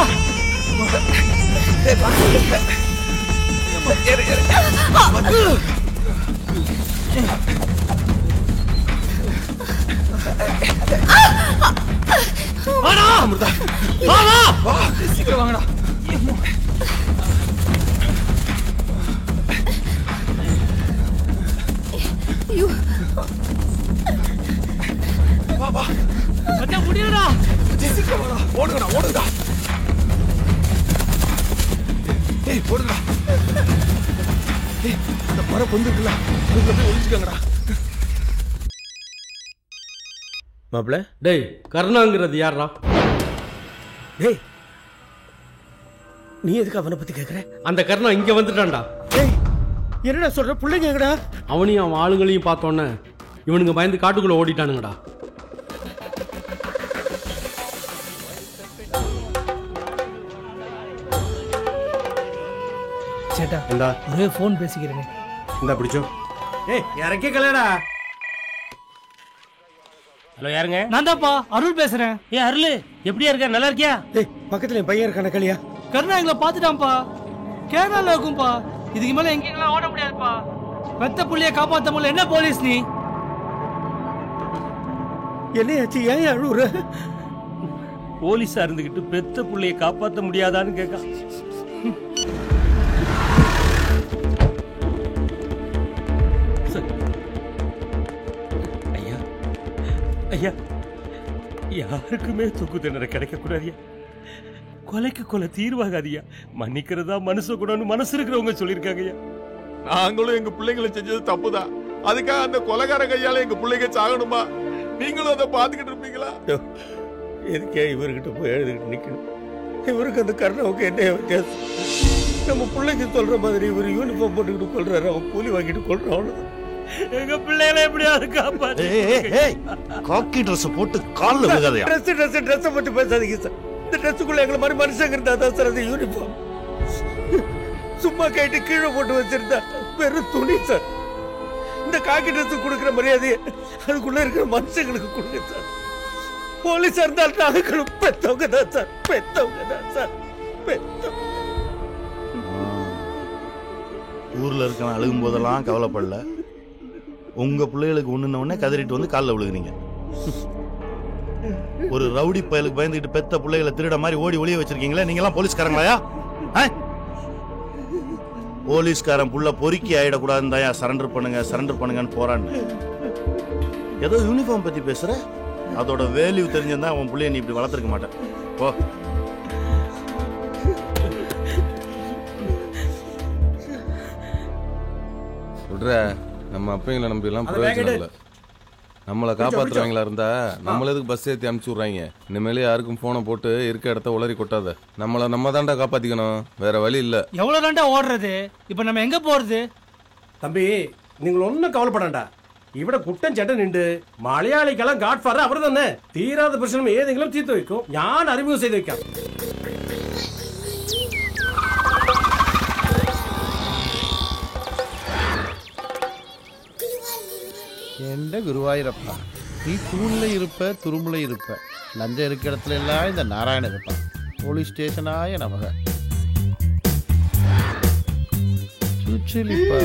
வாடா அமிர்தா. வா. சீக்கிரம் வாங்கடா. வா. மச்சா முடியலடா. சீக்கிரம் வாடா. ஓடுங்கடா. ஏய், ஓடுங்கடா. ஏய், அந்த மரம் பொந்துக்குல அதுக்குள்ள போய் ஒளிஞ்சுக்கங்கடா. மாப்ள, டேய் கருணாங்கிறது யாரா? டேய், நீ எதுக்கு அவனை பத்தி கேக்குற? அந்த கருணா இங்க வந்துட்டான்டா. டேய், என்னடா சொல்ற? பிள்ளைங்க எங்கடா? அவனையும் அவன் ஆளுங்களையும் பார்த்தோன்னே இவனுங்க பயந்து காட்டுக்குள்ள ஓடிட்டானுங்கடா. சேட்டா, ஒரே போன் பேசிக்கிறேன். இந்த பிடிச்சோ. ஏய், இறக்கே கலையடா. ஹலோ, யாருங்க? நான் தான்ப்பா அருள் பேசுறேன். அருள், எப்படியா இருக்க? நல்லா இருக்கியா? டேய், பக்கத்துல என் பையன் இருக்கான கலியா. கருணா எங்களை பாத்துட்டான்ப்பா. கேரளால இருக்கும்பா. இதுக்கு மேல எங்கெல்லாம் ஓட முடியாதுப்பா. பெத்த புள்ளைய காப்பாத்த முடியல. என்ன போலீஸ் நீ? என்னையாச்சு? ஏன் அழுவுற? போலீஸா இருந்துகிட்டு பெத்த புள்ளைய காப்பாத்த முடியாதான்னு கேட்க. ஐயா, யாருக்குமே தூக்கு தண்டனை கிடைக்க கூடாதியா. கொலைக்கு கொலை தீர்வாகாதியா. மன்னிக்கிறதா மனசு கூடன்னு மனசு இருக்கிறவங்க சொல்லியிருக்காங்க ஐயா. நாங்களும் எங்க பிள்ளைங்களை செஞ்சது தப்புதான். அதுக்காக அந்த கொலைகார கையால எங்க பிள்ளைங்க சாகணுமா? நீங்களும் அதை பாத்துக்கிட்டு இருப்பீங்களா? எதுக்கே இவர்கிட்ட போய் எழுதிக்கிட்டு நிக்கணும்? இவருக்கு அந்த கருணாவுக்கு என்ன வித்தியாசம்? நம்ம பிள்ளைங்க சொல்ற மாதிரி இவர் யூனிஃபார்ம் போட்டுக்கிட்டு கொள்றாரு, அவன் கூலி வாங்கிட்டு கொள்றான். அவ்வளவுதான். எங்க பிள்ளைகளை எப்படியாவது காப்பாத்து. காக்கி ட்ரெஸ் போட்டு கால்ல விழுகாதயா. ட்ரெஸ் மட்டும் பேசாதீங்க சார். இந்த ட்ரெஸ்ஸுக்குள்ள எங்களை மாதிரி மனுஷங்க இருந்தா தான் சார் அது யூனிஃபார்ம். சும்மா கைட்டு கீழே போட்டு வச்சிருந்தா வெறும் துணி சார். இந்த காக்கி ட்ரெஸ் கொடுக்குற மரியாதையை அதுக்குள்ள இருக்கிற மனுஷங்களுக்கு கொடுங்க சார். போலீஸா இருந்தால் நாங்களும் பெத்தவங்க தான் சார், பெத்தவங்க தான் சார், பெத்தவங்க. ஊர்ல இருக்க அழுகும் போதெல்லாம் கவலைப்படல, உங்க பிள்ளைகளுக்கு ஒண்ணுன கதறிட்டு வந்து காலில் விழுகுறீங்க. ஒரு ரவுடி பயலுக்கு பயந்துட்டு பெத்த பிள்ளைகளை திருட மாதிரி ஓடி ஒளிய வச்சிருக்கீங்களே, நீங்க எல்லாம் போலீஸ்காரங்களாயா? போலீஸ்காரன் புள்ள பொறுக்கி ஆயிடக்கூடாதுன்னு தான் சரண்டர் பண்ணுங்கன்னு போறான்னு. ஏதோ யூனிஃபார்ம் பத்தி பேசுற, அதோட வேல்யூ தெரிஞ்சிருந்தா உன் பிள்ளைய நீ இப்படி வளர்த்துருக்க மாட்டேன். ஓ சொல்ற, நம்ம அப்பங்களை நம்பி எல்லாம் பிரயோஜனம் இல்லை. நம்மளை காப்பாத்துறவங்களா இருந்தா நம்மள எதுக்கு பஸ் ஏற்றி அனுப்பிச்சு விட்றாங்க? இனிமேலே யாருக்கும் போனை போட்டு இருக்க இடத்த உளறி கொட்டாத. நம்ம தாண்டா காப்பாத்திக்கணும், வேற வழி இல்ல. எவ்வளவு தாண்டா ஓடுறது? இப்ப நம்ம எங்க போறது? தம்பி நீங்கள் ஒன்னும் கவலைப்படாண்டா. ഇവിടെ കുട്ടൻ ചേട്ടൻ ഉണ്ട്. മലയാളിക്കെല്ലാം ഗാഡ് ഫാദർ അവർ തന്നെ. തീരാത്ത പ്രശ്നം ഏതെങ്കിലും തീർത്ത് വെക്കും, ഞാൻ അറിമുഖം ചെയ്ത് വെക്കാം. எந்த குருவாயூரப்பா, நீ தூண்ல இருப்ப துரும்புல இருப்ப, லஞ்சம் இருக்கிற இடத்துல எல்லாம் இந்த நாராயண இருப்பான். போலீஸ் ஸ்டேஷனாய நமக சுச்சிலிப்பா.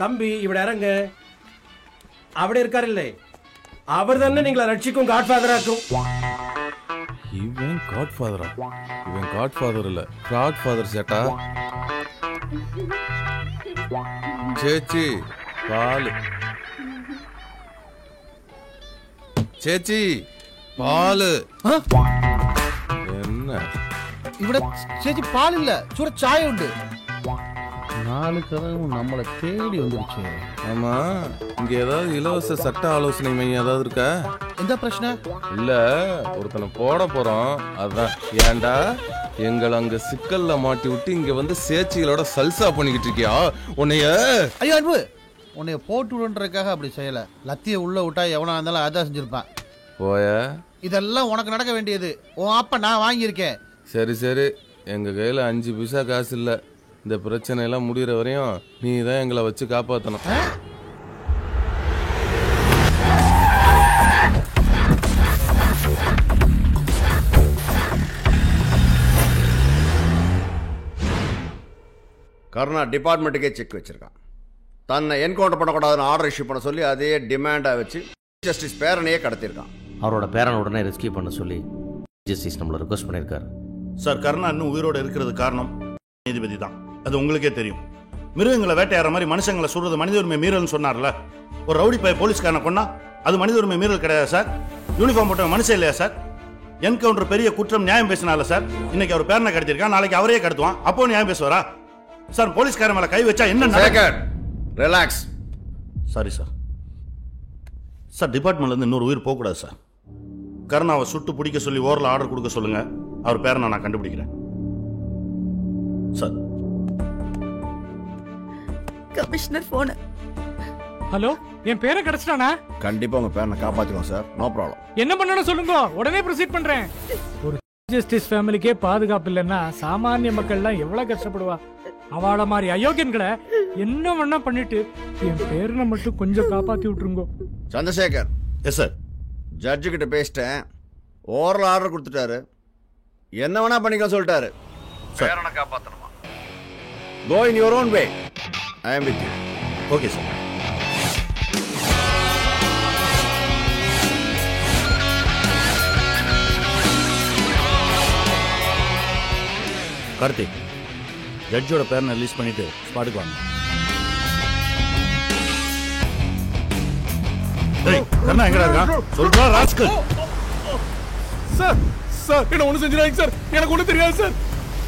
தம்பி ഇവിടെ இறங்க. അവിടെ இருக்காரில்லை, அவர் തന്നെ നിങ്ങളെ രക്ഷിക്കും, ഗാഡ് ഫാദർ ആക്കും. இவன் காட் ஃபாதரா? இவன் காட் ஃபாதர் இல்ல, காட் ஃபாதர் சேட்டா. சேச்சி பால், ചേച്ചി പാല്. என்ன ഇവിടെ ചേച്ചി പാലില്ല, ചൂട ചായ ഉണ്ട്. 4 கதவும் நம்மளை தேடி வந்துருச்சு. ஆமா, இங்க ஏதாவது இலவச சட்ட ஆலோசனை மையம் ஏதாவது இருக்கா? எந்த பிரச்சனை இல்ல, ஒருத்தனை போட போறோம், அதான். ஏண்டா எங்களை அங்க சிக்கல்ல மாட்டி விட்டு இங்க வந்து சேச்சிகளோட சல்சா பண்ணிக்கிட்டு இருக்கியா? உன்னைய ஐயோ அன்பு, உன்னைய போட்டு விடுன்றதுக்காக அப்படி செய்யல. லத்திய உள்ள விட்டா எவனா இருந்தாலும் அதான் செஞ்சிருப்பான். போய, இதெல்லாம் உனக்கு நடக்க வேண்டியது. உன் அப்ப நான் வாங்கியிருக்கேன். சரி சரி, எங்க கையில 5 பைசா காசு இல்ல. இந்த பிரச்சனை எல்லாம் முடிகிற வரையும் நீ தான் எங்களை வச்சு காப்பாற்றணும். கருணா டிபார்ட்மெண்ட்டுக்கே செக் வச்சிருக்கான். தன்னை என்கவுண்டர் பண்ணக்கூடாதுன்னு ஆர்டர் இஷ்யூ பண்ண சொல்லி அதே டிமாண்டாக வச்சு ஜஸ்டிஸ் பேரனையே கடத்திருக்கான். அவரோட பேரனை உடனே ரெஸ்கியூ பண்ண சொல்லி ஜஸ்டிஸ் நம்மளை ரிக்வஸ்ட் பண்ணியிருக்காரு. சார், கருணா இன்னும் உயிரோடு இருக்கிறது காரணம் நீதிபதி தான், அது உங்களுக்கே தெரியும். மிருகங்களை வேட்டையாடுற மாதிரி மனுஷங்களை சொல்றது மனித உரிமை மீறல்னு சொன்னார்ல. ஒரு ரவுடி பைய போலீஸ்காரனை கொன்னா அது மனித உரிமை மீறல் கிடையாது சார். யூனிஃபார்ம் போட்ட மனுஷன் இல்லையா சார்? என்கவுண்டர் பெரிய குற்றம், நியாயம் பேசினால சார். இன்னைக்கு அவர் பேரனை கடத்திருக்கான், நாளைக்கு அவரே கடத்துவான், அப்போ நியாயம் பேசுவாரா சார்? போலீஸ்காரன் மேல கை வச்சா என்ன? ரிலாக்ஸ். Sorry sir. சார், டிபார்ட்மெண்ட்ல இருந்து இன்னொரு உயிர் போகக்கூடாது சார். கருணாவை சுட்டு பிடிக்க சொல்லி ஓரல ஆர்டர் கொடுக்க சொல்லுங்க, அவர் பேரனை நான் கண்டுபிடிக்கிறேன் சார். Commissioner phone. ஹலோ, என் பேரை கிடைச்சிட்டானா? கண்டிப்பா உங்க பேரனை காப்பாத்துவோம் சார், நோ ப்ராப்ளம். என்ன பண்ணணும் சொல்லுங்க, உடனே ப்ரொசீட் பண்றேன். ஒரு ஜஸ்டிஸ் ஃபேமிலிக்கே பாதுகாப்பு இல்லைன்னா சாமானிய மக்கள்லாம் எவ்வளவு கஷ்டப்படுவா. அவள மாதிரி அயோக்கியன்களை என்ன வேணா பண்ணிட்டு என் பேரனை மட்டும் கொஞ்சம் காப்பாத்தி விட்டுருங்க. சந்திரசேகர். Yes sir. ஜட்ஜு கிட்ட பேசிட்டேன், ஓரல் ஆர்டர் கொடுத்துட்டாரு, என்ன வேணா பண்ணிக்க சொல்லிட்டாரு. பேரனை காப்பாத்தணுமா? Go in your own way. I am with you. Okay, sir. Karthik, ஜட்ஜோட பேரனை ரிலீஸ் பண்ணிட்டு ஸ்பாட்டுக்கு வாங்க. கண்ணா எங்கடா இருக்கான் சொல்றா ராஸ்கல். சார் சார், என்ன ஒண்ணு செஞ்சிராதீங்க சார், எனக்கு ஒண்ணு தெரியாது சார்.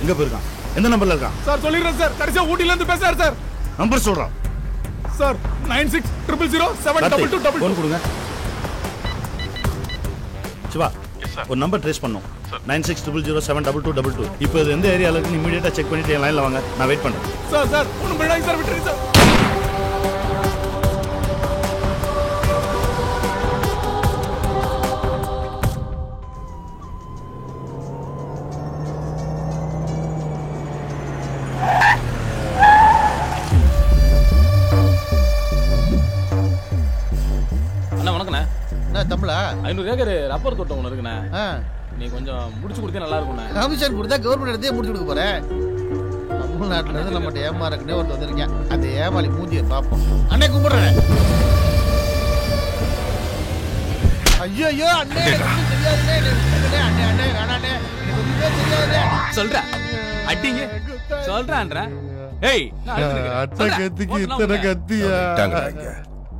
எங்க போயிருக்கான்? எந்த நம்பர்ல இருக்கான் சார்? சொல்லிடுறேன் சார், கடைசியா ஊட்டில இருந்து பேசுறாரு சார். நம்பர் சொல்றான் சார். 96000722. போன் கொடுங்க. சிவா, ஒரு நம்பர் ட்ரேஸ் பண்ணோம். 9600072222. இப்போ இது எந்த ஏரியால இருக்கு இமிடியேட்டா செக் பண்ணிட்டு என் லைன்ல வாங்க. நான் வெயிட் பண்றேன். சார் ஒண்ணும் பண்ணாங்க சார், விட்டுருங்க சார். தம்பளா 500 ஏக்கர் ரப்பர் தோட்டம் ஒன்று இருக்குண்ணே. நீ கொஞ்சம் முடிச்சு கொடுத்தா நல்லா இருக்குண்ணே. கமிஷன் கொடுத்தா கவர்மெண்ட் எடுத்தே முடிச்சு கொடுக்க போறேன். தமிழ்நாட்டுல இருந்து நம்மகிட்ட ஏமாறக்குனே ஒருத்தர் வந்திருக்கேன். அந்த ஏமாளி மூஞ்சியை பார்ப்போம். அண்ணே கும்பிடுறேன். ஐயோ அண்ணே தெரியாதுண்ணே. அண்ணே வேணாண்ணே, தெரியாதுண்ணே சொல்ற அடிங்க சொல்றான்ற. ஏய் அட்டை கத்திக்கு இத்தனை கத்தியா?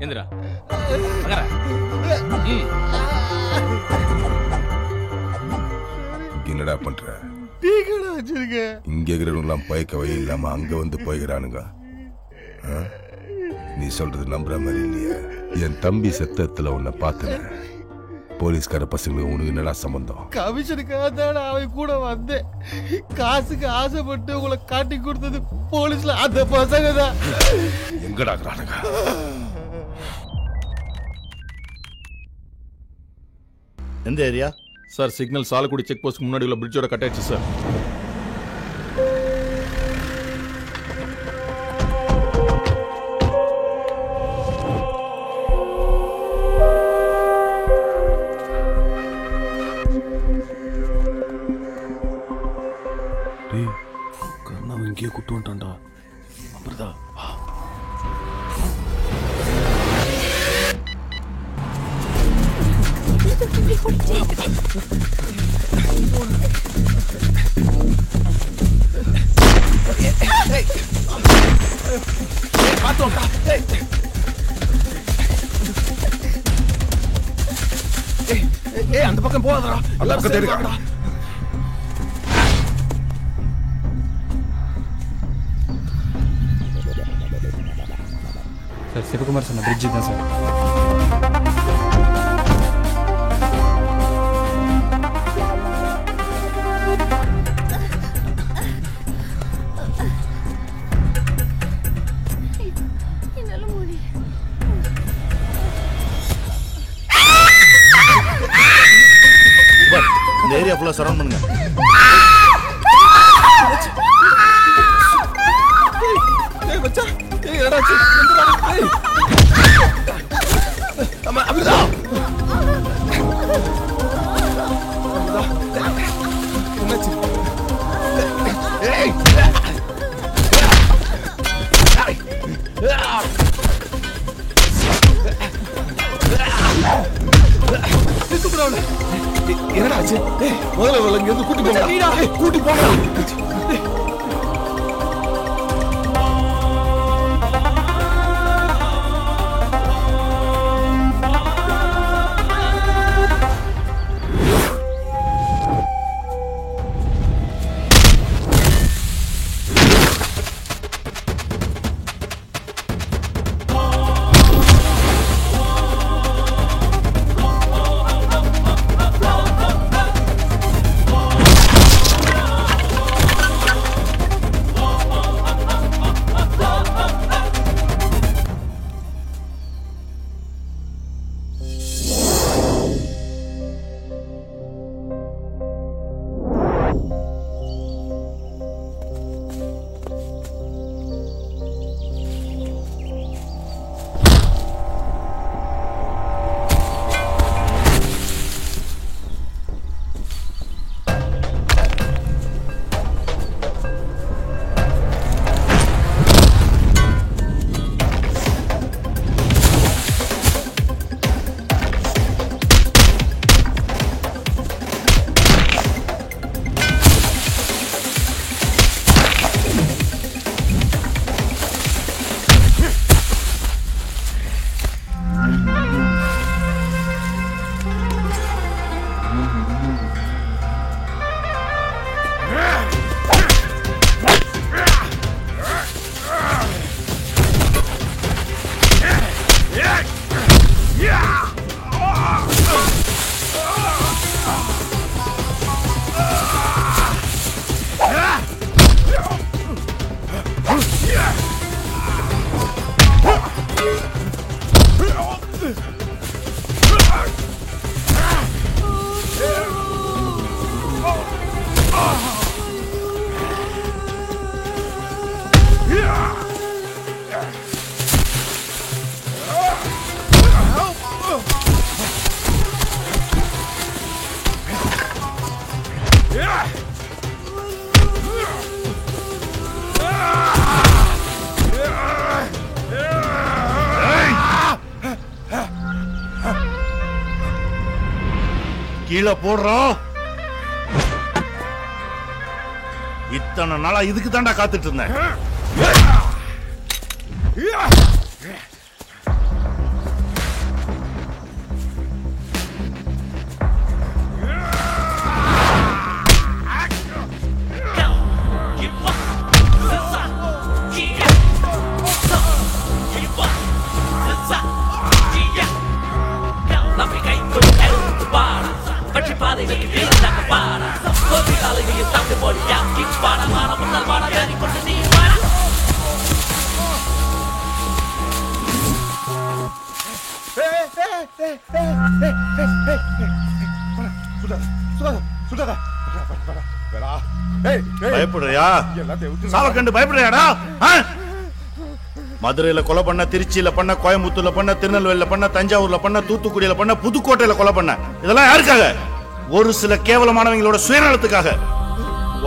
எந்திரா என்னடா பண்ற? இங்க இருக்கிறவங்க பயக்க வழி இல்லாம அங்க வந்து போய்கிறானுங்க. நீ சொல்றது நம்புற மாதிரி இல்லையா? என் தம்பி செத்தத்துல உன்னை பார்த்தேன். போலீஸ்கார பசங்களுக்கு உனக்கு என்னடா சம்பந்தம்? கமிஷனுக்காக தான் அவன் கூட வந்தேன். காசுக்கு ஆசைப்பட்டு உங்களை காட்டி கொடுத்தது போலீஸ்ல அந்த பசங்க தான். எங்கடா இருக்கிறானுங்க? எந்த area sir? Signal Chalakudy check post முன்னாடி உள்ள பிரிட்ஜோட கட் ஆயிடுச்சு சார். கர்ணாவை இங்கேயே கூட்டு வந்துட்டான்டா. அப்புறதா அந்த பக்கம் போகாதடா. எல்லாரும் தேடுங்கடா. சார் சிவகுமார் சொன்ன பிரிட்ஜ் தான் சார். இந்த ஏரியா ஃபுல்லா சரவுண்ட் பண்ணுங்க. ஏய் மச்சான், ஏய் எடாச்சு எந்திரா. ஏய் அம்மா அபிதா என்னாச்சு? ஏய் என்னடா ஆச்சு? முதல்ல இங்க இருந்து கூட்டி போங்க. கூட்டி போங்க. கீழே போடுறோம். இத்தனை நாளா இதுக்கு தாண்டா காத்துட்டு இருந்தேன். பயப்படுறியா? சாவக்கண்டு பயப்படுறியாடா? மதுரையில கொலை பண்ண, திருச்சியில பண்ண, கோயம்புத்தூர்ல பண்ண, திருநெல்வேலியில பண்ண, தஞ்சாவூர்ல பண்ண, தூத்துக்குடியில பண்ண, புதுக்கோட்டையில கொலை பண்ண, இதெல்லாம் யாருக்காக? ஒரு சில கேவலமானவங்களோட சுயநலத்துக்காக.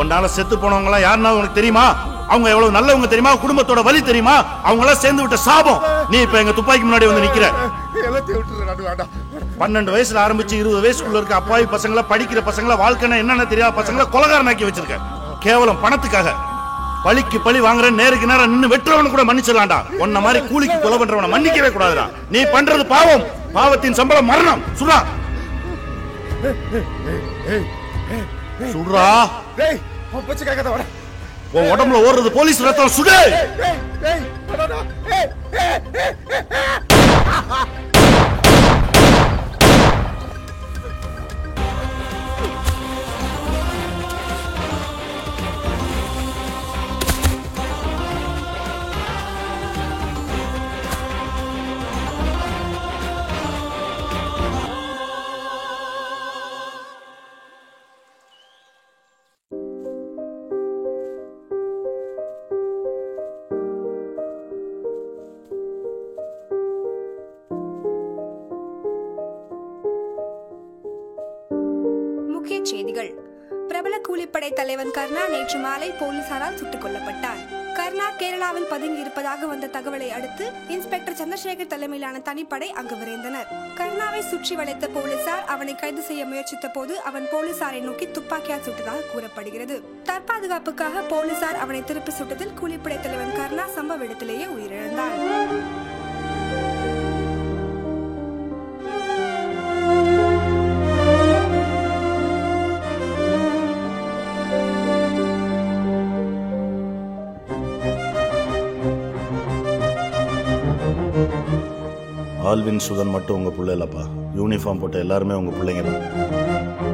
உன்னால செத்து போனவங்க எல்லாம் யாருன்னா உனக்கு தெரியுமா? அவங்க எவ்வளவு நல்லவங்க தெரியுமா? குடும்பத்தோட வலி தெரியுமா? அவங்க எல்லாம் சேர்ந்து விட்ட சாபம். நீ இப்ப எங்க துப்பாக்கி முன்னாடி வந்து நிக்கிற. 12 வயசுல ஆரம்பிச்சு 20 வயசுக்குள்ள இருக்க அப்பாவி பசங்களை, படிக்கிற பசங்களை, வாழ்க்கைன்னா என்னென்ன தெரியாத பசங்களை கொலைகாரனாக்கி வச்சிருக்க. கேவலம் பணத்துக்காக. பழிக்கு பழி வாங்குற, நேருக்கு நேரம் நின்னு வெட்டுறவனு கூட மன்னிச்சிடலாம்டா. உன்ன மாதிரி கூலிக்கு கொலை பண்றவனை மன்னிக்கவே கூடாதுடா. நீ பண்றது பாவம். பாவத்தின் சம்பளம் மரணம். சுடா சுடுறா. உன் உடம்புல ஓடுறது போலீஸ் ரத்தம். சுடு. செய்திகள். பிரபல கூலிப்படை தலைவன் கர்ணா நேற்று மாலை போலீசாரால் சுட்டுக் கொல்லப்பட்டார். கர்ணா கேரளாவில் பதுங்கி இருப்பதாக வந்த தகவலை அடுத்து இன்ஸ்பெக்டர் சந்திரசேகர் தலைமையிலான தனிப்படை அங்கு விரைந்தனர். கர்ணாவை சுற்றி வளைத்த போலீசார் அவனை கைது செய்ய முயற்சித்த போது அவன் போலீசாரை நோக்கி துப்பாக்கியால் சுட்டதாக கூறப்படுகிறது. தற்பாதுகாப்புக்காக போலீசார் அவனை திருப்பி சுட்டதில் கூலிப்படை தலைவன் கர்ணா சம்பவ இடத்திலேயே உயிரிழந்தார். ஆல்வின் சுதன் மட்டும் உங்க பிள்ளை இல்லப்பா. யூனிஃபார்ம் போட்ட எல்லாருமே உங்க பிள்ளைங்க தான்.